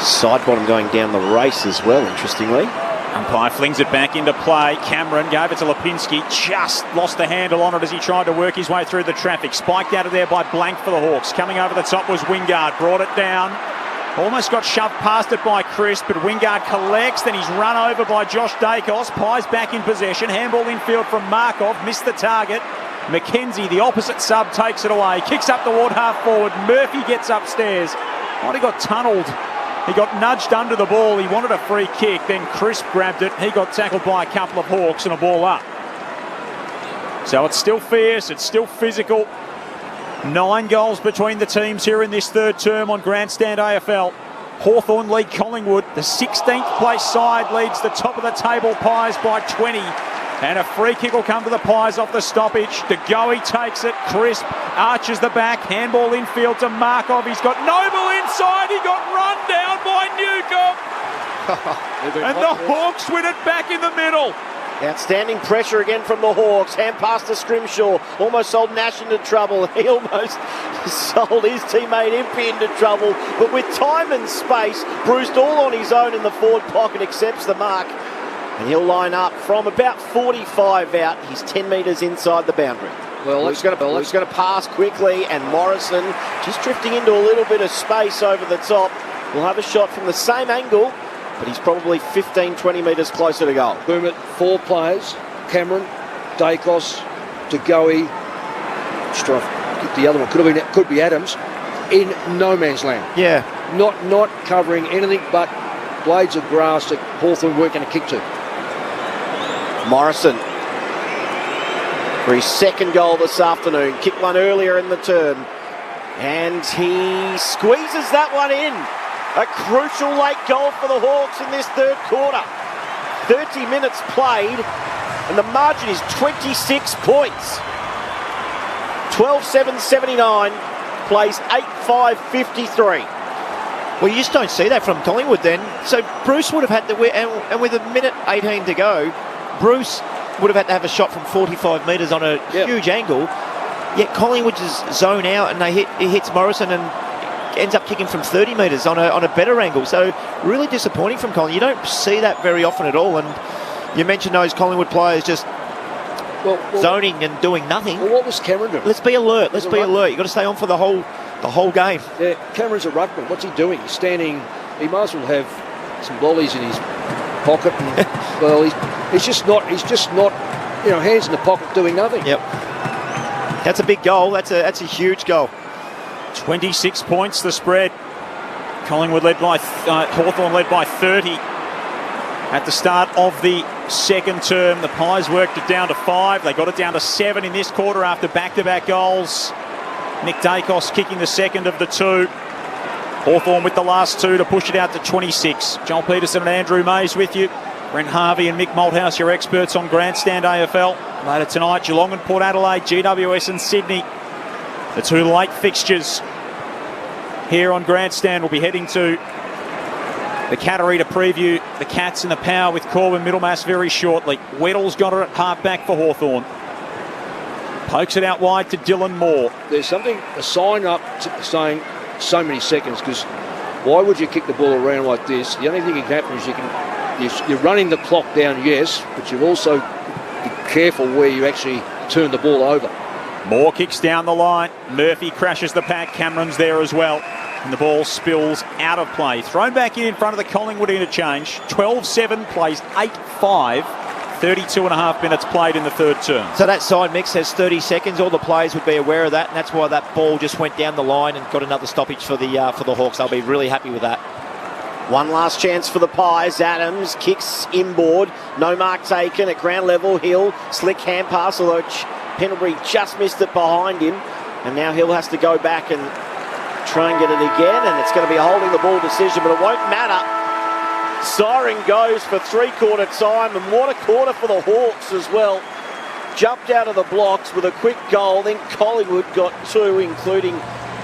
Sidebottom going down the race as well, interestingly. Umpire flings it back into play. Cameron gave it to Lipinski. Just lost the handle on it as he tried to work his way through the traffic. Spiked out of there by Blank for the Hawks. Coming over the top was Wingard. Brought it down. Almost got shoved past it by Chris, but Wingard collects. Then he's run over by Josh Dacos. Pies back in possession. Handball infield from Markov. Missed the target. McKenzie, the opposite sub, takes it away. Kicks up toward half forward. Murphy gets upstairs. Might have got tunnelled. He got nudged under the ball. He wanted a free kick. Then Crisp grabbed it. He got tackled by a couple of Hawks and a ball up. So it's still fierce. It's still physical. 9 goals between the teams here in this third term on Grandstand AFL. Hawthorn lead Collingwood. The 16th place side leads the top of the table Pies by 20. And a free kick will come to the Pies off the stoppage. De Goey takes it. Crisp arches the back. Handball infield to Markov. He's got Noble inside. He got run down by Newcomb. And the Hawks win it back in the middle. Outstanding pressure again from the Hawks. Hand pass to Scrimshaw. Almost sold Nash into trouble. He almost sold his teammate Impey into trouble. But with time and space, Bruce all on his own in the forward pocket accepts the mark. And he'll line up from about 45 out. He's 10 metres inside the boundary. Well, he's going to pass quickly, and Morrison just drifting into a little bit of space over the top. We'll have a shot from the same angle, but he's probably 15, 20 metres closer to goal. Boom it, 4 players. Cameron, Dacos, De Goey. The other one could be Adams, in no man's land. Yeah. Not covering anything but blades of grass that Hawthorn weren't going to kick to. Morrison for his second goal this afternoon. Kicked one earlier in the term. And he squeezes that one in. A crucial late goal for the Hawks in this third quarter. 30 minutes played, and the margin is 26 points. 12-7-79, plays 8-5-53. Well, you just don't see that from Collingwood then. So Bruce would have had to, and with a minute 18 to go, Bruce would have had to have a shot from 45 metres on a huge angle. Yet Collingwood just zone out, and he hits Morrison and ends up kicking from 30 metres on a better angle. So really disappointing from Collingwood. You don't see that very often at all. And you mentioned those Collingwood players just zoning and doing nothing. Well, what was Cameron doing? Let's be alert. Let's be alert. You've got to stay on for the whole game. Yeah, Cameron's a ruckman. What's he doing? He's standing. He might as well have some lollies in his pocket. And, well, he's just not. Hands in the pocket doing nothing. Yep. That's a big goal. That's a huge goal. 26 points the spread. Collingwood led by Hawthorn led by 30 at the start of the second term. The Pies worked it down to 5. They got it down to 7 in this quarter after back-to-back goals. Nick Dacos kicking the second of the 2. Hawthorn with the last 2 to push it out to 26. Joel Peterson and Andrew Mays with you. Brent Harvey and Mick Malthouse, your experts on Grandstand AFL. Later tonight, Geelong and Port Adelaide, GWS and Sydney. The 2 late fixtures here on Grandstand. We'll be heading to the Cattery to preview the Cats and the Power with Corbin Middlemass very shortly. Weddle's got it at half back for Hawthorn. Pokes it out wide to Dylan Moore. There's a sign up saying so many seconds, because why would you kick the ball around like this? The only thing that can happen is you're running the clock down, yes, but you also be careful where you actually turn the ball over. Moore kicks down the line. Murphy crashes the pack. Cameron's there as well. And the ball spills out of play. Thrown back in front of the Collingwood interchange. 12-7 plays 8-5. 32.5 minutes played in the third term. So that side mix has 30 seconds. All the players would be aware of that, and that's why that ball just went down the line and got another stoppage for the Hawks. They'll be really happy with that. One last chance for the Pies. Adams kicks inboard. No mark taken at ground level. Hill, slick hand pass, although Pendlebury just missed it behind him. And now Hill has to go back and try and get it again. And it's going to be a holding the ball decision, but it won't matter. Siren goes for three-quarter time, and what a quarter for the Hawks as well. Jumped out of the blocks with a quick goal. Then Collingwood got 2, including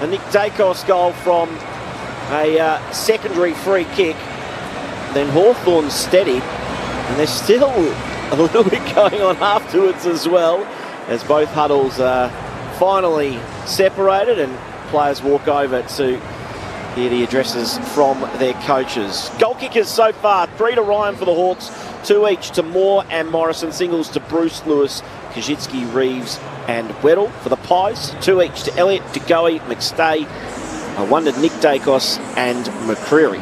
a Nick Dacos goal from a secondary free kick. Then Hawthorn steadied, and there's still a little bit going on afterwards as well, as both huddles are finally separated and players walk over to hear the addresses from their coaches. Goal kickers so far, 3 to Ryan for the Hawks, 2 each to Moore and Morrison, singles to Bruce, Lewis, Kajitsky, Reeves and Weddle. For the Pies, 2 each to Elliott, De Goey, McStay, 1 to Nick Dacos and McCreary.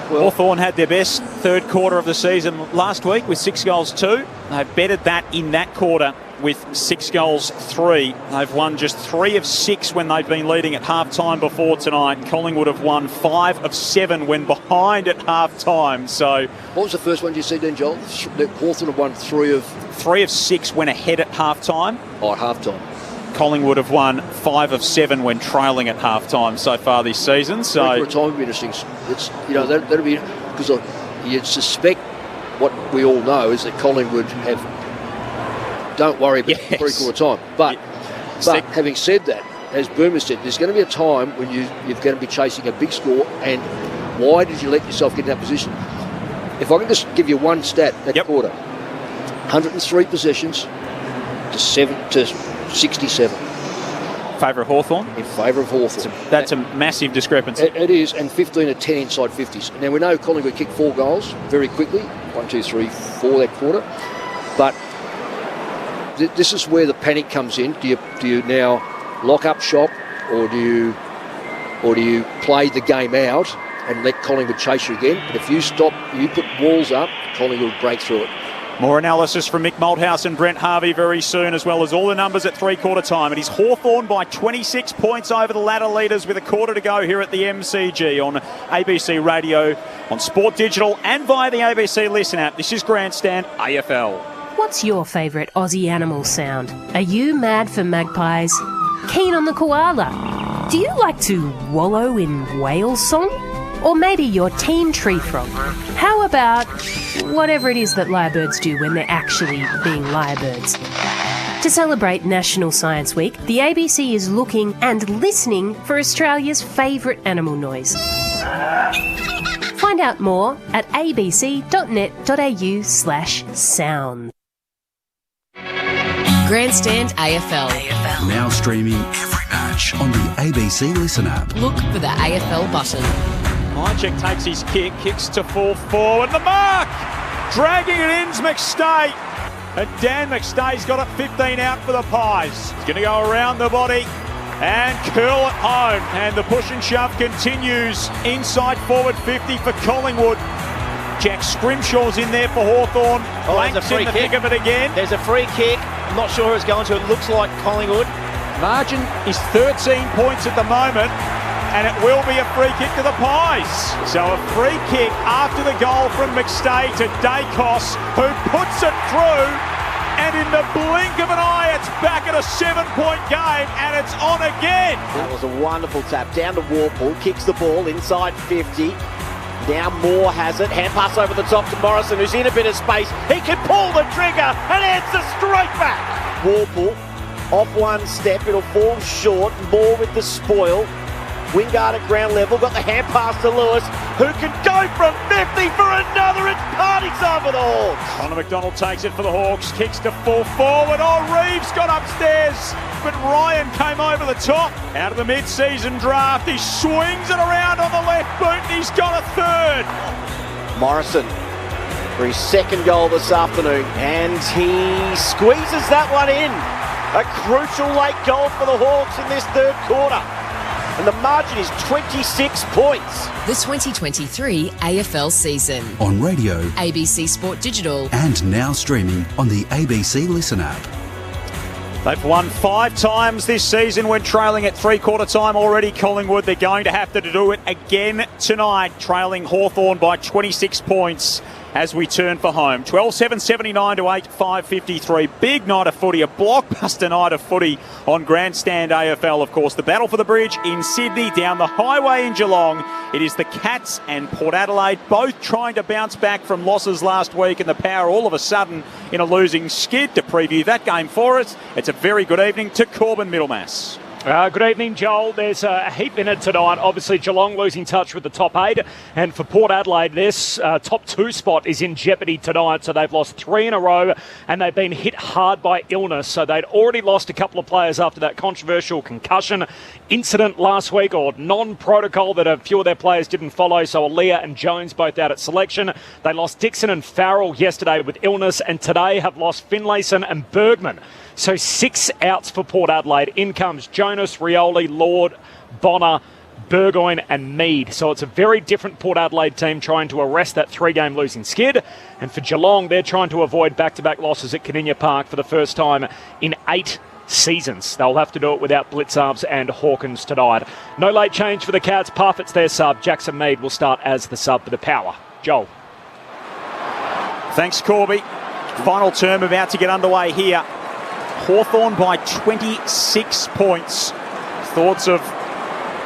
Hawthorn had their best third quarter of the season last week with 6 goals 2. They've bettered that in that quarter with 6 goals 3. They've won just 3 of 6 when they've been leading at half-time before tonight. Collingwood have won 5 of 7 when behind at half-time. So, what was the first one you said then, Joel? That Hawthorn have won 3 of 6 when ahead at half-time. Oh, at half-time. Collingwood have won 5 of 7 when trailing at half-time so far this season. So For a time would be interesting. It's, that'll be because you'd suspect what we all know is that Collingwood don't worry about three-quarter time. But having said that, as Boomer said, there's going to be a time when you're going to be chasing a big score, and why did you let yourself get in that position? If I can just give you one stat that quarter, 103 possessions to 67. Favour of Hawthorn? In favour of Hawthorn. That's a massive discrepancy. It is, and 15 to 10 inside 50s. Now, we know Collingwood kicked 4 goals very quickly, 1, 2, 3, 4 that quarter, but this is where the panic comes in. Do you now lock up shop, or do you play the game out and let Collingwood chase you again? But if you put walls up, Collingwood will break through it. More analysis from Mick Malthouse and Brent Harvey very soon, as well as all the numbers at three-quarter time. It is Hawthorn by 26 points over the ladder leaders with a quarter to go here at the MCG on ABC Radio, on Sport Digital and via the ABC Listen app. This is Grandstand AFL. What's your favourite Aussie animal sound? Are you mad for magpies? Keen on the koala? Do you like to wallow in whale song? Or maybe you're team tree frog? How about whatever it is that lyrebirds do when they're actually being lyrebirds? To celebrate National Science Week, the ABC is looking and listening for Australia's favourite animal noise. Find out more at abc.net.au/sound. Grandstand AFL. Now streaming every match on the ABC Listen app. Look for the AFL button. Mychek takes his kick, kicks to full forward. The mark! Dragging it in's McStay. And Dan McStay's got it 15 out for the Pies. He's going to go around the body and curl it home. And the push and shove continues inside forward 50 for Collingwood. Jack Scrimshaw's in there for Hawthorn. Blank's in the thick of it again. There's a free kick. I'm not sure who it's going to. It looks like Collingwood. Margin is 13 points at the moment, and it will be a free kick to the Pies. So a free kick after the goal from McStay to Dacos, who puts it through, and in the blink of an eye, it's back at a 7-point game, and it's on again. That was a wonderful tap. Down to Warple, kicks the ball inside 50. Now Moore has it. Hand pass over the top to Morrison, who's in a bit of space. He can pull the trigger and answer straight back. Warple off one step. It'll fall short. Moore with the spoil. Wingard at ground level. Got the hand pass to Lewis, who can go from 50 for another. It's party time for the Hawks. Connor McDonald takes it for the Hawks. Kicks to full forward. Oh, Reeves got upstairs, but Ryan came over the top. Out of the mid-season draft, he swings it around on the left boot, and he's got a third. Morrison for his second goal this afternoon, and he squeezes that one in. A crucial late goal for the Hawks in this third quarter. And the margin is 26 points. The 2023 AFL season. On radio, ABC Sport Digital. And now streaming on the ABC Listen app. They've won 5 times this season when trailing at three-quarter time already, Collingwood. They're going to have to do it again tonight, trailing Hawthorn by 26 points as we turn for home. 12-7-79 to 8-5-53. Big night of footy, a blockbuster night of footy on Grandstand AFL, of course. The battle for the bridge in Sydney, down the highway in Geelong. It is the Cats and Port Adelaide, both trying to bounce back from losses last week, and the Power all of a sudden in a losing skid. To preview that game for us, it's a very good evening to Corbin Middlemass. Good evening, Joel. There's a heap in it tonight. Obviously, Geelong losing touch with the top 8. And for Port Adelaide, this top 2 spot is in jeopardy tonight. So they've lost 3 in a row, and they've been hit hard by illness. So they'd already lost a couple of players after that controversial concussion incident last week, or non-protocol that a few of their players didn't follow. So Aaliyah and Jones both out at selection. They lost Dixon and Farrell yesterday with illness, and today have lost Finlayson and Bergman. So 6 outs for Port Adelaide. In comes Jonas, Rioli, Lord, Bonner, Burgoyne and Mead. So it's a very different Port Adelaide team trying to arrest that 3-game losing skid. And for Geelong, they're trying to avoid back-to-back losses at Caninia Park for the first time in 8 seasons. They'll have to do it without Blitzarves and Hawkins tonight. No late change for the Cats. Parfitt's their sub. Jackson Mead will start as the sub for the Power. Joel. Thanks, Corby. Final term about to get underway here. Hawthorn by 26 points. Thoughts of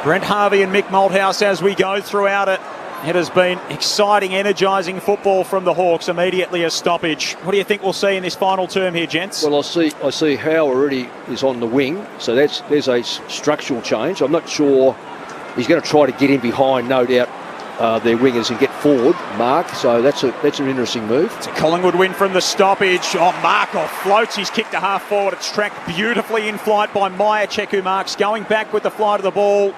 Brent Harvey and Mick Malthouse as we go throughout it. It has been exciting, energising football from the Hawks. Immediately a stoppage. What do you think we'll see in this final term here, gents? Well, I see Howe already is on the wing, so there's a structural change. I'm not sure he's going to try to get in behind, no doubt, their wingers and get forward, Mark. So that's an interesting move. It's a Collingwood win from the stoppage. Oh, Markov floats. He's kicked to half forward. It's tracked beautifully in flight by Myercheck, who marks going back with the flight of the ball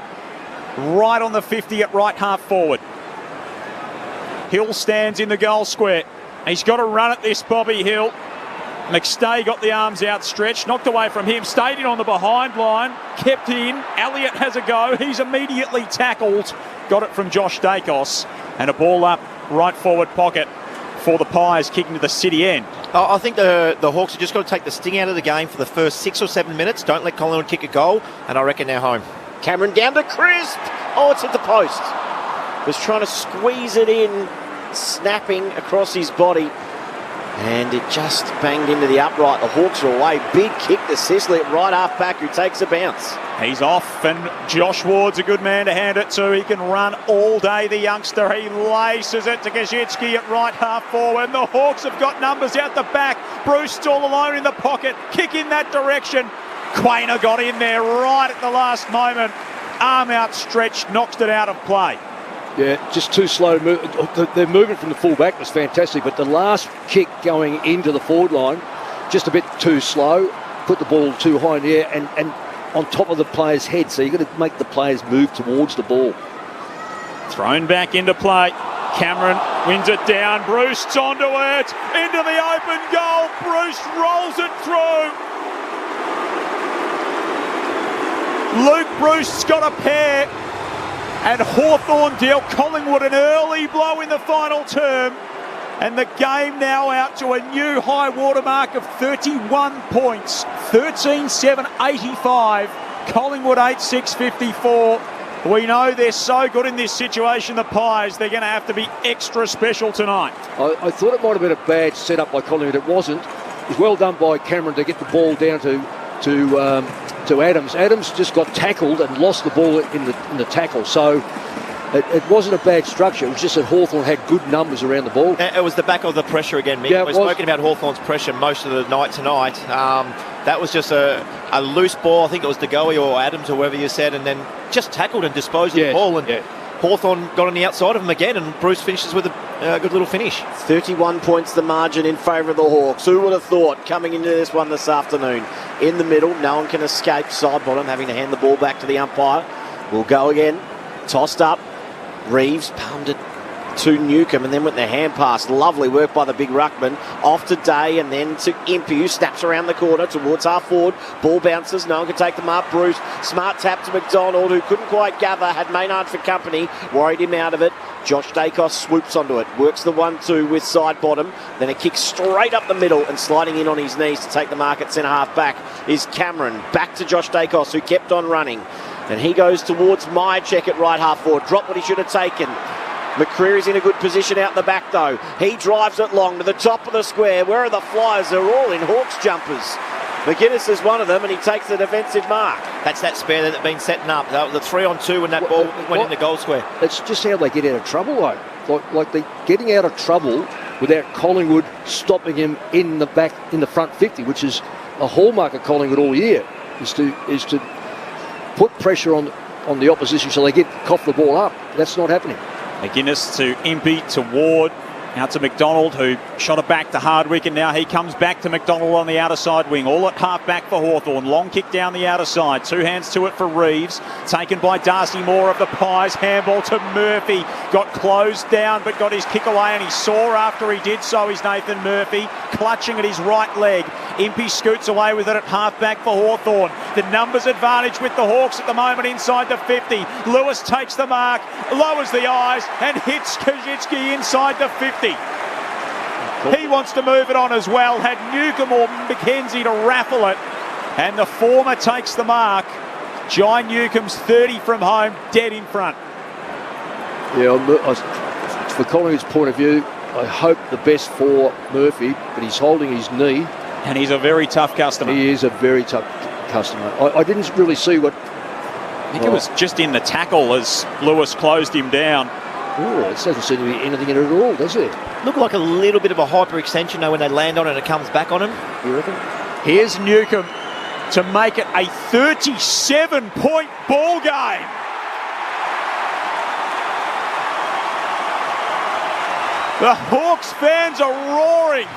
right on the 50 at right half forward. Hill stands in the goal square. He's got to run at this, Bobby Hill. McStay got the arms outstretched, knocked away from him, stayed in on the behind line, kept in. Elliott has a go. He's immediately tackled. Got it from Josh Dacos. And a ball up right forward pocket for the Pies, kicking to the city end. I think the Hawks have just got to take the sting out of the game for the first 6 or 7 minutes. Don't let Collingwood kick a goal, and I reckon they're home. Cameron down to Crisp. Oh, it's at the post. Was trying to squeeze it in, snapping across his body, and it just banged into the upright. The Hawks are away. Big kick to Sicily at right half back, who takes a bounce. He's off, and Josh Ward's a good man to hand it to. He can run all day, the youngster. He laces it to Gazitsky at right half forward. The Hawks have got numbers out the back. Bruce all alone in the pocket. Kick in that direction. Quainer got in there right at the last moment. Arm outstretched, knocks it out of play. Yeah, just too slow. Their movement from the full back was fantastic, but the last kick going into the forward line, just a bit too slow. Put the ball too high in the air and on top of the player's head, so you've got to make the players move towards the ball. Thrown back into play. Cameron wins it down. Bruce onto it. Into the open goal. Bruce rolls it through. Luke Bruce's got a pair. And Hawthorn dealt Collingwood an early blow in the final term. And the game now out to a new high watermark of 31 points. 13-7-85. Collingwood 8-6-54. We know they're so good in this situation, the Pies. They're going to have to be extra special tonight. I thought it might have been a bad setup by Collingwood. It wasn't. It was well done by Cameron to get the ball down to Adams. Adams just got tackled and lost the ball in the tackle. So it wasn't a bad structure. It was just that Hawthorn had good numbers around the ball. It was the back of the pressure again, Mick. Yeah, We've spoken about Hawthorn's pressure most of the night tonight. That was just a loose ball. I think it was DeGoey or Adams or whoever you said, and then just tackled and disposed of the ball. And Hawthorn got on the outside of him again, and Bruce finishes with a good little finish. 31 points the margin in favour of the Hawks. Who would have thought coming into this one this afternoon? In the middle, no one can escape. Side bottom, having to hand the ball back to the umpire. We'll go again. Tossed up. Reeves palmed it to Newcomb and then went the hand pass. Lovely work by the big ruckman. Off to Day and then to Impey, who snaps around the corner towards half forward. Ball bounces. No one can take the mark. Bruce. Smart tap to McDonald, who couldn't quite gather. Had Maynard for company. Worried him out of it. Josh Dacos swoops onto it. Works the 1-2 with side bottom. Then a kick straight up the middle and sliding in on his knees to take the mark at centre half back is Cameron. Back to Josh Dacos, who kept on running. And he goes towards Myercheck at right half forward. Dropped what he should have taken. McCreary's in a good position out the back though. He drives it long to the top of the square. Where are the Flyers? They're all in Hawks jumpers. McGuinness is one of them and he takes the defensive mark. That's that spare that had been setting up. That was the 3-on-2 when that ball went in the goal square. It's just how they get out of trouble though. Like they're getting out of trouble without Collingwood stopping him in the front 50, which is a hallmark of Collingwood all year, is to put pressure on the opposition so they cough the ball up. That's not happening. McGuinness to Impey to Ward. Out to McDonald, who shot it back to Hardwick, and now he comes back to McDonald on the outer side wing. All at half back for Hawthorn. Long kick down the outer side. Two hands to it for Reeves. Taken by Darcy Moore of the Pies. Handball to Murphy. Got closed down, but got his kick away, and he saw after he did so is Nathan Murphy, clutching at his right leg. Impey scoots away with it at half back for Hawthorn. The numbers advantage with the Hawks at the moment inside the 50. Lewis takes the mark, lowers the eyes, and hits Kazitsky inside the 50. He wants to move it on as well. Had Newcomb or McKenzie to raffle it. And the former takes the mark. Jai Newcomb's 30 from home, dead in front. Yeah, for Collingwood's point of view, I hope the best for Murphy, but he's holding his knee. And he's a very tough customer. He is a very tough customer. I didn't really see what... I think it was just in the tackle as Lewis closed him down. Oh, it doesn't seem to be anything in it at all, does it? Look like a little bit of a hyperextension, though, when they land on it and it comes back on him. You reckon? Here's Newcombe to make it a 37-point ball game. The Hawks fans are roaring.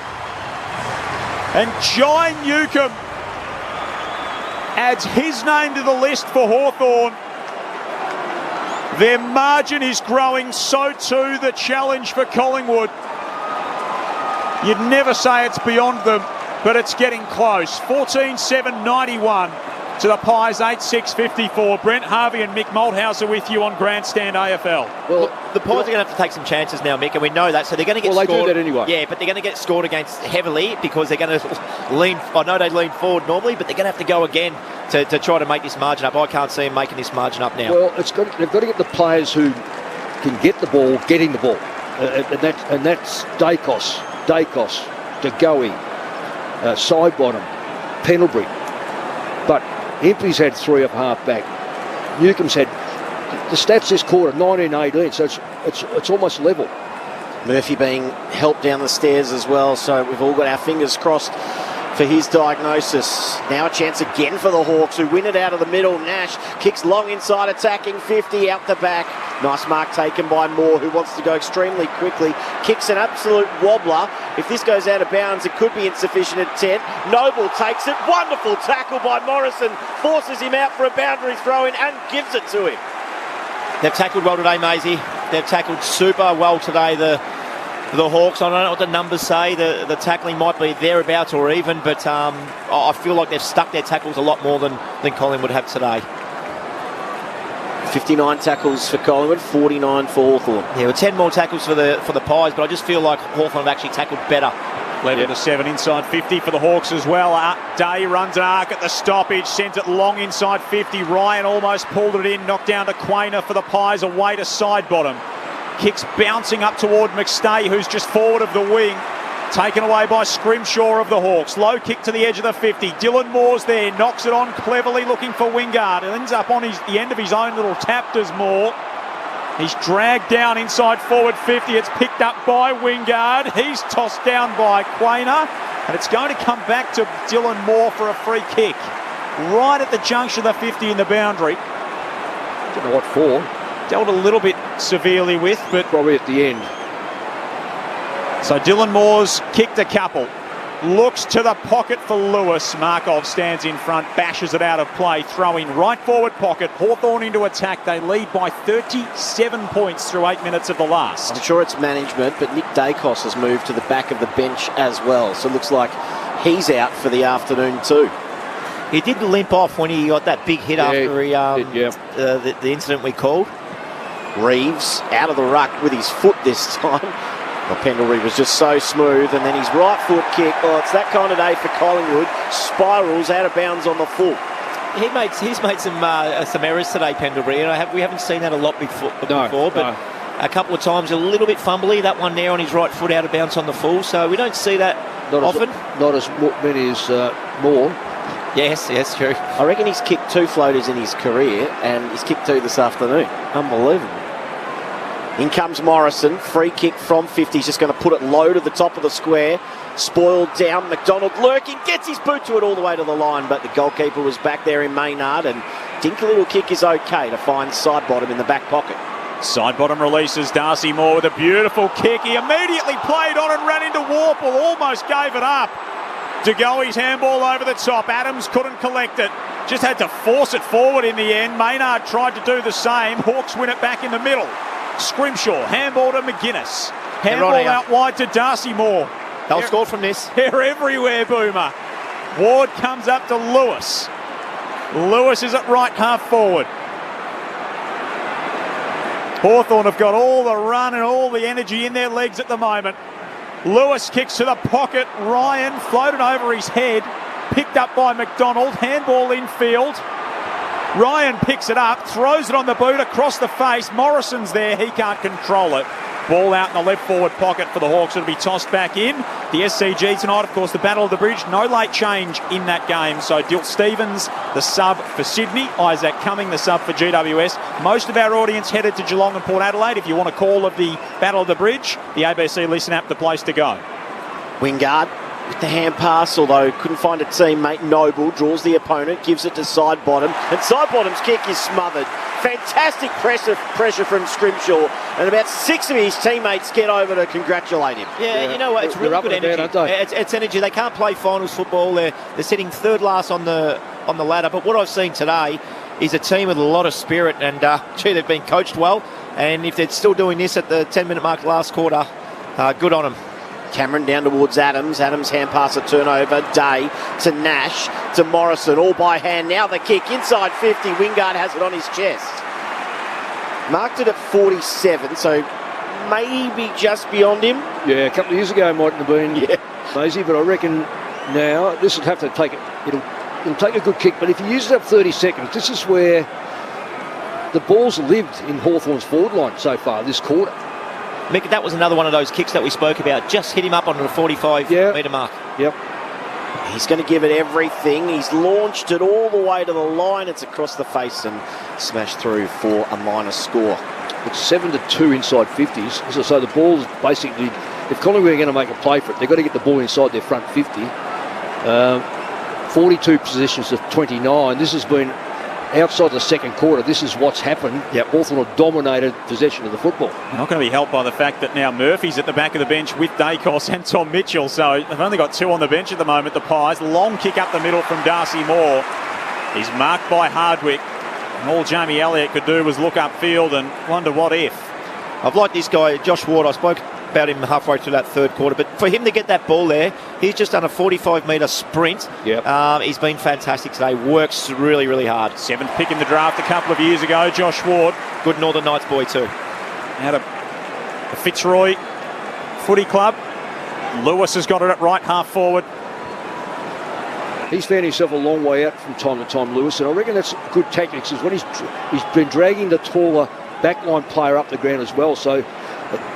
And Jai Newcombe adds his name to the list for Hawthorn. Their margin is growing, so too the challenge for Collingwood. You'd never say it's beyond them, but it's getting close. 14-7-91 to the Pies, 8-6-54. Brent Harvey and Mick Malthouse are with you on Grandstand AFL. Well, the Pies are going to have to take some chances now, Mick, and we know that. So they're going to get scored. Well, they do that anyway. Yeah, but they're going to get scored against heavily because they're going to lean. I know they lean forward normally, but they're going to have to go again to try to make this margin up. I can't see them making this margin up now. Well, they've got to get the players who can get the ball, getting the ball. And that's Dacos, DeGoey, Sidebottom, Pendlebury. But Impey's had 3 up half back. Newcomb's had the stats this quarter 19-18, so it's almost level. Murphy being helped down the stairs as well, so we've all got our fingers crossed for his diagnosis. Now a chance again for the Hawks, who win it out of the middle. Nash kicks long inside, attacking 50 out the back. Nice mark taken by Moore, who wants to go extremely quickly. Kicks an absolute wobbler. If this goes out of bounds, it could be insufficient at 10. Noble takes it. Wonderful tackle by Morrison. Forces him out for a boundary throw in and gives it to him. They've tackled well today, Maisie. They've tackled super well today, the Hawks. I don't know what the numbers say. The tackling might be thereabouts or even, but I feel like they've stuck their tackles a lot more than Collingwood have today. 59 tackles for Collingwood, 49 for Hawthorn. Yeah, well, 10 more tackles for the Pies, but I just feel like Hawthorn have actually tackled better. 11-7 inside 50 for the Hawks as well. Day runs an arc at the stoppage, sent it long inside 50. Ryan almost pulled it in, knocked down to Quainer for the Pies, away to Sidebottom. Kicks bouncing up toward McStay, who's just forward of the wing. Taken away by Scrimshaw of the Hawks. Low kick to the edge of the 50. Dylan Moore's there, knocks it on cleverly, looking for Wingard. It ends up on the end of his own little tap, does Moore. He's dragged down inside forward 50. It's picked up by Wingard. He's tossed down by Quainer. And it's going to come back to Dylan Moore for a free kick. Right at the junction of the 50 in the boundary. Don't know what for. Dealt a little bit severely with, but probably at the end. So Dylan Moore's kicked a couple. Looks to the pocket for Lewis. Markov stands in front, bashes it out of play. Throwing right forward pocket. Hawthorn into attack. They lead by 37 points through 8 minutes of the last. I'm sure it's management, but Nick Dacos has moved to the back of the bench as well. So it looks like he's out for the afternoon too. He did limp off when he got that big hit after the incident we called. Reeves out of the ruck with his foot this time. Well, Pendlebury was just so smooth, and then his right foot kick. Oh, it's that kind of day for Collingwood. Spirals out of bounds on the full. He's made some errors today, Pendlebury. We haven't seen that a lot before, but a couple of times a little bit fumbly. That one there on his right foot out of bounds on the full. So we don't see that often. Not as many as Moore. Yes, true. I reckon he's kicked 2 floaters in his career, and he's kicked 2 this afternoon. Unbelievable. In comes Morrison, free kick from 50. He's just going to put it low to the top of the square. Spoiled down, McDonald lurking, gets his boot to it all the way to the line, but the goalkeeper was back there in Maynard, and Dinky little kick is okay to find Sidebottom in the back pocket. Sidebottom releases Darcy Moore with a beautiful kick. He immediately played on and ran into Warple, almost gave it up. DeGoey's handball over the top. Adams couldn't collect it. Just had to force it forward in the end. Maynard tried to do the same. Hawks win it back in the middle. Scrimshaw, handball to McGuinness. Handball out wide to Darcy Moore. They'll score from this. They're everywhere, Boomer. Ward comes up to Lewis. Lewis is at right half forward. Hawthorn have got all the run and all the energy in their legs at the moment. Lewis kicks to the pocket. Ryan floated over his head. Picked up by McDonald. Handball infield. Ryan picks it up, throws it on the boot across the face. Morrison's there, he can't control it. Ball out in the left forward pocket for the Hawks. It'll be tossed back in. The SCG tonight, of course, the Battle of the Bridge. No late change in that game. So Dill Stevens, the sub for Sydney. Isaac Cumming, the sub for GWS. Most of our audience headed to Geelong and Port Adelaide. If you want a call of the Battle of the Bridge, the ABC Listen app, the place to go. Wingard with the hand pass, although couldn't find a teammate. Noble draws the opponent, gives it to Sidebottom, and Sidebottom's kick is smothered. Fantastic pressure from Scrimshaw, and about 6 of his teammates get over to congratulate him. Yeah, you know what? It's really good energy. It's energy. They can't play finals football. They're sitting third last on the ladder. But what I've seen today is a team with a lot of spirit, and they've been coached well. And if they're still doing this at the 10-minute mark last quarter, good on them. Cameron down towards Adams. Adams hand pass a turnover. Day to Nash to Morrison, all by hand. Now the kick inside 50. Wingard has it on his chest. Marked it at 47, so maybe just beyond him. Yeah, a couple of years ago it mightn't have been Maisie, but I reckon now this would have to take it. It'll take a good kick, but if you use it up 30 seconds, this is where the ball's lived in Hawthorn's forward line so far this quarter. Mick, that was another one of those kicks that we spoke about. Just hit him up on the 45-metre mark. Yep. He's going to give it everything. He's launched it all the way to the line. It's across the face and smashed through for a minor score. It's 7-2 inside 50s. So the ball's basically, if Collingwood are going to make a play for it, they've got to get the ball inside their front 50. 42 possessions of 29. This has been outside the second quarter. This is what's happened. Hawthorn have dominated possession of the football. Not going to be helped by the fact that now Murphy's at the back of the bench with Dacos and Tom Mitchell. So they've only got 2 on the bench at the moment, the Pies. Long kick up the middle from Darcy Moore. He's marked by Hardwick. And all Jamie Elliott could do was look upfield and wonder what if. I've liked this guy, Josh Ward. I spoke about him halfway through that third quarter, but for him to get that ball there, he's just done a 45-metre sprint. He's been fantastic today. Works really, really hard. 7th pick in the draft a couple of years ago, Josh Ward. Good Northern Knights boy too. Out of the Fitzroy Footy Club. Lewis has got it at right half forward. He's found himself a long way out from time to time, Lewis, and I reckon that's good tactics. Is when he's been dragging the taller backline player up the ground as well, so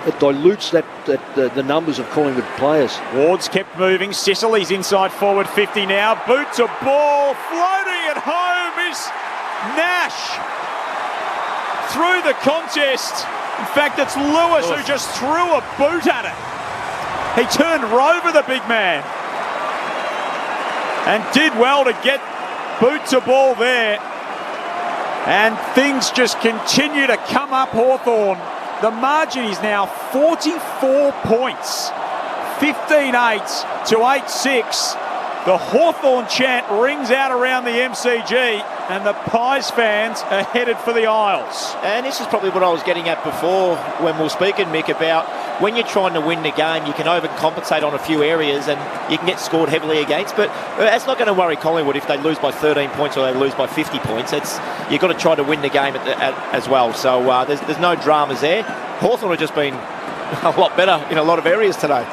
it dilutes the numbers of Collingwood players. Ward's kept moving. Sicily's inside forward 50 now. Boot to ball. Floating at home is Nash. Through the contest. In fact, it's Lewis who just threw a boot at it. He turned over the big man and did well to get boot to ball there. And things just continue to come up Hawthorn. The margin is now 44 points, 15-8 to 8-6. The Hawthorn chant rings out around the MCG, and the Pies fans are headed for the Isles. And this is probably what I was getting at before when we were speaking, Mick, about when you're trying to win the game, you can overcompensate on a few areas and you can get scored heavily against. But that's not going to worry Collingwood if they lose by 13 points or they lose by 50 points. You've got to try to win the game as well. So there's no dramas there. Hawthorn have just been a lot better in a lot of areas today.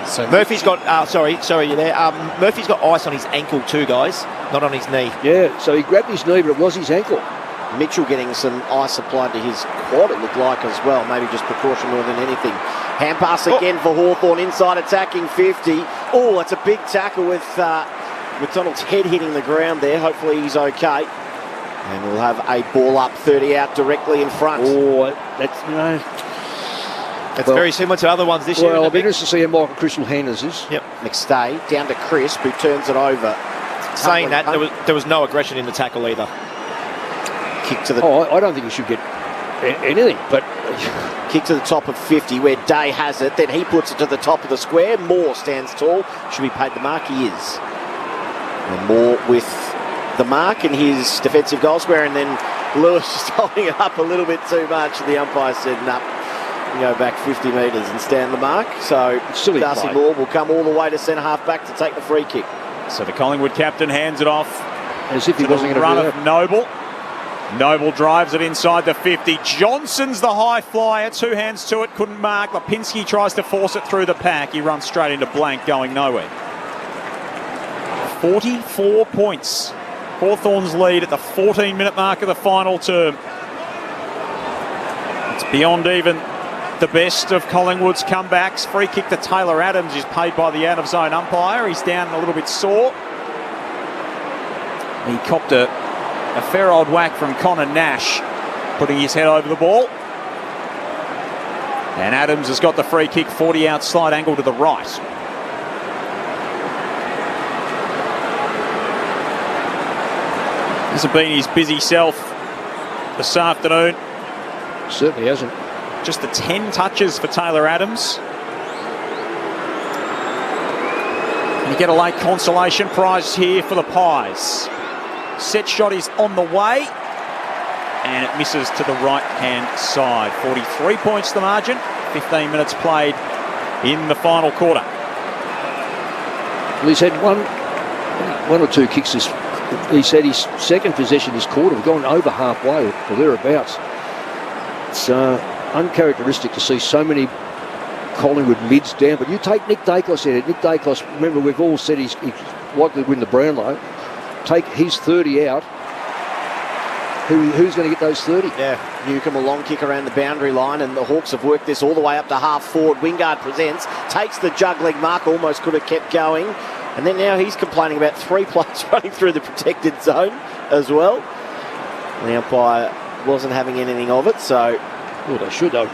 So Murphy's got, you're there. Murphy's got ice on his ankle too, guys, not on his knee. Yeah, so he grabbed his knee, but it was his ankle. Mitchell getting some ice applied to his quad, it looked like as well. Maybe just precaution more than anything. Hand pass again for Hawthorn, inside attacking 50. Oh, it's a big tackle with McDonald's head hitting the ground there. Hopefully he's okay. And we'll have a ball up 30 out directly in front. Oh, that's very similar to other ones this year. Well, I'll be interested to see how Michael Crystal handles this. Yep. McStay down to Crisp, who turns it over. Saying that, there was no aggression in the tackle either. Kick to the... I don't think he should get anything, but... Kick to the top of 50 where Day has it. Then he puts it to the top of the square. Moore stands tall. Should be paid the mark. He is. And Moore with the mark in his defensive goal square, and then Lewis just holding it up a little bit too much. The umpire said, no, go back 50 metres and stand the mark. So Darcy Moore will come all the way to centre half back to take the free kick. So the Collingwood captain hands it off as if he wasn't going to run of Noble. Noble drives it inside the 50. Johnson's the high flyer. 2 hands to it, couldn't mark. Lipinski tries to force it through the pack. He runs straight into blank, going nowhere. 44 points. Hawthorn's lead at the 14-minute mark of the final term. It's beyond even the best of Collingwood's comebacks. Free kick to Taylor Adams is paid by the out-of-zone umpire. He's down a little bit sore. He copped a fair old whack from Connor Nash, putting his head over the ball. And Adams has got the free kick, 40 out slide angle to the right. This has been his busy self this afternoon. Certainly hasn't. Just the 10 touches for Taylor Adams. And you get a late consolation prize here for the Pies. Set shot is on the way, and it misses to the right-hand side. 43 points the margin, 15 minutes played in the final quarter. Well, he's had one or two kicks this. He's had his second possession this quarter. We've gone over halfway or thereabouts. It's uncharacteristic to see so many Collingwood mids down. But you take Nick Dacos out. Nick Dacos, remember, we've all said he's likely to win the Brownlow. Take his 30 out. Who's going to get those 30? Yeah, Newcombe, a long kick around the boundary line, and the Hawks have worked this all the way up to half forward. Wingard presents, takes the juggling mark, almost could have kept going. And then now he's complaining about 3 players running through the protected zone as well. The umpire wasn't having anything of it, so... Well, they should. They're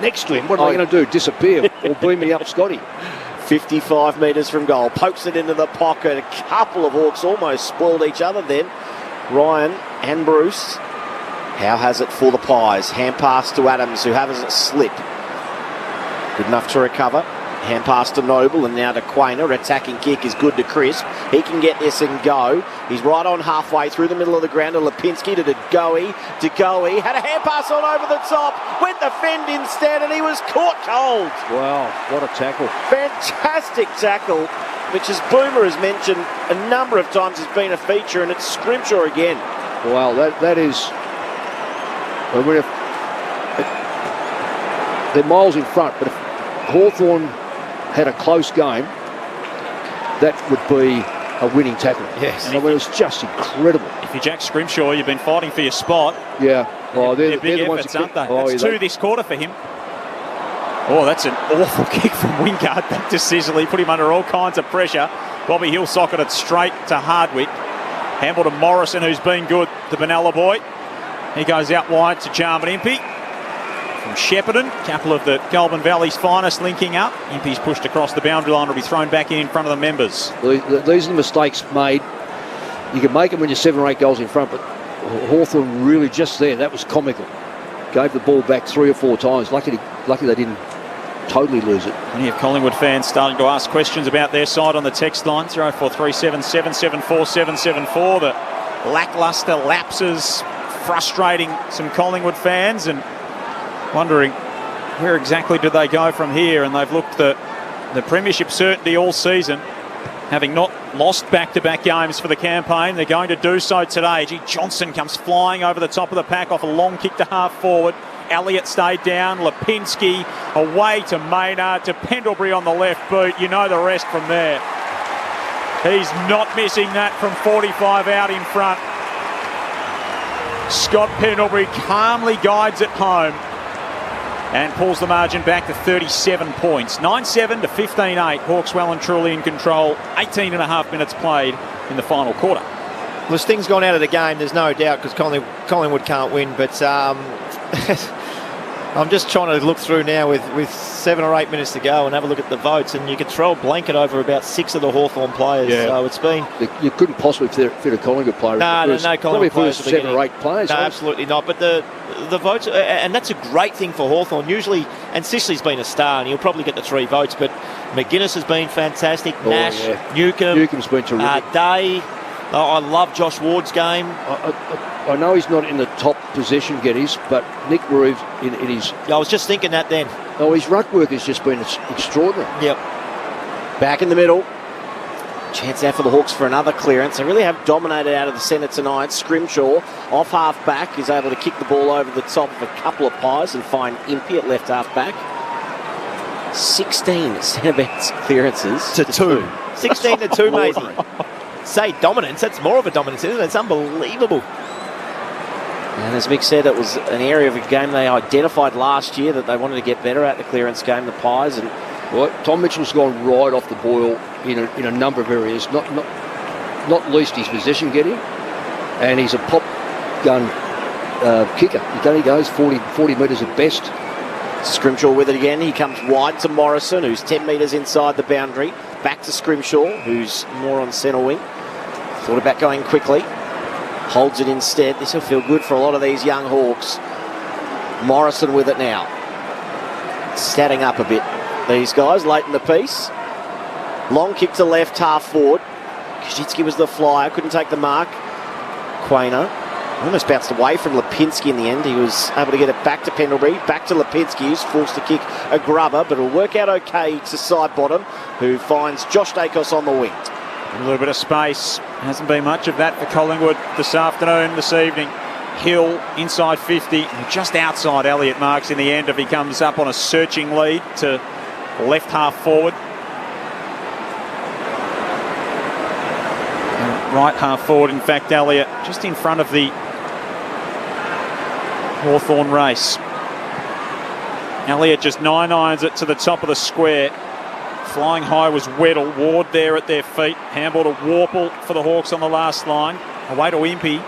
next to him. What are they going to do? Disappear or beam me up, Scotty? 55 metres from goal. Pokes it into the pocket. A couple of Hawks almost spoiled each other then. Ryan and Bruce. Howe has it for the Pies. Hand pass to Adams, who has it slip. Good enough to recover. Hand pass to Noble, and now to Quainer. Attacking kick is good to Crisp. He can get this and go. He's right on halfway through the middle of the ground to Lipinski, to Degoe. Degoe had a hand pass on over the top. Went the fend instead, and he was caught cold. Wow, what a tackle. Fantastic tackle, which, as Boomer has mentioned a number of times, has been a feature, and it's Scrimshaw again. Wow, that is... I mean, they're miles in front, but if Hawthorn had a close game, that would be a winning tackle. Yes. I mean, it was just incredible. If you're Jack Scrimshaw, you've been fighting for your spot. Yeah. Oh, they're big efforts, aren't they? Oh, that's two this quarter for him. Oh, that's an awful kick from Wingard back to Sisley. Put him under all kinds of pressure. Bobby Hill socketed straight to Hardwick. Handball to Morrison, who's been good to Benalla Boy. He goes out wide to Jarman Impey. From Shepparton, a couple of the Goulburn Valley's finest linking up. Impey's pushed across the boundary line, will be thrown back in front of the members. These are the mistakes made. You can make them when you're 7 or 8 goals in front, but Hawthorn really just there, that was comical. Gave the ball back 3 or 4 times. Lucky they didn't totally lose it. Many of Collingwood fans starting to ask questions about their side on the text line, 0437 774 774. The lacklustre lapses frustrating some Collingwood fans, and wondering where exactly do they go from here. And they've looked the premiership certainty all season, having not lost back-to-back games for the campaign. They're going to do so today. G. Johnson comes flying over the top of the pack off a long kick to half forward. Elliott stayed down. Lipinski away to Maynard, to Pendlebury on the left boot. You know the rest from there. He's not missing that from 45 out in front. Scott Pendlebury calmly guides it home and pulls the margin back to 37 points. 9-7 to 15-8. Hawks well and truly in control. 18 and a half minutes played in the final quarter. Well, Sting's gone out of the game, there's no doubt, because Collingwood can't win, but I'm just trying to look through now with 7 or 8 minutes to go and have a look at the votes, and you could throw a blanket over about 6 of the Hawthorn players. Yeah. So it's been... You couldn't possibly fit a Collingwood player. No Collingwood players. Probably 7 or 8 players. No, absolutely not. But the votes, and that's a great thing for Hawthorn. Usually, and Sisley's been a star, and he'll probably get the 3 votes, but McGuinness has been fantastic. Nash, Newcomb's been terrific. Day. I love Josh Ward's game. I know he's not in the top possession getters, but Nick Reeves in his... I was just thinking that then. Oh, his ruck work has just been extraordinary. Yep. Back in the middle. Chance out for the Hawks for another clearance. They really have dominated out of the centre tonight. Scrimshaw, off half back, is able to kick the ball over the top of a couple of Pies and find Impey at left half back. 16 centre-backs clearances to 2. 16 to 2, Maisie. Say dominance, that's more of a dominance, isn't it? It's unbelievable. And as Mick said, it was an area of a game they identified last year that they wanted to get better at, the clearance game, the Pies. And well, Tom Mitchell's gone right off the boil in a number of areas, not least his possession getting, and he's a pop gun kicker. He only goes 40 metres at best. Scrimshaw with it again. He comes wide to Morrison, who's 10 metres inside the boundary. Back to Scrimshaw, who's more on centre wing. Thought about going quickly. Holds it instead. This will feel good for a lot of these young Hawks. Morrison with it now. Statting up a bit. These guys late in the piece. Long kick to left, half forward. Koschitzky was the flyer, couldn't take the mark. Quainer almost bounced away from Lipinski in the end. He was able to get it back to Pendlebury, back to Lipinski, who's forced to kick a grubber, but it'll work out okay to side bottom, who finds Josh Dacos on the wing. A little bit of space. Hasn't been much of that for Collingwood this evening. Hill inside 50, just outside Elliott marks in the end if he comes up on a searching lead to left half forward. Right half forward, in fact, Elliott just in front of the Hawthorn race. Elliott just 9-irons it to the top of the square. Flying high was Weddle. Ward there at their feet. Handball to Warple for the Hawks on the last line. Away to Impey.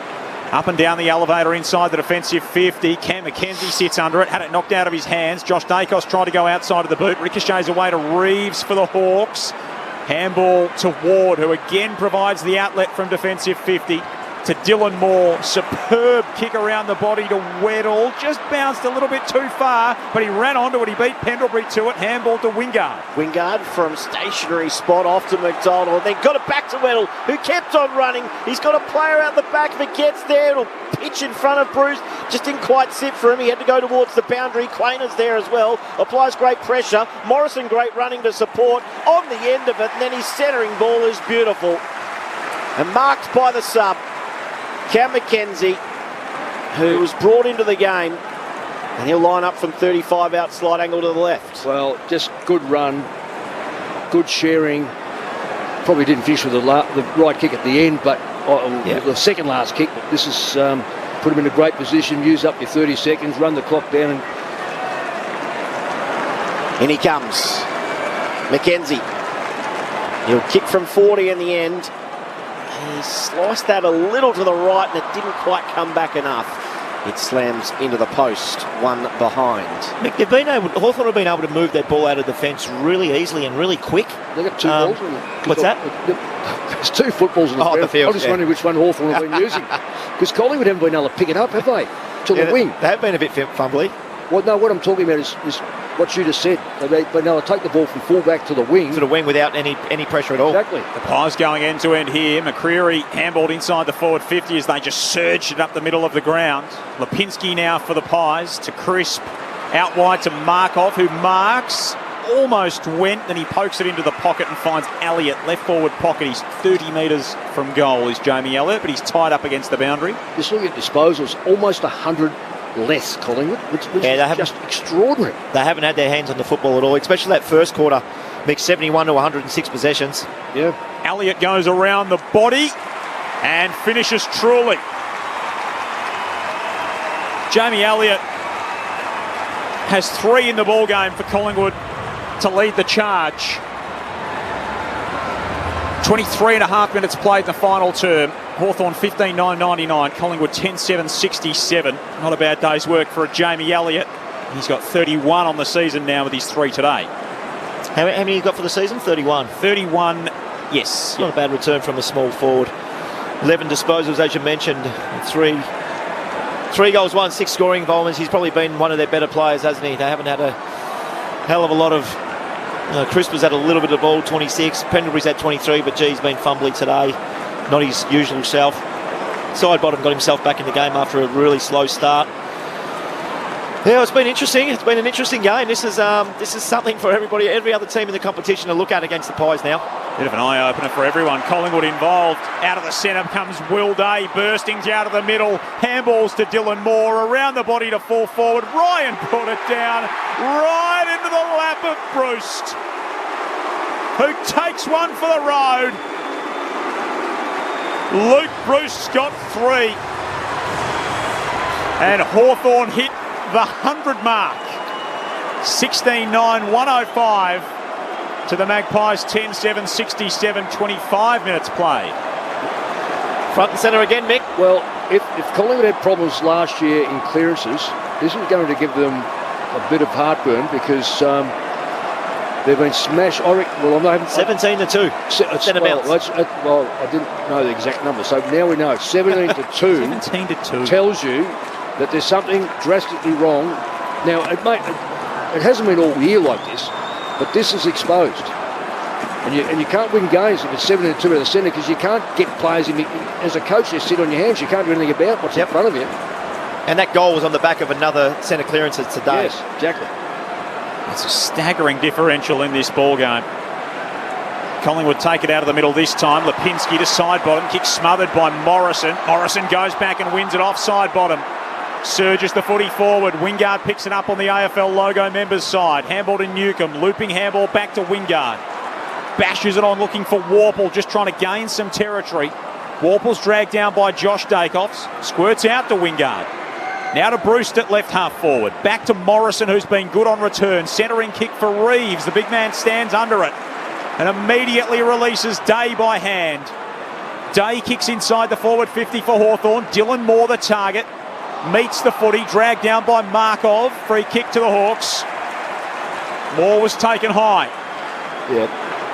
Up and down the elevator inside the defensive 50. Cam McKenzie sits under it. Had it knocked out of his hands. Josh Dacos tried to go outside of the boot. Ricochets away to Reeves for the Hawks. Handball to Ward, who again provides the outlet from defensive 50 to Dylan Moore. Superb kick around the body to Weddle. Just bounced a little bit too far, but he ran onto it. He beat Pendlebury to it. Handball to Wingard. Wingard from stationary spot off to McDonald. Then got it back to Weddle, who kept on running. He's got a player out the back. If it gets there, it'll pitch in front of Bruce. Just didn't quite sit for him. He had to go towards the boundary. Quainer's there as well. Applies great pressure. Morrison great running to support on the end of it. And then his centering ball is beautiful. And marked by the sub, Cam McKenzie, who was brought into the game, and he'll line up from 35 out slide angle to the left. Well, just good run, good sharing. Probably didn't finish with the right kick at the end, but the second last kick. But this is put him in a great position. Use up your 30 seconds, run the clock down, and in he comes, McKenzie. He'll kick from 40 in the end. He sliced that a little to the right and it didn't quite come back enough. It slams into the post, one behind. Mick, Hawthorn have been able to move that ball out of defence really easily and really quick. They've got two balls. What's that? There's two footballs in the field. I'm just wondering which one Hawthorn have been using. Because Collingwood haven't been able to pick it up, have they? To the wing. They have been a bit fumbly. Well, no, what I'm talking about is what you just said. They've been able to take the ball from full back to the wing. To the wing without any pressure at all. Exactly. The Pies going end to end here. McCreary handballed inside the forward 50 as they just surged it up the middle of the ground. Lipinski now for the Pies to Crisp. Out wide to Markov, who marks. Almost went, then he pokes it into the pocket and finds Elliott, left forward pocket. He's 30 metres from goal is Jamie Elliott, but he's tied up against the boundary. Just looking at disposals, almost 100 less Collingwood, which is just extraordinary. They haven't had their hands on the football at all, especially that first quarter. Mixed 71 to 106 possessions. Yeah. Elliott goes around the body and finishes truly. Jamie Elliott has 3 in the ball game for Collingwood to lead the charge. 23 and a half minutes played in the final term. Hawthorn 15-9-99, Collingwood 10-7-67. Not a bad day's work for a Jamie Elliott. He's got 31 on the season now with his 3 today. How many you got for the season? 31. 31, yes. Not a bad return from a small forward. 11 disposals, as you mentioned. 3 goals, 6 scoring involvements. He's probably been one of their better players, hasn't he? They haven't had a hell of a lot of... Crisp has had a little bit of the ball, 26. Pendlebury's had 23, but he's been fumbly today. Not his usual self. Sidebottom got himself back in the game after a really slow start. Yeah, it's been interesting. It's been an interesting game. This is something for everybody, every other team in the competition to look at against the Pies now. Bit of an eye-opener for everyone. Collingwood involved. Out of the centre comes Will Day, bursting out of the middle. Handballs to Dylan Moore, around the body to fall forward. Ryan brought it down right into the lap of Bruce, who takes one for the road. Luke Bruce got 3. And Hawthorn hit the 100 mark. 16-9-105 to the Magpies, 10-7, 67, 25 minutes played. Front and centre again, Mick. Well, if Collingwood had problems last year in clearances, this is going to give them a bit of heartburn because they've been smashed. I haven't 17-2. Centre bounce. Well, I didn't know the exact number, so now we know 17-2. 17-2 tells you that there's something drastically wrong. Now it hasn't been all year like this, but this is exposed. And you can't win games if it's 17-2 out of the centre because you can't get players in. As a coach, you sit on your hands. You can't do anything about what's in front of you. And that goal was on the back of another centre clearances today. Yes, exactly. It's a staggering differential in this ball game. Collingwood take it out of the middle this time. Lipinski to side bottom, kick smothered by Morrison. Morrison goes back and wins it off side bottom. Surges the footy forward. Wingard picks it up on the AFL logo members side. Handball to Newcomb. Looping handball back to Wingard. Bashes it on looking for Warple, just trying to gain some territory. Warple's dragged down by Josh Dacofs. Squirts out to Wingard. Now to Bruce at left half forward. Back to Morrison, who's been good on return. Centering kick for Reeves. The big man stands under it and immediately releases Day by hand. Day kicks inside the forward 50 for Hawthorn. Dylan Moore the target. Meets the footy, dragged down by Markov. Free kick to the Hawks. Moore was taken high. Yeah,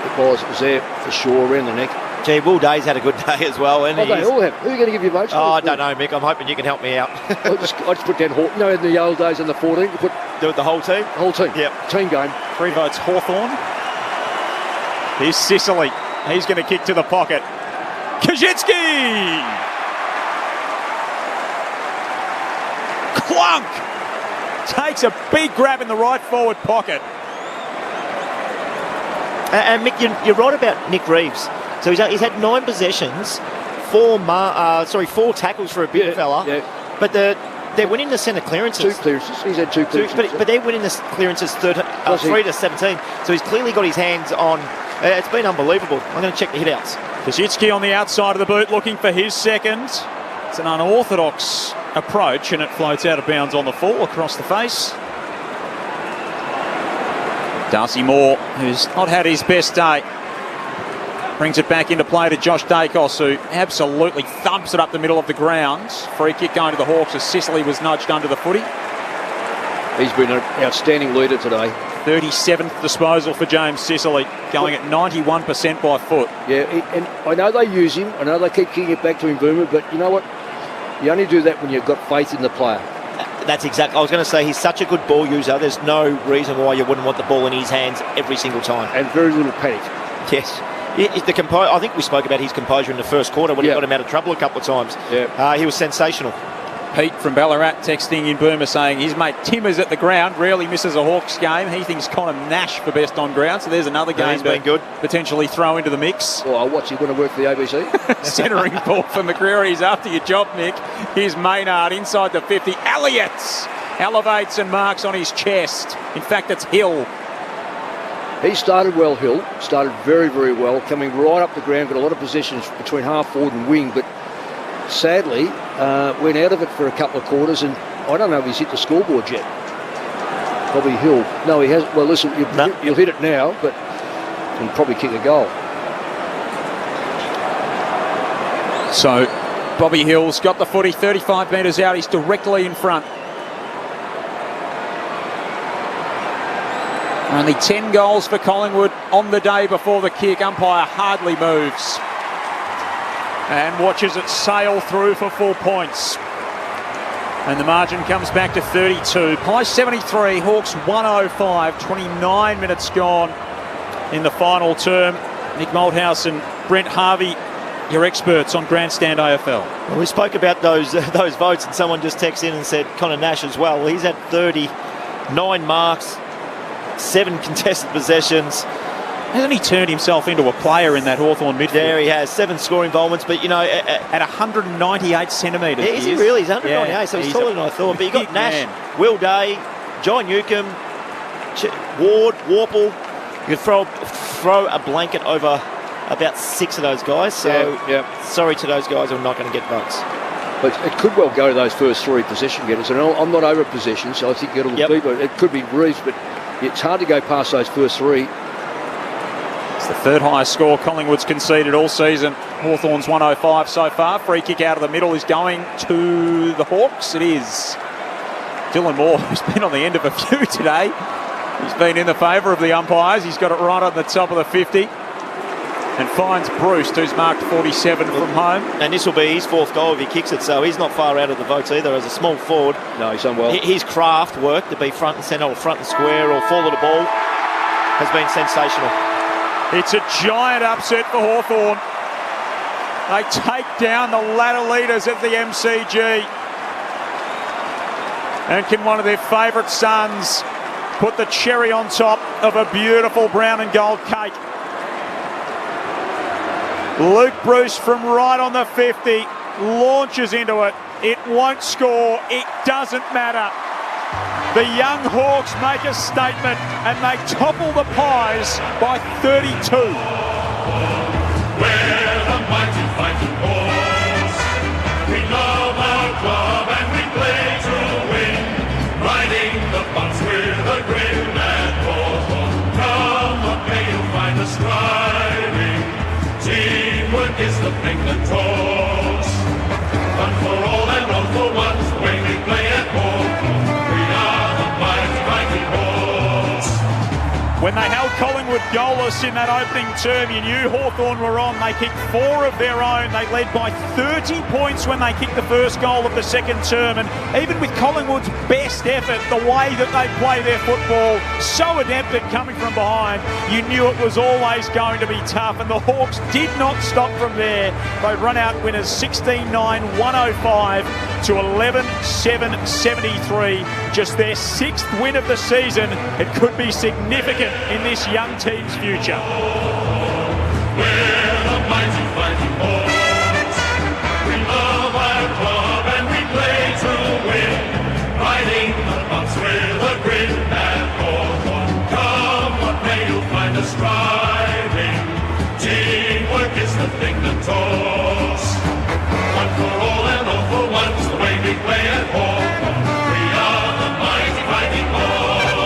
it was there for sure around the neck. Gee, Will Day's had a good day as well. And they all have. Who are you going to give your votes? I don't know, Mick. I'm hoping you can help me out. I just put down Hawthorn. You know, in the old days in the 14, you put do it the whole team. Whole team. Yep. Team game. 3 votes Hawthorn. Here's Sicily. He's going to kick to the pocket. Kaczynski! Clunk! Takes a big grab in the right forward pocket. And Mick, you're right about Nick Reeves. So he's had 9 possessions, 4 tackles for a big fella. Yeah. But they're winning the centre clearances. 2 clearances. He's had 2 clearances. But they're winning the clearances 3 to 17. So he's clearly got his hands on. It's been unbelievable. I'm going to check the hit-outs. Kaczynski on the outside of the boot looking for his second. It's an unorthodox approach and it floats out of bounds on the full across the face. Darcy Moore, who's not had his best day, brings it back into play to Josh Dacos, who absolutely thumps it up the middle of the ground. Free kick going to the Hawks as Sicily was nudged under the footy. He's been an outstanding leader today. 37th disposal for James Sicily, going at 91% by foot. Yeah, and I know they use him. I know they keep kicking it back to Mbuma, but you know what? You only do that when you've got faith in the player. That's exactly. I was going to say he's such a good ball user. There's no reason why you wouldn't want the ball in his hands every single time. And very little panic. Yes. I think we spoke about his composure in the first quarter when he got him out of trouble a couple of times. Yeah. He was sensational. Pete from Ballarat texting in Burma saying his mate Tim is at the ground, rarely misses a Hawks game. He thinks Connor Nash for best on ground, so there's another game he's been good. Potentially throw into the mix. Well, what's he going to work for the ABC? Centering ball for McCreary. He's after your job, Mick. Here's Maynard inside the 50. Elliott elevates and marks on his chest. In fact, it's Hill. He started well, Hill. Started very, very well, coming right up the ground, got a lot of possessions between half forward and wing, but sadly went out of it for a couple of quarters, and I don't know if he's hit the scoreboard yet. Probably Hill. No, he hasn't. Well, listen, you'll hit it now, but he'll probably kick a goal. So Bobby Hill's got the footy 35 metres out. He's directly in front. Only 10 goals for Collingwood on the day before the kick. Umpire hardly moves and watches it sail through for 4 points. And the margin comes back to 32. Pies 73, Hawks 105, 29 minutes gone in the final term. Nick Malthouse and Brent Harvey, your experts on Grandstand AFL. Well, we spoke about those votes, and someone just texted in and said Connor Nash as well. He's had 39 marks, 7 contested possessions. Hasn't he turned himself into a player in that Hawthorn midfield? There he has, 7 scoring involvements, but you know... at 198 centimetres. Is he really? He's 198, so he's taller than I thought. But you got Nash, man. Will Day, John Newcomb, Ward, Warple. You could throw a blanket over about 6 of those guys. So sorry to those guys who are not going to get votes. But it could well go to those first 3 possession getters. And I'm not over possession, so I think it'll be, but it could be Reeves, but it's hard to go past those first 3. It's the third highest score Collingwood's conceded all season. Hawthorn's 105 so far. Free kick out of the middle is going to the Hawks. It is Dylan Moore, who's been on the end of a few today. He's been in the favour of the umpires. He's got it right on the top of the 50 and finds Bruce, who's marked 47 from home. And this will be his 4th goal if he kicks it, so he's not far out of the votes either as a small forward. No, he's done well. His craft work to be front and centre or front and square or fall of the ball has been sensational. It's a giant upset for Hawthorn. They take down the ladder leaders of the MCG. And can one of their favourite sons put the cherry on top of a beautiful brown and gold cake? Luke Bruce from right on the 50 launches into it. It won't score. It doesn't matter. The young Hawks make a statement and they topple the Pies by 32. We're the mighty fighting Hawks. We love our club and we play to win. Riding the bumps with a grin and Hawthorn. Come what may, you'll find us striving. Teamwork is the thing that talks. One for all and all for once, the way we play at Hawthorn. When they held Collingwood goalless in that opening term, you knew Hawthorn were on. They kicked 4 of their own. They led by 30 points when they kicked the first goal of the second term. And even with Collingwood's best effort, the way that they play their football, so adept at coming from behind, you knew it was always going to be tough. And the Hawks did not stop from there. They run out winners 16-9-105 to 11-7-73. Just their 6th win of the season. It could be significant in this young team's future. We're the mighty fighting Hawks. We love our club and we play to win. Riding the bumps with a grin and Hawthorn. Come what may, you'll find us striving. Teamwork is the thing that talks. One for all and all for once, the way we play at Hawthorn. We are the mighty fighting Hawks.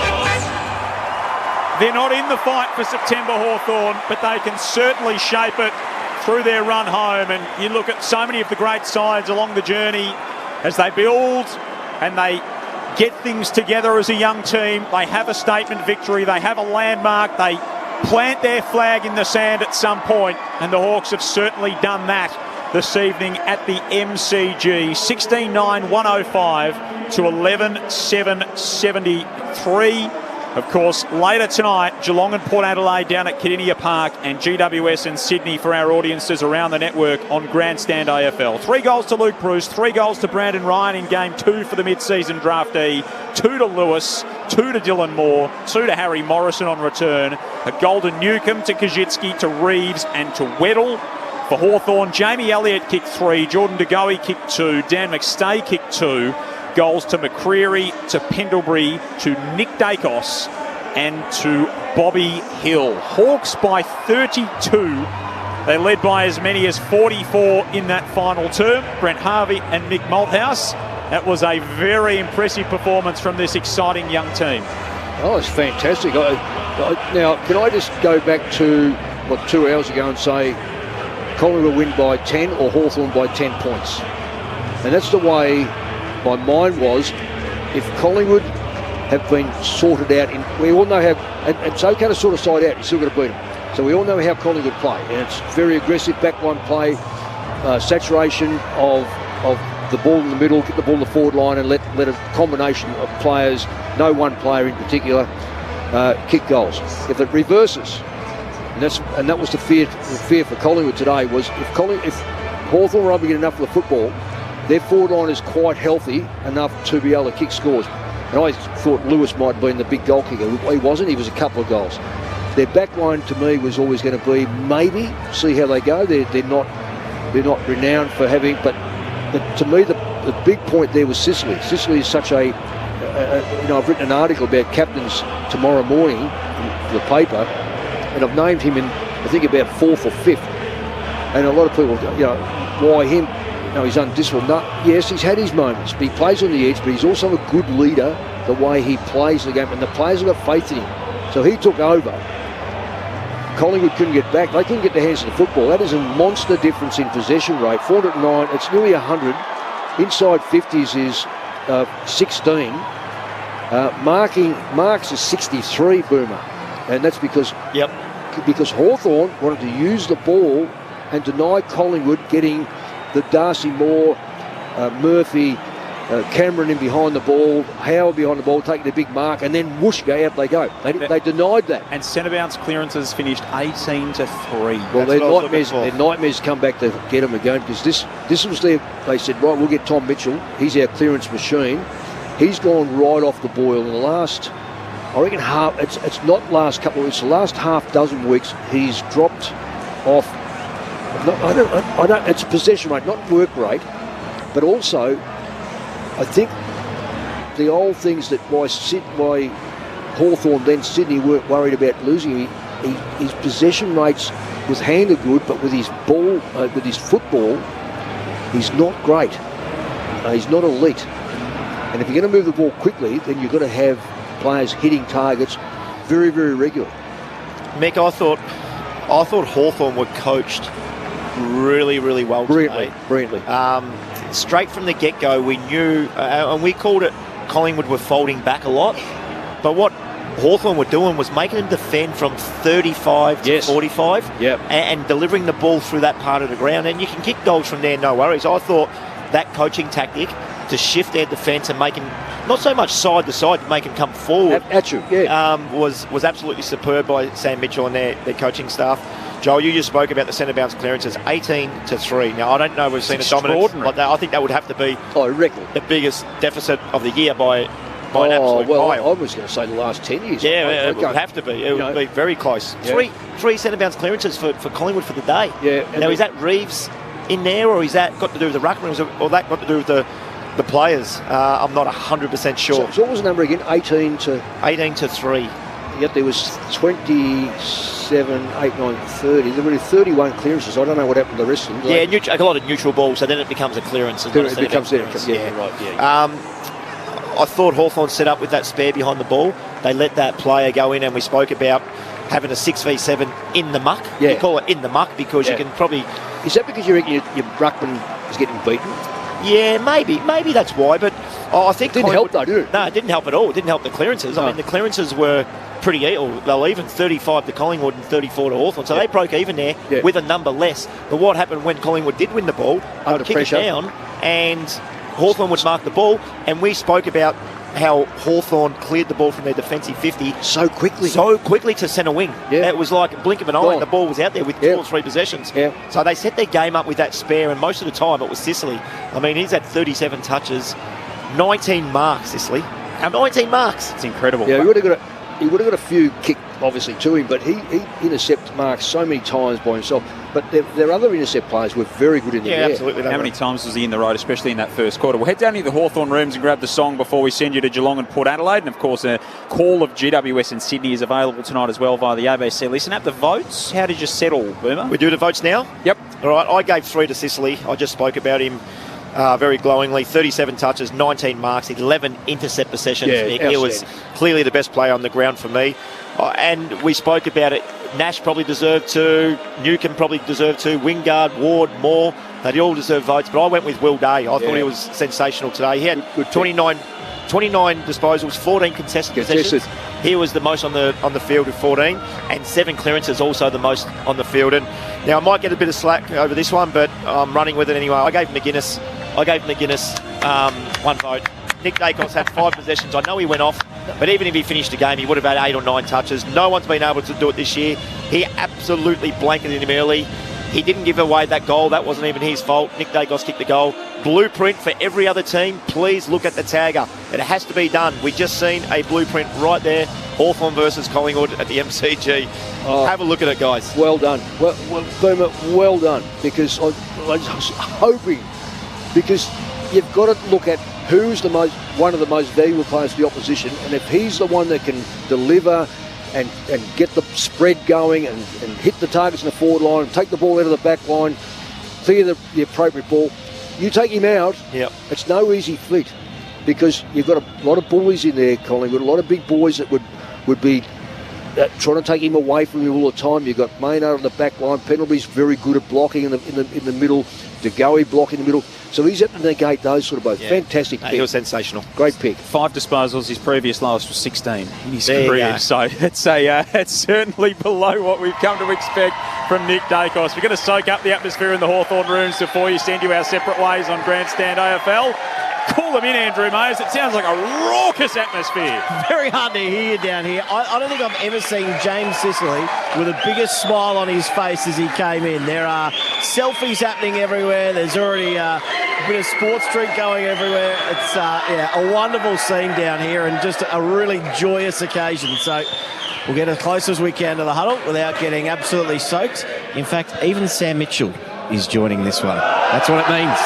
They're not in the fight for September, Hawthorn, but they can certainly shape it through their run home. And you look at so many of the great sides along the journey as they build and they get things together as a young team. They have a statement victory. They have a landmark. They plant their flag in the sand at some point, and the Hawks have certainly done that this evening at the MCG. 16-9-105 to 11-7-73. Of course, later tonight, Geelong and Port Adelaide down at Kardinia Park and GWS in Sydney for our audiences around the network on Grandstand AFL. 3 goals to Luke Bruce, 3 goals to Brandon Ryan in Game 2 for the mid-season draftee, 2 to Lewis, 2 to Dylan Moore, 2 to Harry Morrison on return, a goal to Newcombe, to Kajitsky, to Reeves and to Weddle. For Hawthorn, Jamie Elliott kicked 3, Jordan De Goey kicked 2, Dan McStay kicked 2, goals to McCreary, to Pendlebury, to Nick Dacos and to Bobby Hill. Hawks by 32. They led by as many as 44 in that final term. Brent Harvey and Nick Malthouse. That was a very impressive performance from this exciting young team. Oh, it's fantastic. Now, can I just go back to, 2 hours ago and say Collingwood will win by 10 or Hawthorn by 10 points? And that's the way my mind was. If Collingwood have been sorted out, we all know how, and it's okay to sort a side out, you're still got to beat them. So we all know how Collingwood play, and it's very aggressive backline play, saturation of the ball in the middle, get the ball in the forward line and let a combination of players, no one player in particular, kick goals. If it reverses, and that was the fear for Collingwood today, was if Hawthorn were able to get enough of the football, their forward line is quite healthy enough to be able to kick scores. And I thought Lewis might have been the big goal kicker. He wasn't. He was a couple of goals. Their back line to me was always going to be maybe see how they go. They're not renowned for having, but to me the big point there was Sicily. Sicily is such a I've written an article about captains tomorrow morning in the paper, and I've named him in I think about 4th or 5th. And a lot of people go, why him? no, he's undisciplined. No, yes, he's had his moments. But he plays on the edge, but he's also a good leader, the way he plays the game. And the players have got faith in him. So he took over. Collingwood couldn't get back. They couldn't get their hands to the football. That is a monster difference in possession rate. 409, it's nearly 100. Inside 50s is 16. Marks is 63, Boomer. And that's because Hawthorn wanted to use the ball and deny Collingwood getting the Darcy Moore, Murphy, Cameron in behind the ball, Howard behind the ball, taking the big mark, and then whoosh, out they go. They denied that. And centre bounce clearances finished 18-3. Well, their nightmares come back to get them again, because this was they said, right, we'll get Tom Mitchell. He's our clearance machine. He's gone right off the boil in the last, I reckon, it's not last couple of weeks, the last half dozen weeks, he's dropped off. I don't. It's possession rate, not work rate, but also, I think the old things that why Hawthorn then Sydney weren't worried about losing him. His possession rates with hand are good, but with his ball, with his football, he's not great. He's not elite. And if you're going to move the ball quickly, then you've got to have players hitting targets very, very regularly. Mick, I thought Hawthorn were coached really, really well today. Brilliantly. Straight from the get-go, we knew, and we called it Collingwood were folding back a lot, but what Hawthorn were doing was making them defend from 35 to 45 and delivering the ball through that part of the ground, and you can kick goals from there, no worries. I thought that coaching tactic to shift their defence and make them not so much side to side, but make them come forward at you, was absolutely superb by Sam Mitchell and their coaching staff. Joel, you just spoke about the centre bounce clearances, 18-3. Now, I don't know if we've seen a dominance like that. I think that would have to be the biggest deficit of the year by an absolute mile. I was going to say the last 10 years. Yeah, it would have to be. It would be very close. Yeah. Three centre bounce clearances for Collingwood for the day. Yeah. Now, is that Reeves in there, or is that got to do with the ruckman, or that got to do with the players? I'm not 100% sure. So what was the number again? 18-3. Yet there was 27, 8, 9, 30. There were 31 clearances. I don't know what happened to the rest of them. Yeah, a lot of neutral balls, so then it becomes a clearance. It becomes there. Yeah, right. Yeah. I thought Hawthorn set up with that spare behind the ball. They let that player go in, and we spoke about having a 6v7 in the muck. Yeah. You call it in the muck because you can probably... Is that because you reckon your ruckman is getting beaten? Yeah, maybe that's why, but I think... Didn't help though, did it? No, it didn't help at all. It didn't help the clearances. No. I mean, the clearances were pretty even. They were even 35 to Collingwood and 34 to Hawthorn. So they broke even there with a number less. But what happened when Collingwood did win the ball, they would kick it down and Hawthorn would mark the ball. And we spoke about how Hawthorn cleared the ball from their defensive 50 so quickly to centre wing. Yeah. It was like a blink of an eye, and the ball was out there with 2 or 3 possessions. Yeah. So they set their game up with that spare, and most of the time it was Sicily. I mean, he's had 37 touches, 19 marks, Sicily. 19 marks. It's incredible. Yeah, he would have got a few kicked, obviously, to him, but he intercepted marks so many times by himself. But their other intercept players were very good in the air. Yeah, absolutely. How many times was he in the road, especially in that first quarter? We'll head down to the Hawthorn rooms and grab the song before we send you to Geelong and Port Adelaide. And, of course, a call of GWS in Sydney is available tonight as well via the ABC Listen app. The votes, how did you settle, Boomer? We do the votes now? Yep. All right, I gave 3 to Sicily. I just spoke about him very glowingly. 37 touches, 19 marks, 11 intercept possessions. Yeah, he was clearly the best player on the ground for me. And we spoke about it. Nash probably deserved 2. Newcomb probably deserved 2. Wingard, Ward, Moore. They all deserve votes. But I went with Will Day. I thought he was sensational today. He had 29 disposals, 14 contested possessions. He was the most on the field with 14, and 7 clearances, also the most on the field. And now I might get a bit of slack over this one, but I'm running with it anyway. I gave McGuinness 1 vote. Nick Dacos had 5 possessions. I know he went off, but even if he finished the game, he would have had 8 or 9 touches. No one's been able to do it this year. He absolutely blanketed him early. He didn't give away that goal. That wasn't even his fault. Nick Dacos kicked the goal. Blueprint for every other team. Please look at the tagger. It has to be done. We just seen a blueprint right there. Hawthorn versus Collingwood at the MCG. Have a look at it, guys. Well done. Well, Boomer, well done. Because I was hoping, because you've got to look at who's one of the most valuable players to the opposition, and if he's the one that can deliver and get the spread going and hit the targets in the forward line, and take the ball out of the back line, clear the appropriate ball, you take him out, Yep. it's no easy feat because you've got a lot of bullies in there, Collingwood, a lot of big boys that would be trying to take him away from you all the time. You've got Maynard on the back line. Pendlebury's very good at blocking in the middle. DeGoey block in the middle. So he's able to negate those sort of both. Yeah. Fantastic pick. He was sensational. Great pick. 5 disposals. His previous lowest was 16 in his There you career. go. So it's certainly below what we've come to expect from Nick Dacos. We're going to soak up the atmosphere in the Hawthorn rooms before you send you our separate ways on Grandstand AFL. Call them in, Andrew Mayes. It sounds like a raucous atmosphere. Very hard to hear down here. I don't think I've ever seen James Sicily with the biggest smile on his face as he came in. There are selfies happening everywhere. There's already a bit of sports drink going everywhere. It's a wonderful scene down here and just a really joyous occasion. So we'll get as close as we can to the huddle without getting absolutely soaked. In fact, even Sam Mitchell is joining this one. That's what it means.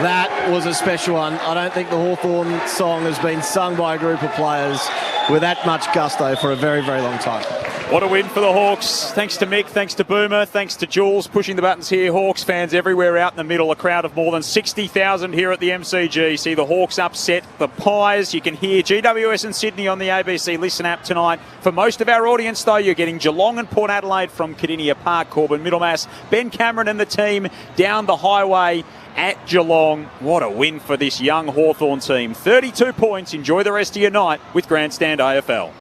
That was a special one. I don't think the Hawthorn song has been sung by a group of players with that much gusto for a very, very long time. What a win for the Hawks. Thanks to Mick, thanks to Boomer, thanks to Jules pushing the buttons here. Hawks fans everywhere out in the middle. A crowd of more than 60,000 here at the MCG. See the Hawks upset the Pies. You can hear GWS and Sydney on the ABC Listen app tonight. For most of our audience, though, you're getting Geelong and Port Adelaide from Cardinia Park, Corbin, Middlemass. Ben Cameron and the team down the highway at Geelong. What a win for this young Hawthorn team. 32 points. Enjoy the rest of your night with Grandstand AFL.